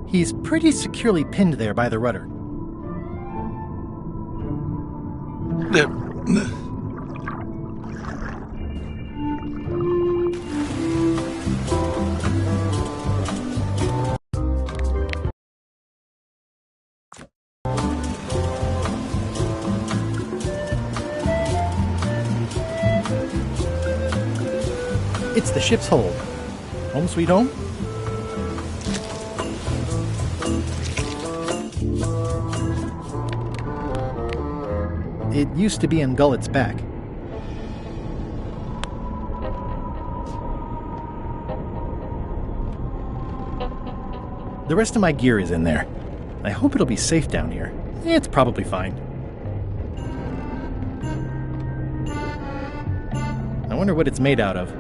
[SPEAKER 1] He's pretty securely pinned there by the rudder. It's the ship's hold. Home sweet home? It used to be in Gullet's back. The rest of my gear is in there. I hope it'll be safe down here. It's probably fine. I wonder what it's made out of.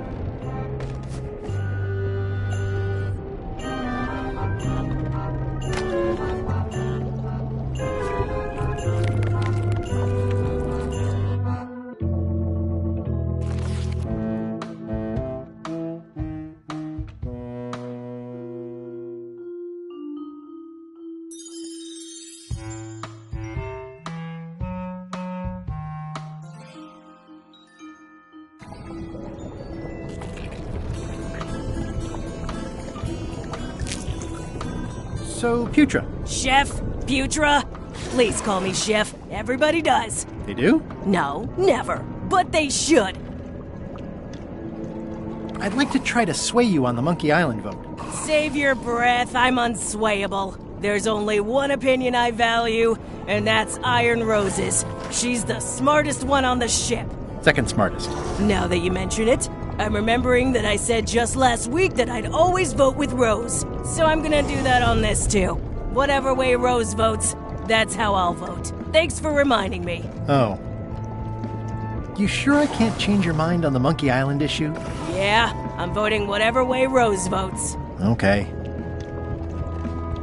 [SPEAKER 1] So, Putra.
[SPEAKER 4] Chef? Putra? Please call me Chef. Everybody does.
[SPEAKER 1] They do?
[SPEAKER 4] No, never. But they should.
[SPEAKER 1] I'd like to try to sway you on the Monkey Island vote.
[SPEAKER 4] Save your breath. I'm unswayable. There's only one opinion I value, and that's Iron Rose's. She's the smartest one on the ship.
[SPEAKER 1] Second smartest.
[SPEAKER 4] Now that you mention it, I'm remembering that I said just last week that I'd always vote with Rose. So I'm gonna do that on this too. Whatever way Rose votes, that's how I'll vote. Thanks for reminding me.
[SPEAKER 1] Oh. You sure I can't change your mind on the Monkey Island issue?
[SPEAKER 4] Yeah, I'm voting whatever way Rose votes.
[SPEAKER 1] Okay.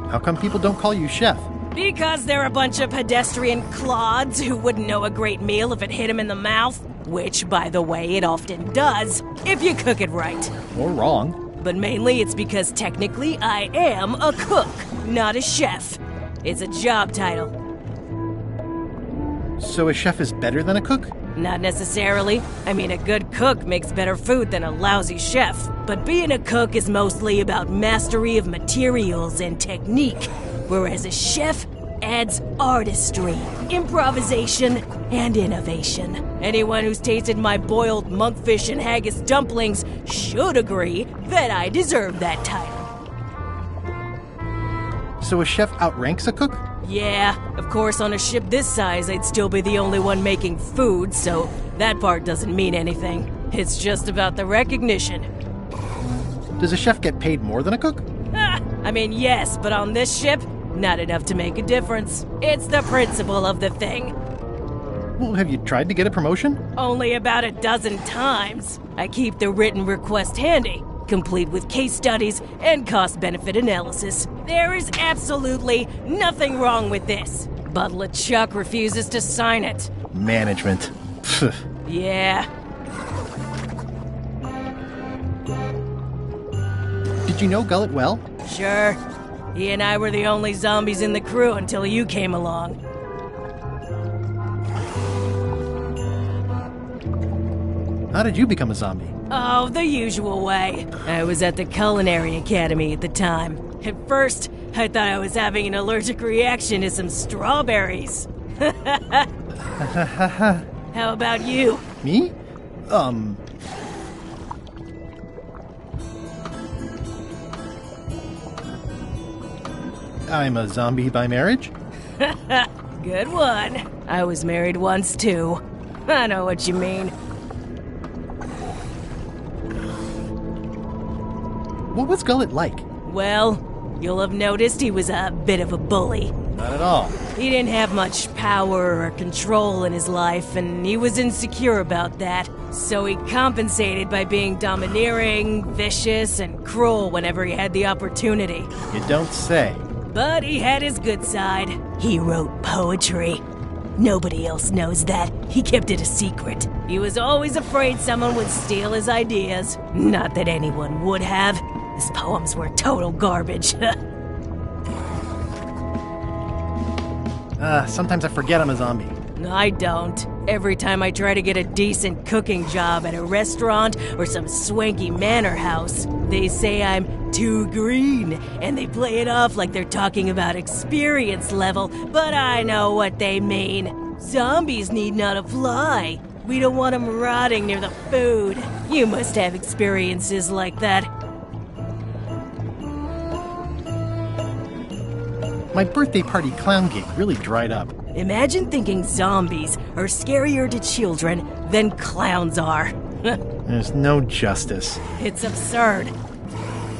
[SPEAKER 1] How come people don't call you chef?
[SPEAKER 4] Because they're a bunch of pedestrian clods who wouldn't know a great meal if it hit them in the mouth. Which, by the way, it often does, if you cook it right.
[SPEAKER 1] Or wrong.
[SPEAKER 4] But mainly it's because technically I am a cook, not a chef. It's a job title.
[SPEAKER 1] So a chef is better than a cook?
[SPEAKER 4] Not necessarily. I mean, a good cook makes better food than a lousy chef. But being a cook is mostly about mastery of materials and technique, whereas a chef adds artistry, improvisation, and innovation. Anyone who's tasted my boiled monkfish and haggis dumplings should agree that I deserve that title.
[SPEAKER 1] So a chef outranks a cook?
[SPEAKER 4] Yeah, of course on a ship this size I'd still be the only one making food, so that part doesn't mean anything. It's just about the recognition.
[SPEAKER 1] Does a chef get paid more than a cook?
[SPEAKER 4] I mean, yes, but on this ship, not enough to make a difference. It's the principle of the thing.
[SPEAKER 1] Well, have you tried to get a promotion?
[SPEAKER 4] Only about a dozen times. I keep the written request handy, complete with case studies and cost-benefit analysis. There is absolutely nothing wrong with this. But LeChuck refuses to sign it.
[SPEAKER 1] Management.
[SPEAKER 4] Yeah.
[SPEAKER 1] Did you know Gullet well?
[SPEAKER 4] Sure. He and I were the only zombies in the crew until you came along.
[SPEAKER 1] How did you become a zombie?
[SPEAKER 4] Oh, the usual way. I was at the Culinary Academy at the time. At first, I thought I was having an allergic reaction to some strawberries. How about you?
[SPEAKER 1] Me? I'm a zombie by marriage?
[SPEAKER 4] Good one. I was married once, too. I know what you mean.
[SPEAKER 1] What was Gullet like?
[SPEAKER 4] Well, you'll have noticed he was a bit of a bully.
[SPEAKER 1] Not at all.
[SPEAKER 4] He didn't have much power or control in his life, and he was insecure about that. So he compensated by being domineering, vicious, and cruel whenever he had the opportunity.
[SPEAKER 1] You don't say.
[SPEAKER 4] But he had his good side. He wrote poetry. Nobody else knows that. He kept it a secret. He was always afraid someone would steal his ideas. Not that anyone would have. His poems were total garbage.
[SPEAKER 1] Sometimes I forget I'm a zombie.
[SPEAKER 4] I don't. Every time I try to get a decent cooking job at a restaurant or some swanky manor house, they say I'm too green, and they play it off like they're talking about experience level, but I know what they mean. Zombies need not a fly. We don't want them rotting near the food. You must have experiences like that.
[SPEAKER 1] My birthday party clown gig really dried up.
[SPEAKER 4] Imagine thinking zombies are scarier to children than clowns are.
[SPEAKER 1] There's no justice.
[SPEAKER 4] It's absurd.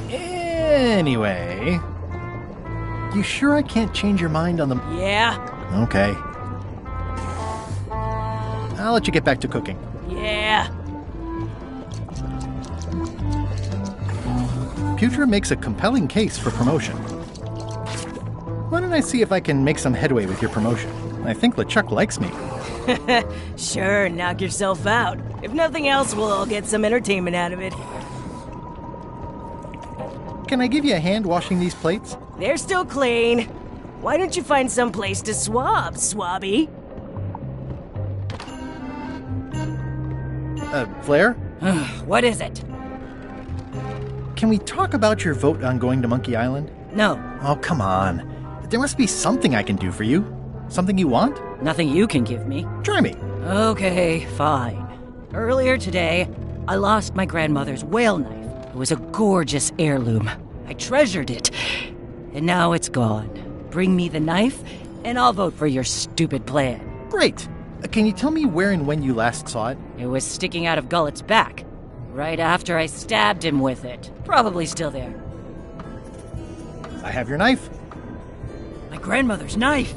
[SPEAKER 1] Anyway, you sure I can't change your mind on the...
[SPEAKER 4] Yeah?
[SPEAKER 1] Okay. I'll let you get back to cooking.
[SPEAKER 4] Yeah.
[SPEAKER 1] Putra makes a compelling case for promotion. Why don't I see if I can make some headway with your promotion? I think LeChuck likes me.
[SPEAKER 4] Sure, knock yourself out. If nothing else, we'll all get some entertainment out of it.
[SPEAKER 1] Can I give you a hand washing these plates?
[SPEAKER 4] They're still clean. Why don't you find some place to swab, Swabby?
[SPEAKER 1] Flair?
[SPEAKER 11] What is it?
[SPEAKER 1] Can we talk about your vote on going to Monkey Island?
[SPEAKER 11] No.
[SPEAKER 1] Oh, come on. There must be something I can do for you. Something you want?
[SPEAKER 11] Nothing you can give me.
[SPEAKER 1] Try me.
[SPEAKER 11] Okay, fine. Earlier today, I lost my grandmother's whale knife. It was a gorgeous heirloom. I treasured it. And now it's gone. Bring me the knife, and I'll vote for your stupid plan.
[SPEAKER 1] Great. Can you tell me where and when you last saw it?
[SPEAKER 11] It was sticking out of Gullet's back, right after I stabbed him with it. Probably still there.
[SPEAKER 1] I have your knife.
[SPEAKER 11] My grandmother's knife!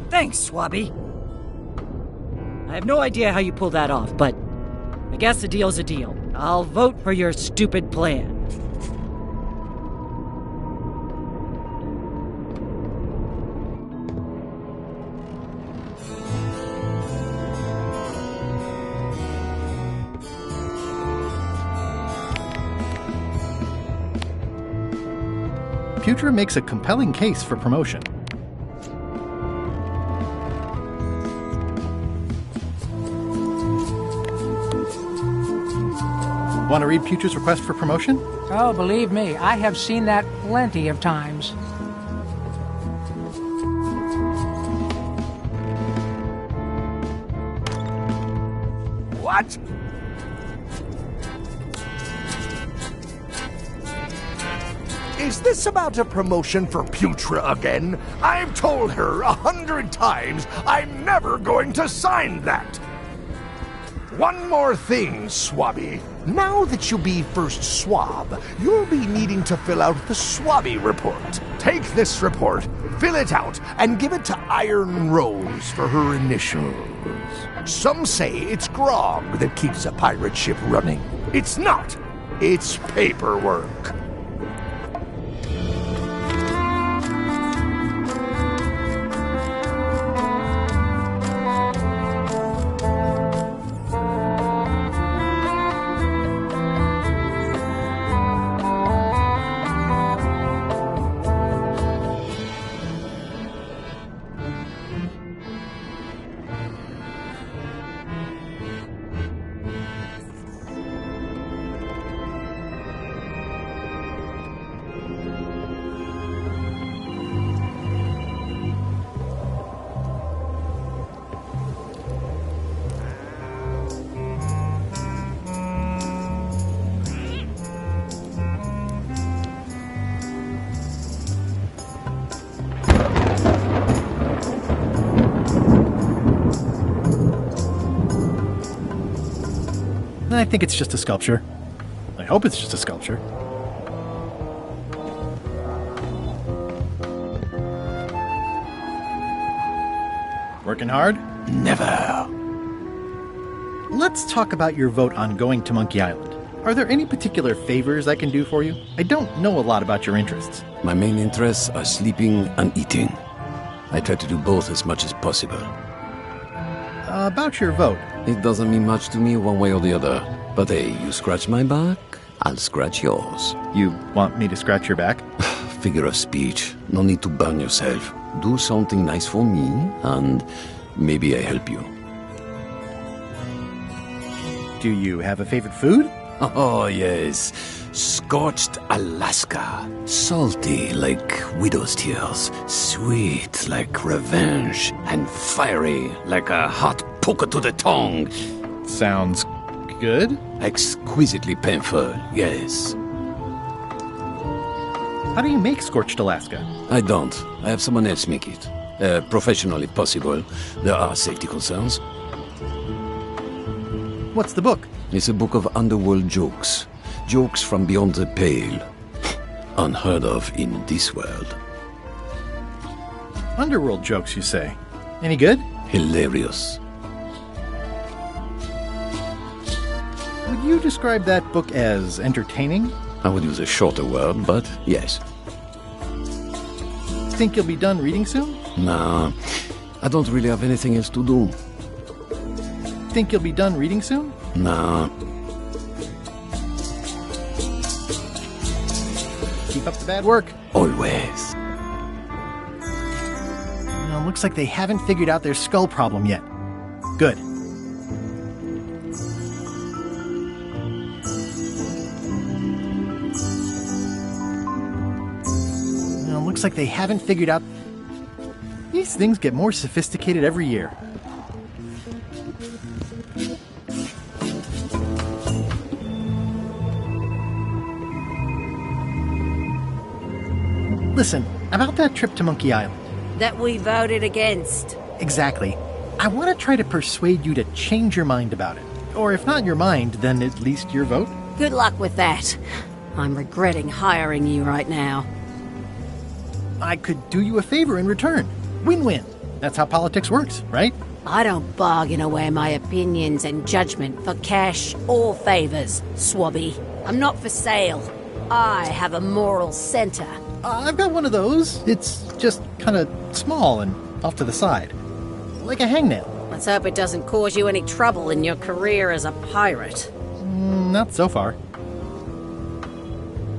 [SPEAKER 11] Thanks, Swabby. I have no idea how you pulled that off, but I guess a deal's a deal. I'll vote for your stupid plan.
[SPEAKER 1] Putra makes a compelling case for promotion. Want to read Putra's request for promotion?
[SPEAKER 18] Oh, believe me, I have seen that plenty of times.
[SPEAKER 7] What? Is this about a promotion for Putra again? I've told her 100 times I'm never going to sign that. One more thing, Swabby. Now that you'll be first swab, you'll be needing to fill out the Swabby report. Take this report, fill it out, and give it to Iron Rose for her initials. Some say it's grog that keeps a pirate ship running. It's not. It's paperwork.
[SPEAKER 1] I think it's just a sculpture. I hope it's just a sculpture. Working hard?
[SPEAKER 9] Never.
[SPEAKER 1] Let's talk about your vote on going to Monkey Island. Are there any particular favors I can do for you? I don't know a lot about your interests.
[SPEAKER 19] My main interests are sleeping and eating. I try to do both as much as possible.
[SPEAKER 1] About your vote.
[SPEAKER 19] It doesn't mean much to me one way or the other. But hey, you scratch my back, I'll scratch yours.
[SPEAKER 1] You want me to scratch your back?
[SPEAKER 19] Figure of speech. No need to burn yourself. Do something nice for me, and maybe I help you.
[SPEAKER 1] Do you have a favorite food?
[SPEAKER 19] Oh, yes. Scorched Alaska. Salty like widow's tears. Sweet like revenge. And fiery like a hot poker to the tongue.
[SPEAKER 1] Sounds good?
[SPEAKER 19] Exquisitely painful, yes.
[SPEAKER 1] How do you make Scorched Alaska?
[SPEAKER 19] I don't. I have someone else make it. Professional if possible. There are safety concerns.
[SPEAKER 1] What's the book?
[SPEAKER 19] It's a book of underworld jokes. Jokes from beyond the pale. Unheard of in this world.
[SPEAKER 1] Underworld jokes, you say? Any good?
[SPEAKER 19] Hilarious.
[SPEAKER 1] Would you describe that book as entertaining?
[SPEAKER 19] I would use a shorter word, but yes.
[SPEAKER 1] Think you'll be done reading soon?
[SPEAKER 19] Nah, I don't really have anything else to do.
[SPEAKER 1] Think you'll be done reading soon?
[SPEAKER 19] Nah.
[SPEAKER 1] Keep up the bad work.
[SPEAKER 19] Always.
[SPEAKER 1] Well, looks like they haven't figured out their skull problem yet. Good. Well, looks like they haven't figured out... These things get more sophisticated every year. Listen, about that trip to Monkey Island.
[SPEAKER 2] That we voted against.
[SPEAKER 1] Exactly. I want to try to persuade you to change your mind about it. Or if not your mind, then at least your vote.
[SPEAKER 2] Good luck with that. I'm regretting hiring you right now.
[SPEAKER 1] I could do you a favor in return. Win-win. That's how politics works, right?
[SPEAKER 2] I don't bargain away my opinions and judgment for cash or favors, Swabby. I'm not for sale. I have a moral center.
[SPEAKER 1] I've got one of those. It's just kind of small and off to the side. Like a hangnail.
[SPEAKER 2] Let's hope it doesn't cause you any trouble in your career as a pirate.
[SPEAKER 1] Not so far.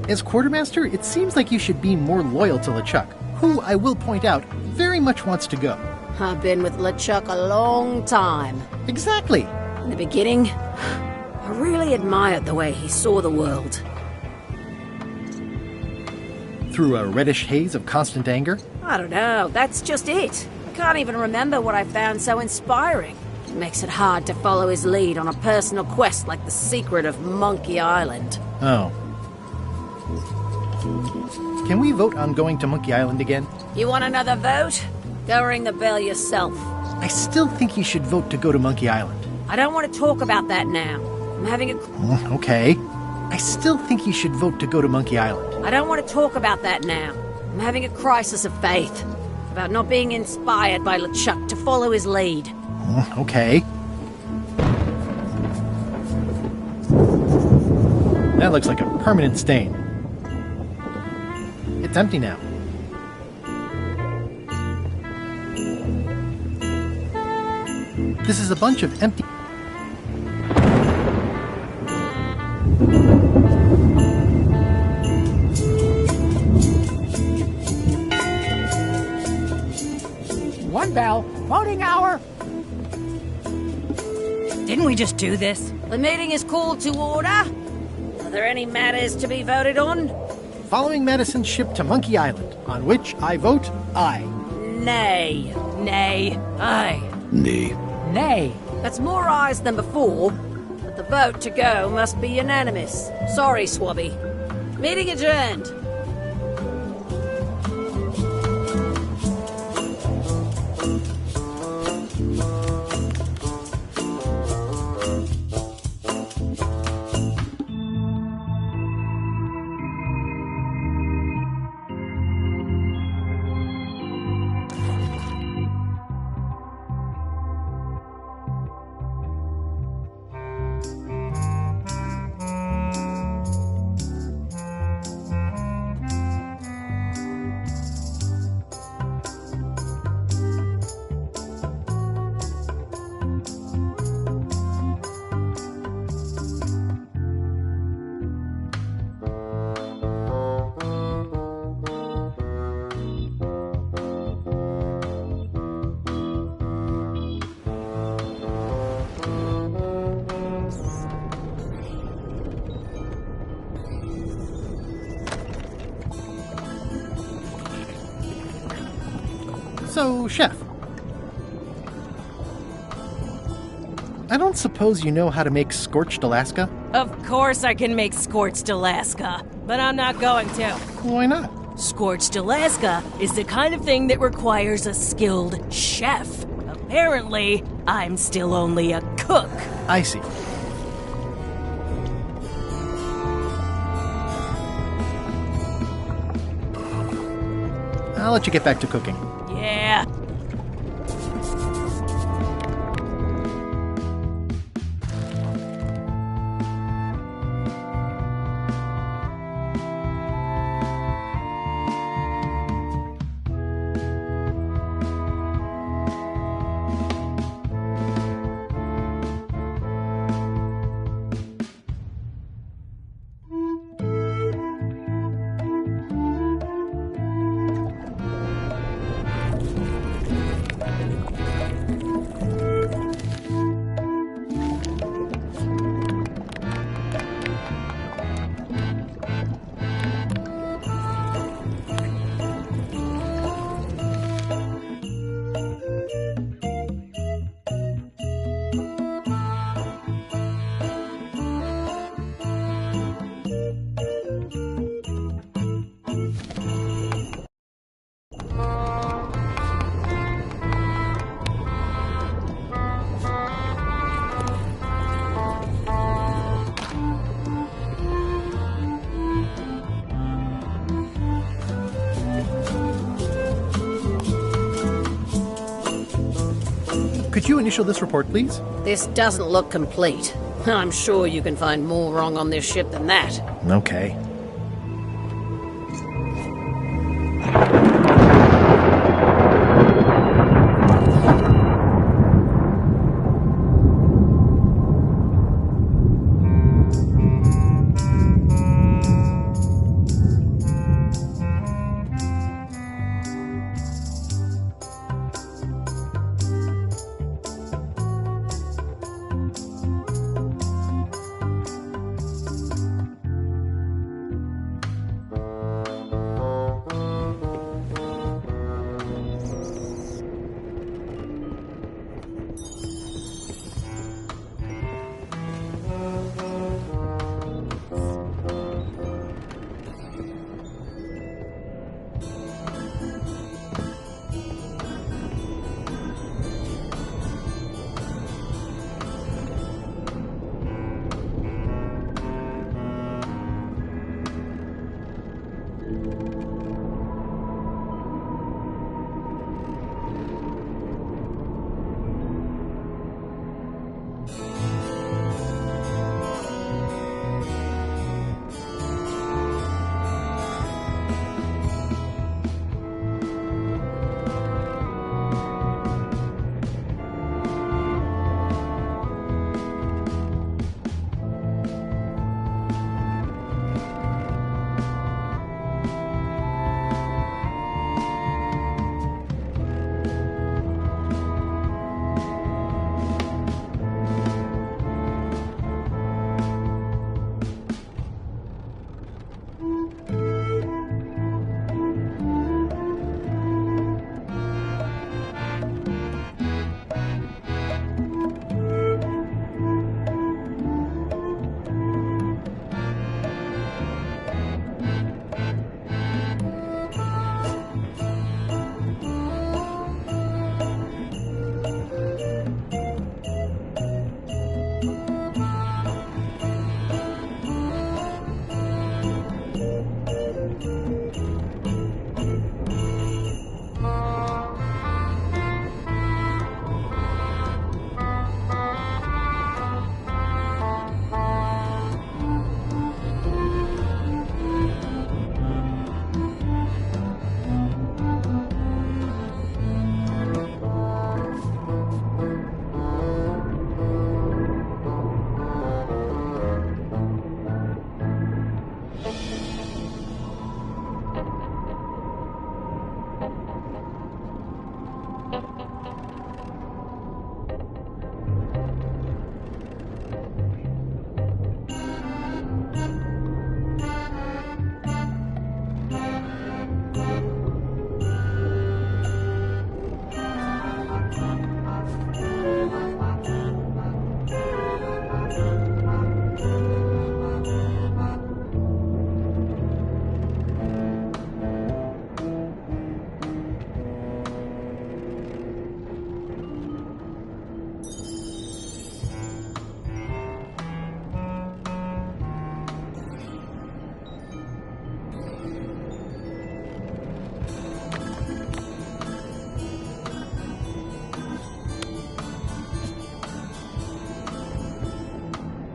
[SPEAKER 1] As quartermaster, it seems like you should be more loyal to LeChuck, who, I will point out, very much wants to go.
[SPEAKER 2] I've been with LeChuck a long time.
[SPEAKER 1] Exactly.
[SPEAKER 2] In the beginning, I really admired the way he saw the world.
[SPEAKER 1] Through a reddish haze of constant anger?
[SPEAKER 2] I don't know, that's just it. I can't even remember what I found so inspiring. It makes it hard to follow his lead on a personal quest like the secret of Monkey Island.
[SPEAKER 1] Oh. Can we vote on going to Monkey Island again?
[SPEAKER 2] You want another vote? Go ring the bell yourself.
[SPEAKER 1] I still think you should vote to go to Monkey Island.
[SPEAKER 2] I don't want to talk about that now. I'm having a...
[SPEAKER 1] Okay. I still think you should vote to go to Monkey Island.
[SPEAKER 2] I don't want to talk about that now. I'm having a crisis of faith. About not being inspired by LeChuck to follow his lead.
[SPEAKER 1] Okay. That looks like a permanent stain. It's empty now. This is a bunch of empty...
[SPEAKER 18] One bell. Voting hour.
[SPEAKER 11] Didn't we just do this?
[SPEAKER 2] The meeting is called to order. Are there any matters to be voted on?
[SPEAKER 1] Following Madison's ship to Monkey Island, on which I vote aye.
[SPEAKER 2] Nay.
[SPEAKER 11] Nay. Aye.
[SPEAKER 19] Nay.
[SPEAKER 18] Nay.
[SPEAKER 2] That's more ayes than before, but the vote to go must be unanimous. Sorry, Swabby. Meeting adjourned.
[SPEAKER 1] So, Chef, I don't suppose you know how to make scorched Alaska?
[SPEAKER 4] Of course I can make scorched Alaska, but I'm not going to.
[SPEAKER 1] Why not?
[SPEAKER 4] Scorched Alaska is the kind of thing that requires a skilled chef. Apparently, I'm still only a cook.
[SPEAKER 1] I see. I'll let you get back to cooking.
[SPEAKER 4] Yeah.
[SPEAKER 1] Could you initial this report, please?
[SPEAKER 2] This doesn't look complete. I'm sure you can find more wrong on this ship than that.
[SPEAKER 1] Okay.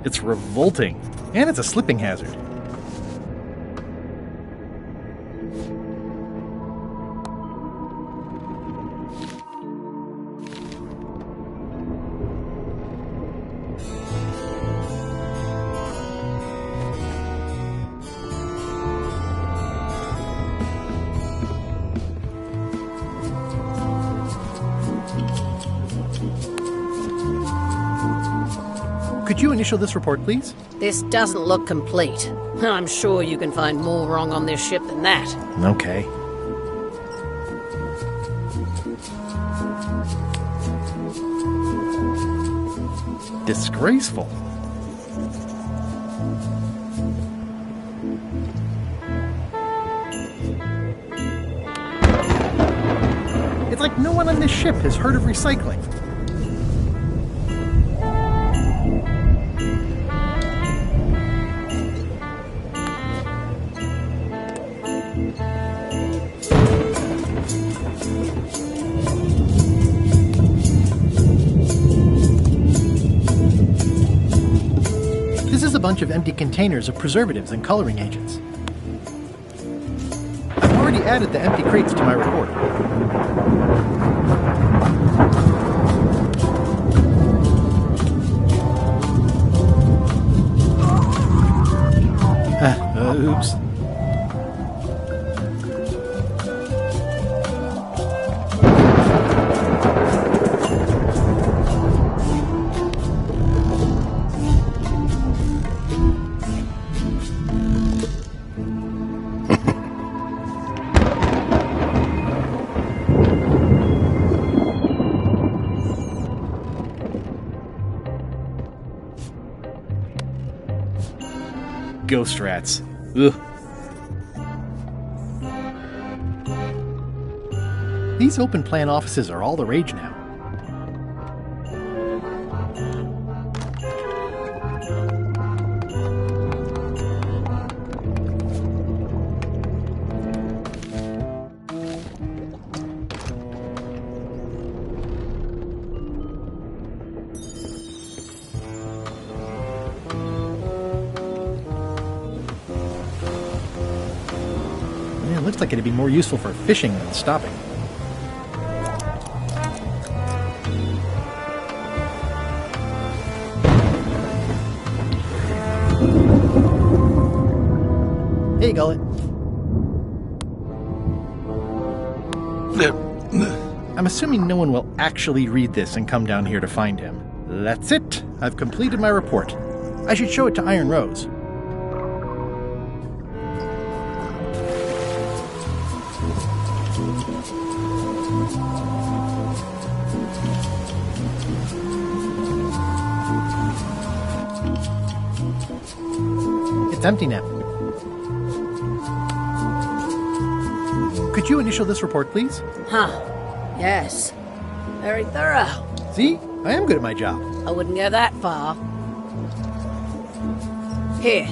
[SPEAKER 1] It's revolting, and it's a slipping hazard. Could you initial this report, please?
[SPEAKER 2] This doesn't look complete. I'm sure you can find more wrong on this ship than that.
[SPEAKER 1] Okay. Disgraceful. It's like no one on this ship has heard of recycling. bunch of empty containers of preservatives and coloring agents. I've already added the empty crates to my report. Oops. Ghost rats. Ugh. These open plan offices are all the rage now. It looks like it'd be more useful for fishing than stopping. Hey, Gullet. I'm assuming no one will actually read this and come down here to find him. That's it. I've completed my report. I should show it to Iron Rose. It's empty now. Could you initial this report, please?
[SPEAKER 2] Huh. Yes. Very thorough.
[SPEAKER 1] See? I am good at my job.
[SPEAKER 2] I wouldn't go that far. Here.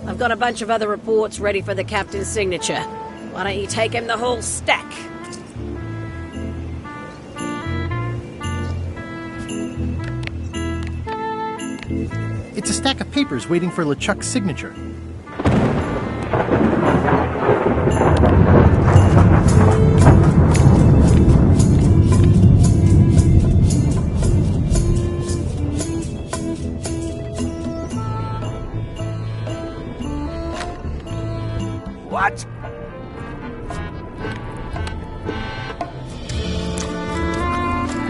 [SPEAKER 2] I've got a bunch of other reports ready for the captain's signature. Why don't you take him the whole stack?
[SPEAKER 1] It's a stack of papers waiting for LeChuck's signature.
[SPEAKER 7] What?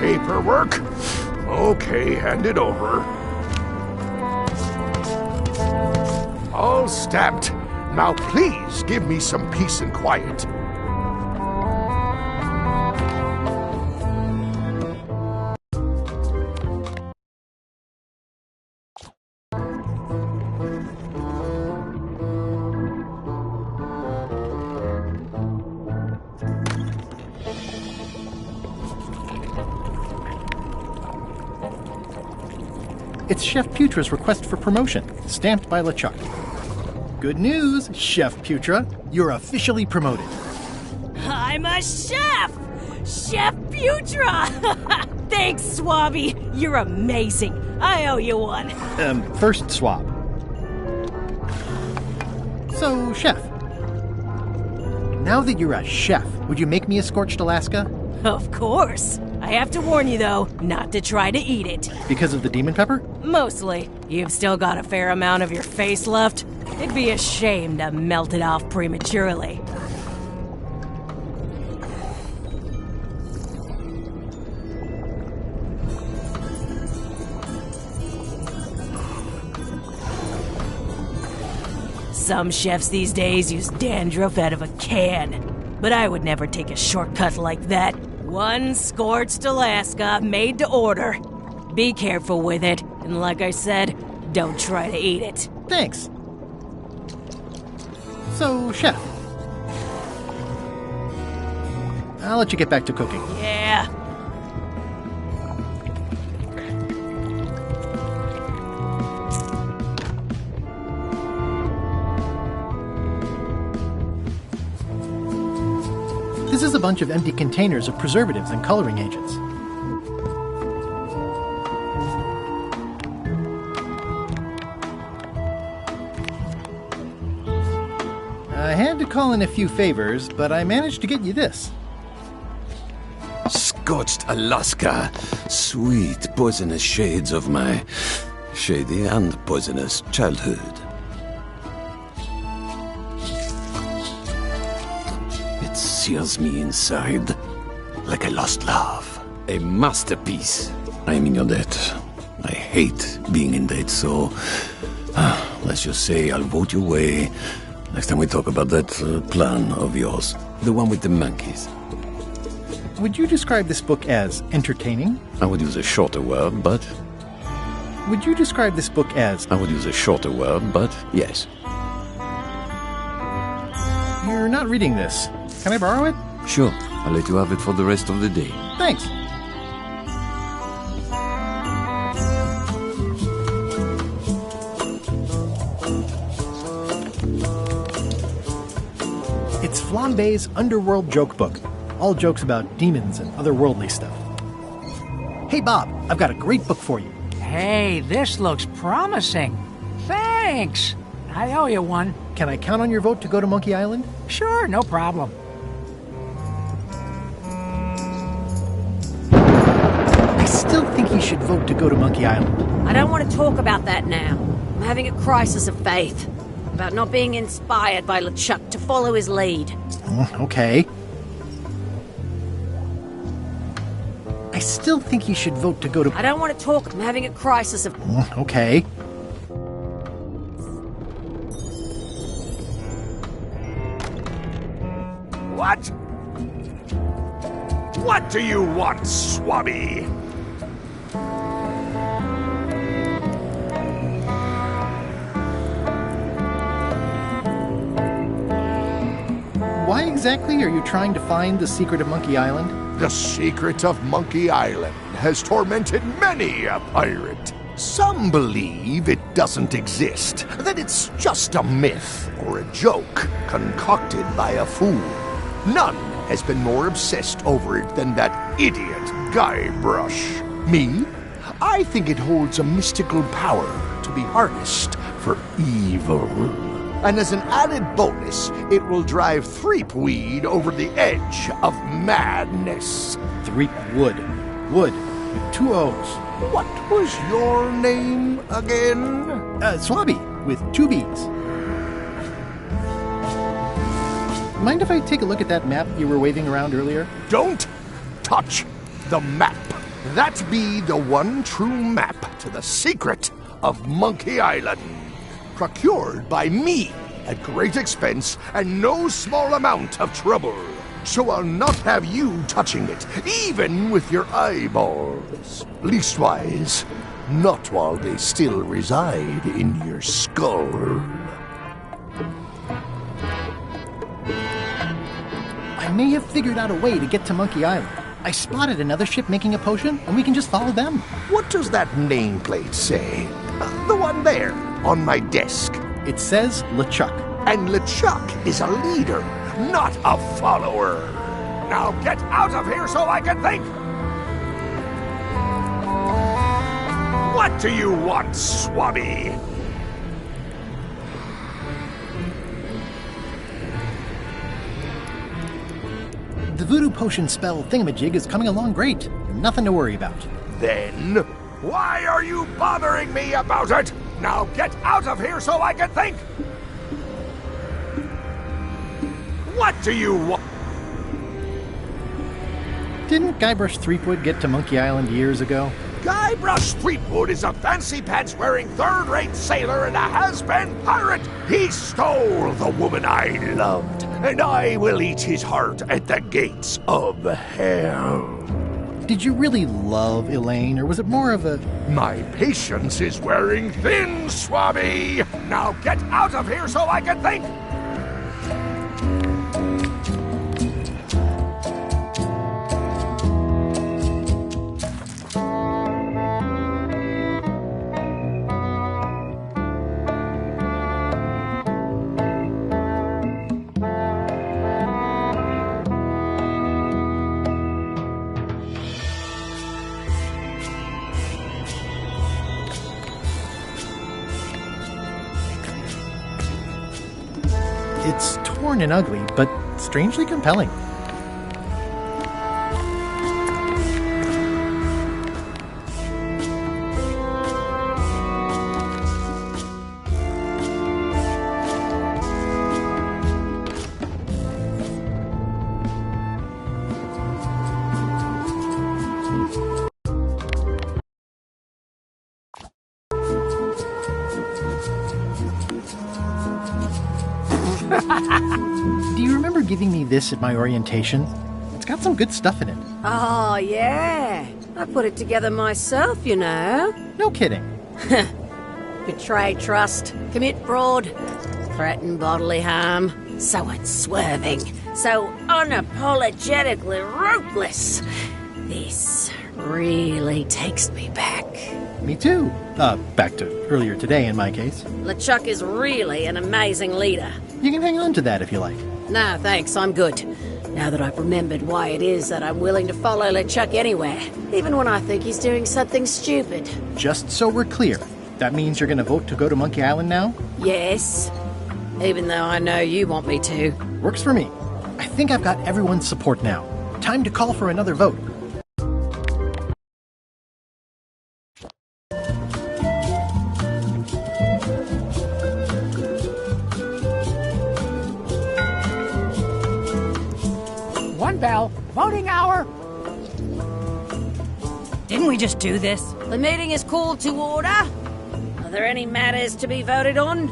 [SPEAKER 7] Paperwork? Okay, hand it over. All stamped. Now please give me some peace and quiet.
[SPEAKER 1] It's Chef Putra's request for promotion, stamped by LeChuck. Good news, Chef Putra. You're officially promoted.
[SPEAKER 4] I'm a chef! Chef Putra! Thanks, Swabby. You're amazing. I owe you one.
[SPEAKER 1] First swab. So, Chef. Now that you're a chef, would you make me a scorched Alaska?
[SPEAKER 4] Of course. I have to warn you, though, not to try to eat it.
[SPEAKER 1] Because of the demon pepper?
[SPEAKER 4] Mostly. You've still got a fair amount of your face left. It'd be a shame to melt it off prematurely. Some chefs these days use dandruff out of a can, but I would never take a shortcut like that. One scorched Alaska, made to order. Be careful with it, and like I said, don't try to eat it.
[SPEAKER 1] Thanks. So, Chef. I'll let you get back to cooking.
[SPEAKER 4] Yeah.
[SPEAKER 1] This is a bunch of empty containers of preservatives and coloring agents. I had to call in a few favors, but I managed to get you this.
[SPEAKER 19] Scorched Alaska. Sweet poisonous shades of my shady and poisonous childhood. It sears me inside like a lost love. A masterpiece. I am in your debt. I hate being in debt, so let's just say I'll vote your way next time we talk about that plan of yours. The one with the monkeys.
[SPEAKER 1] Would you describe this book as entertaining?
[SPEAKER 19] I would use a shorter word, but...
[SPEAKER 1] Would you describe this book as...
[SPEAKER 19] I would use a shorter word, but yes.
[SPEAKER 1] You're not reading this. Can I borrow it?
[SPEAKER 19] Sure. I'll let you have it for the rest of the day.
[SPEAKER 1] Thanks. It's Flambe's Underworld Joke Book. All jokes about demons and otherworldly stuff. Hey, Bob, I've got a great book for you.
[SPEAKER 18] Hey, this looks promising. Thanks. I owe you one.
[SPEAKER 1] Can I count on your vote to go to Monkey Island?
[SPEAKER 18] Sure, no problem.
[SPEAKER 1] I still think you should vote to go to Monkey Island.
[SPEAKER 2] I don't want to talk about that now. I'm having a crisis of faith. About not being inspired by LeChuck to follow his lead.
[SPEAKER 1] Okay. I still think you should vote to go to...
[SPEAKER 2] I don't want to talk. I'm having a crisis of...
[SPEAKER 1] Okay.
[SPEAKER 7] What? What do you want, Swabby?
[SPEAKER 1] Why exactly are you trying to find the secret of Monkey Island?
[SPEAKER 7] The secret of Monkey Island has tormented many a pirate. Some believe it doesn't exist, that it's just a myth or a joke concocted by a fool. None has been more obsessed over it than that idiot Guybrush. Me? I think it holds a mystical power to be harnessed for evil. And as an added bonus, it will drive Threepweed over the edge of madness.
[SPEAKER 1] Threepwood. Wood. With 2 O's.
[SPEAKER 7] What was your name again?
[SPEAKER 1] Swabby, with 2 B's. Mind if I take a look at that map you were waving around earlier?
[SPEAKER 7] Don't touch the map. That be the one true map to the secret of Monkey Island. Procured by me at great expense and no small amount of trouble. So I'll not have you touching it, even with your eyeballs. Leastwise, not while they still reside in your skull.
[SPEAKER 1] I may have figured out a way to get to Monkey Island. I spotted another ship making a potion, and we can just follow them.
[SPEAKER 7] What does that nameplate say? The one there, on my desk.
[SPEAKER 1] It says LeChuck.
[SPEAKER 7] And LeChuck is a leader, not a follower. Now get out of here so I can think! What do you want, Swabby?
[SPEAKER 1] The voodoo potion spell thingamajig is coming along great. Nothing to worry about.
[SPEAKER 7] Then, why are you bothering me about it? Now get out of here so I can think! What do you want?
[SPEAKER 1] Didn't Guybrush Threepwood get to Monkey Island years ago?
[SPEAKER 7] Guybrush Threepwood is a fancy-pants-wearing third-rate sailor and a has-been pirate. He stole the woman I loved, and I will eat his heart at the gates of hell.
[SPEAKER 1] Did you really love Elaine, or was it more of a...
[SPEAKER 7] My patience is wearing thin, Swabby! Now get out of here so I can think!
[SPEAKER 1] worn and ugly, but strangely compelling. Do you remember giving me this at my orientation? It's got some good stuff in it.
[SPEAKER 2] Oh, yeah. I put it together myself, you know.
[SPEAKER 1] No kidding.
[SPEAKER 2] Betray trust, commit fraud, threaten bodily harm. So unswerving, so unapologetically ruthless. This really takes me back.
[SPEAKER 1] Me too. Back to earlier today in my case.
[SPEAKER 2] LeChuck is really an amazing leader.
[SPEAKER 1] You can hang on to that if you like.
[SPEAKER 2] No, thanks, I'm good. Now that I've remembered why it is that I'm willing to follow LeChuck anywhere, even when I think he's doing something stupid.
[SPEAKER 1] Just so we're clear, that means you're gonna vote to go to Monkey Island now?
[SPEAKER 2] Yes, even though I know you want me to.
[SPEAKER 1] Works for me. I think I've got everyone's support now. Time to call for another vote.
[SPEAKER 18] One bell. Voting hour.
[SPEAKER 11] Didn't we just do this?
[SPEAKER 2] The meeting is called to order. Are there any matters to be voted on?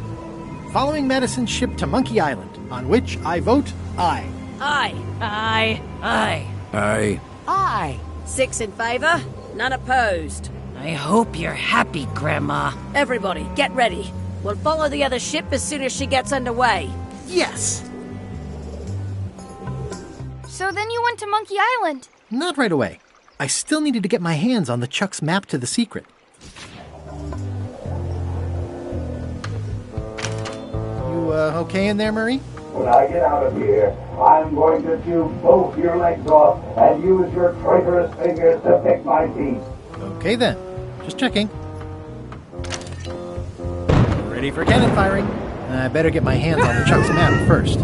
[SPEAKER 1] Following Madison's ship to Monkey Island, on which I vote aye.
[SPEAKER 2] Aye.
[SPEAKER 11] Aye. Aye.
[SPEAKER 19] Aye.
[SPEAKER 18] Aye.
[SPEAKER 2] 6 in favor, none opposed.
[SPEAKER 11] I hope you're happy, Grandma.
[SPEAKER 2] Everybody, get ready. We'll follow the other ship as soon as she gets underway.
[SPEAKER 1] Yes!
[SPEAKER 3] So then you went to Monkey Island?
[SPEAKER 1] Not right away. I still needed to get my hands on LeChuck's map to the secret. You, okay in there, Murray?
[SPEAKER 15] When I get out of here, I'm going to chew both your legs off and use your traitorous fingers to pick my teeth.
[SPEAKER 1] Okay then. Just checking. Ready for cannon firing. I better get my hands on LeChuck's map first.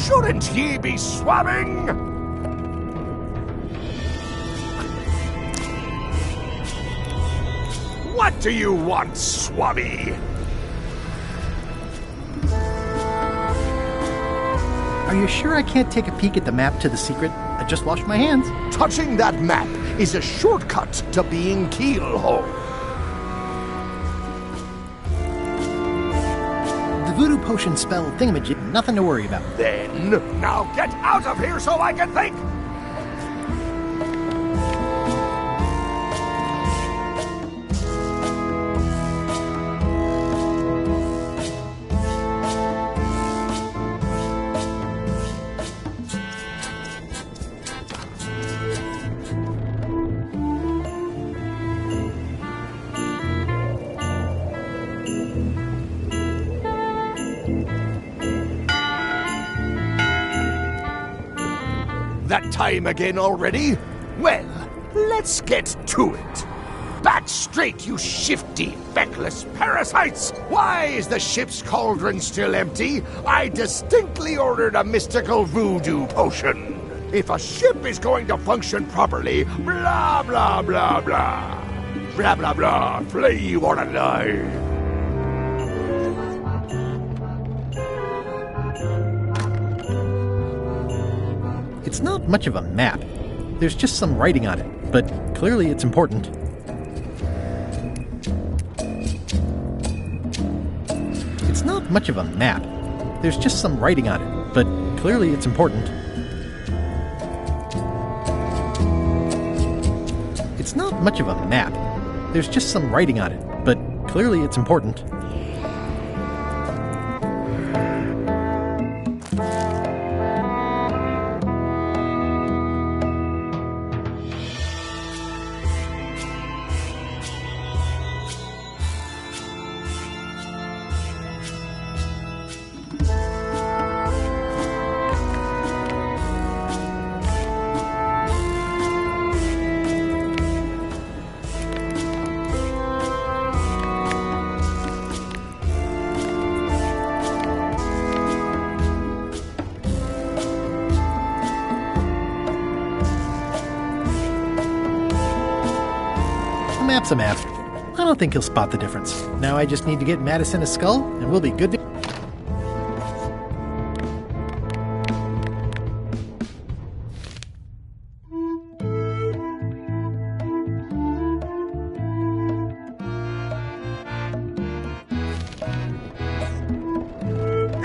[SPEAKER 7] Shouldn't ye be swabbing? What do you want, Swabby?
[SPEAKER 1] Are you sure I can't take a peek at the map to the secret? I just washed my hands.
[SPEAKER 7] Touching that map is a shortcut to being keelhauled.
[SPEAKER 1] The voodoo potion spell thingamajig, nothing to worry about.
[SPEAKER 7] Then, now get out of here so I can think! That time again already? Well, let's get to it. Back straight, you shifty, feckless parasites! Why is the ship's cauldron still empty? I distinctly ordered a mystical voodoo potion. If a ship is going to function properly, blah, blah, blah, blah. Blah, blah, blah, play you wanna die.
[SPEAKER 1] It's not much of a map. There's just some writing on it, but clearly it's important. It's not much of a map. There's just some writing on it, but clearly it's important. It's not much of a map. There's just some writing on it, but clearly it's important. It's a map. I don't think he'll spot the difference. Now I just need to get Madison a skull, and we'll be good to...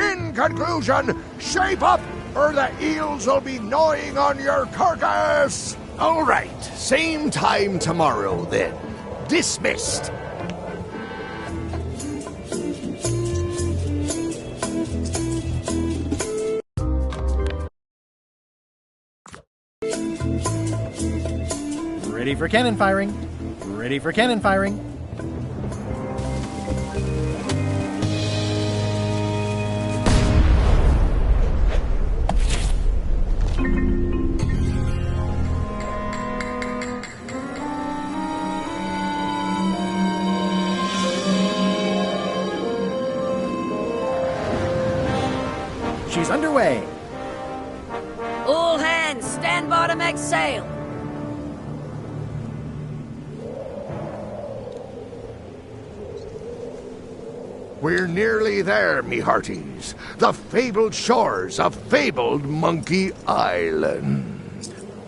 [SPEAKER 7] In conclusion, shape up, or the eels will be gnawing on your carcass! All right, same time tomorrow, then. Dismissed.
[SPEAKER 1] Ready for cannon firing. Ready for cannon firing. She's underway.
[SPEAKER 2] All hands, stand by to make sail.
[SPEAKER 7] We're nearly there, me hearties. The fabled shores of fabled Monkey Island.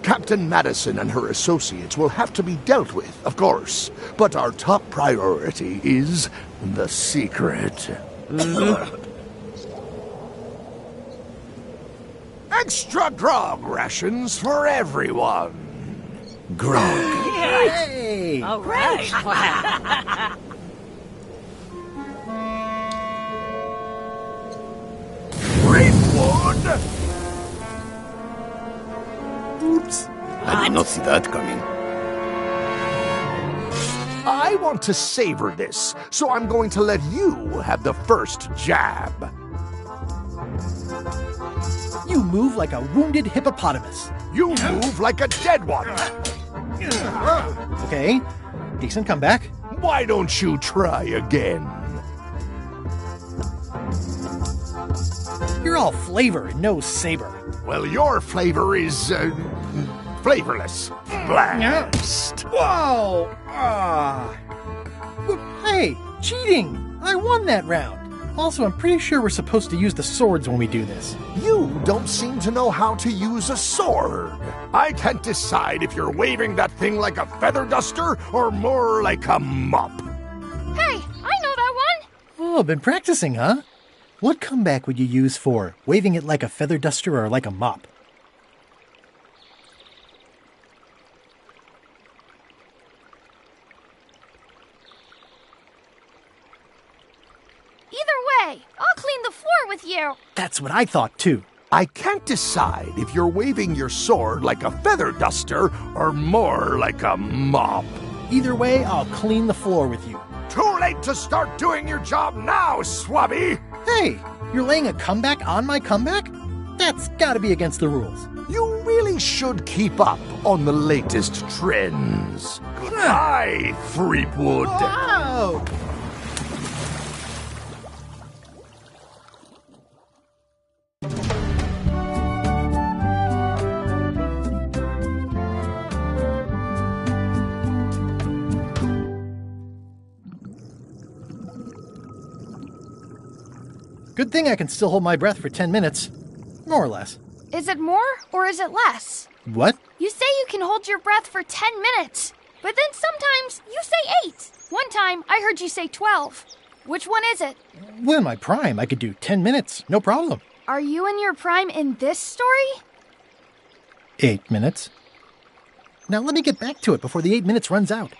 [SPEAKER 7] Captain Madison and her associates will have to be dealt with, of course. But our top priority is the secret. Extra grog rations for everyone. Grog.
[SPEAKER 1] Hey!
[SPEAKER 4] All right.
[SPEAKER 7] Greenwood!
[SPEAKER 19] Oops. I did not see that coming.
[SPEAKER 7] I want to savor this, so I'm going to let you have the first jab.
[SPEAKER 1] You move like a wounded hippopotamus.
[SPEAKER 7] You move like a dead one.
[SPEAKER 1] Okay, decent comeback.
[SPEAKER 7] Why don't you try again?
[SPEAKER 1] You're all flavor and no saber.
[SPEAKER 7] Well, your flavor is, flavorless. Blast.
[SPEAKER 1] Whoa! Hey, cheating! I won that round. Also, I'm pretty sure we're supposed to use the swords when we do this.
[SPEAKER 7] You don't seem to know how to use a sword. I can't decide if you're waving that thing like a feather duster or more like a mop.
[SPEAKER 3] Hey, I know that one!
[SPEAKER 1] Oh, been practicing, huh? What comeback would you use for waving it like a feather duster or like a mop?
[SPEAKER 3] Either way, I'll clean the floor with you.
[SPEAKER 1] That's what I thought, too.
[SPEAKER 7] I can't decide if you're waving your sword like a feather duster or more like a mop.
[SPEAKER 1] Either way, I'll clean the floor with you.
[SPEAKER 7] Too late to start doing your job now, Swabby!
[SPEAKER 1] Hey, you're laying a comeback on my comeback? That's gotta be against the rules.
[SPEAKER 7] You really should keep up on the latest trends. Goodbye, Freepwood.
[SPEAKER 1] Wow! Good thing I can still hold my breath for 10 minutes. More or less.
[SPEAKER 3] Is it more or is it less?
[SPEAKER 1] What?
[SPEAKER 3] You say you can hold your breath for 10 minutes, but then sometimes you say 8. One time I heard you say 12. Which one is it?
[SPEAKER 1] Well, in my prime, I could do 10 minutes, no problem.
[SPEAKER 3] Are you in your prime in this story?
[SPEAKER 1] 8 minutes. Now let me get back to it before the 8 minutes runs out.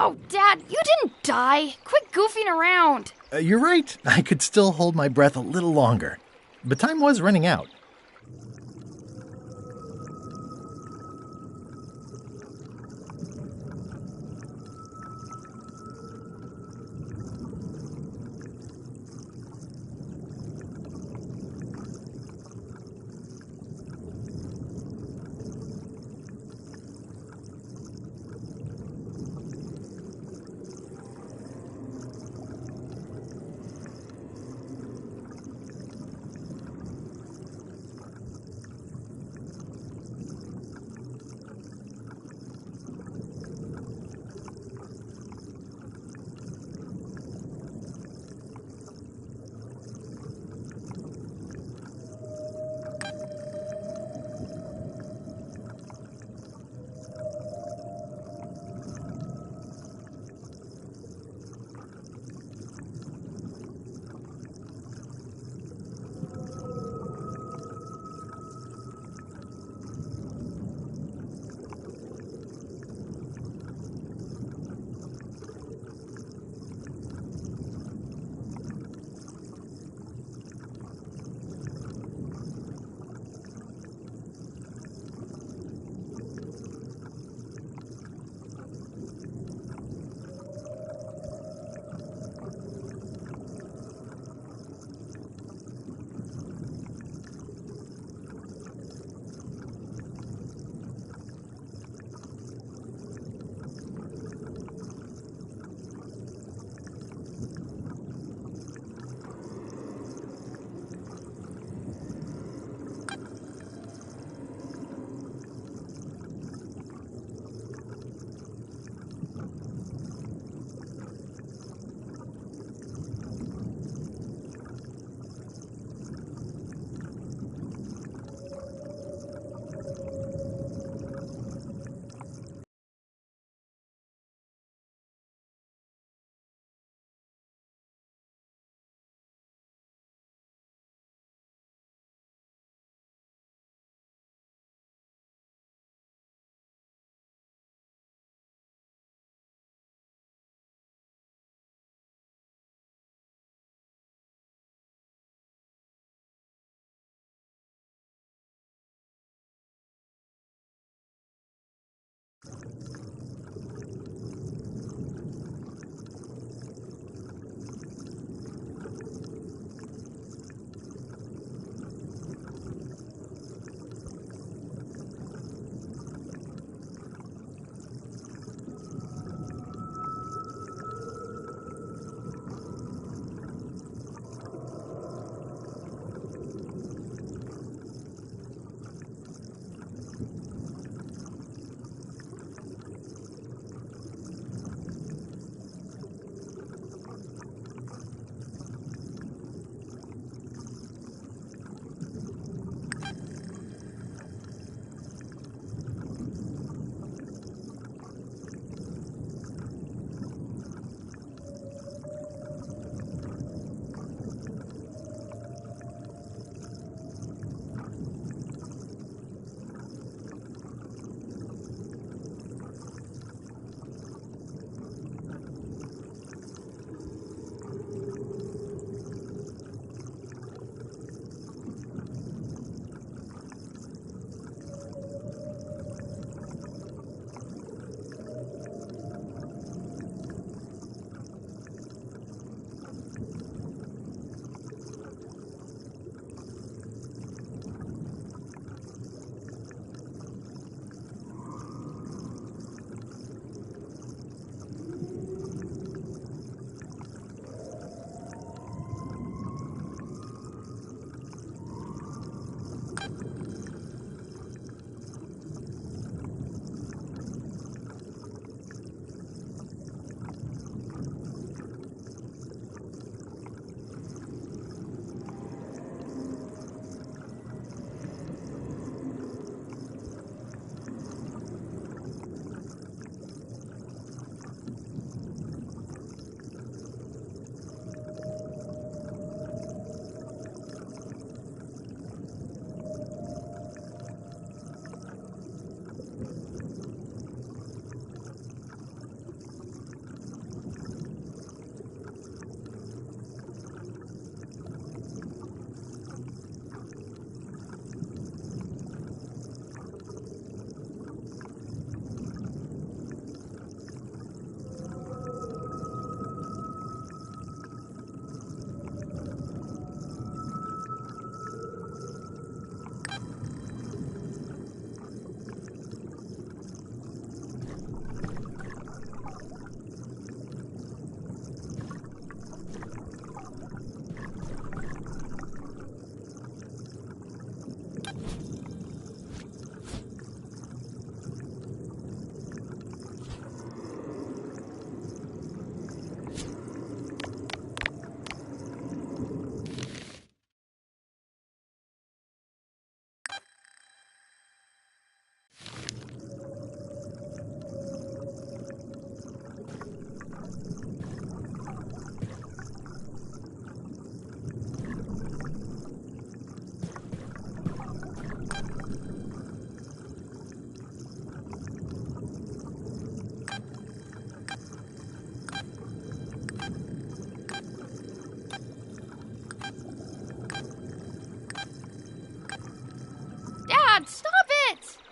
[SPEAKER 3] Oh, Dad, you didn't die. Quit goofing around.
[SPEAKER 1] You're right. I could still hold my breath a little longer. But time was running out.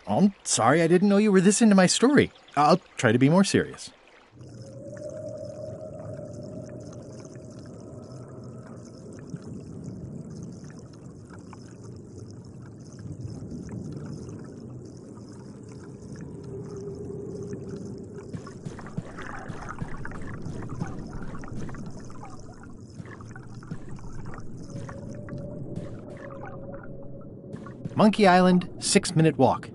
[SPEAKER 1] I'm sorry, I didn't know you were this into my story. I'll try to be more serious. Monkey Island, 6-minute walk.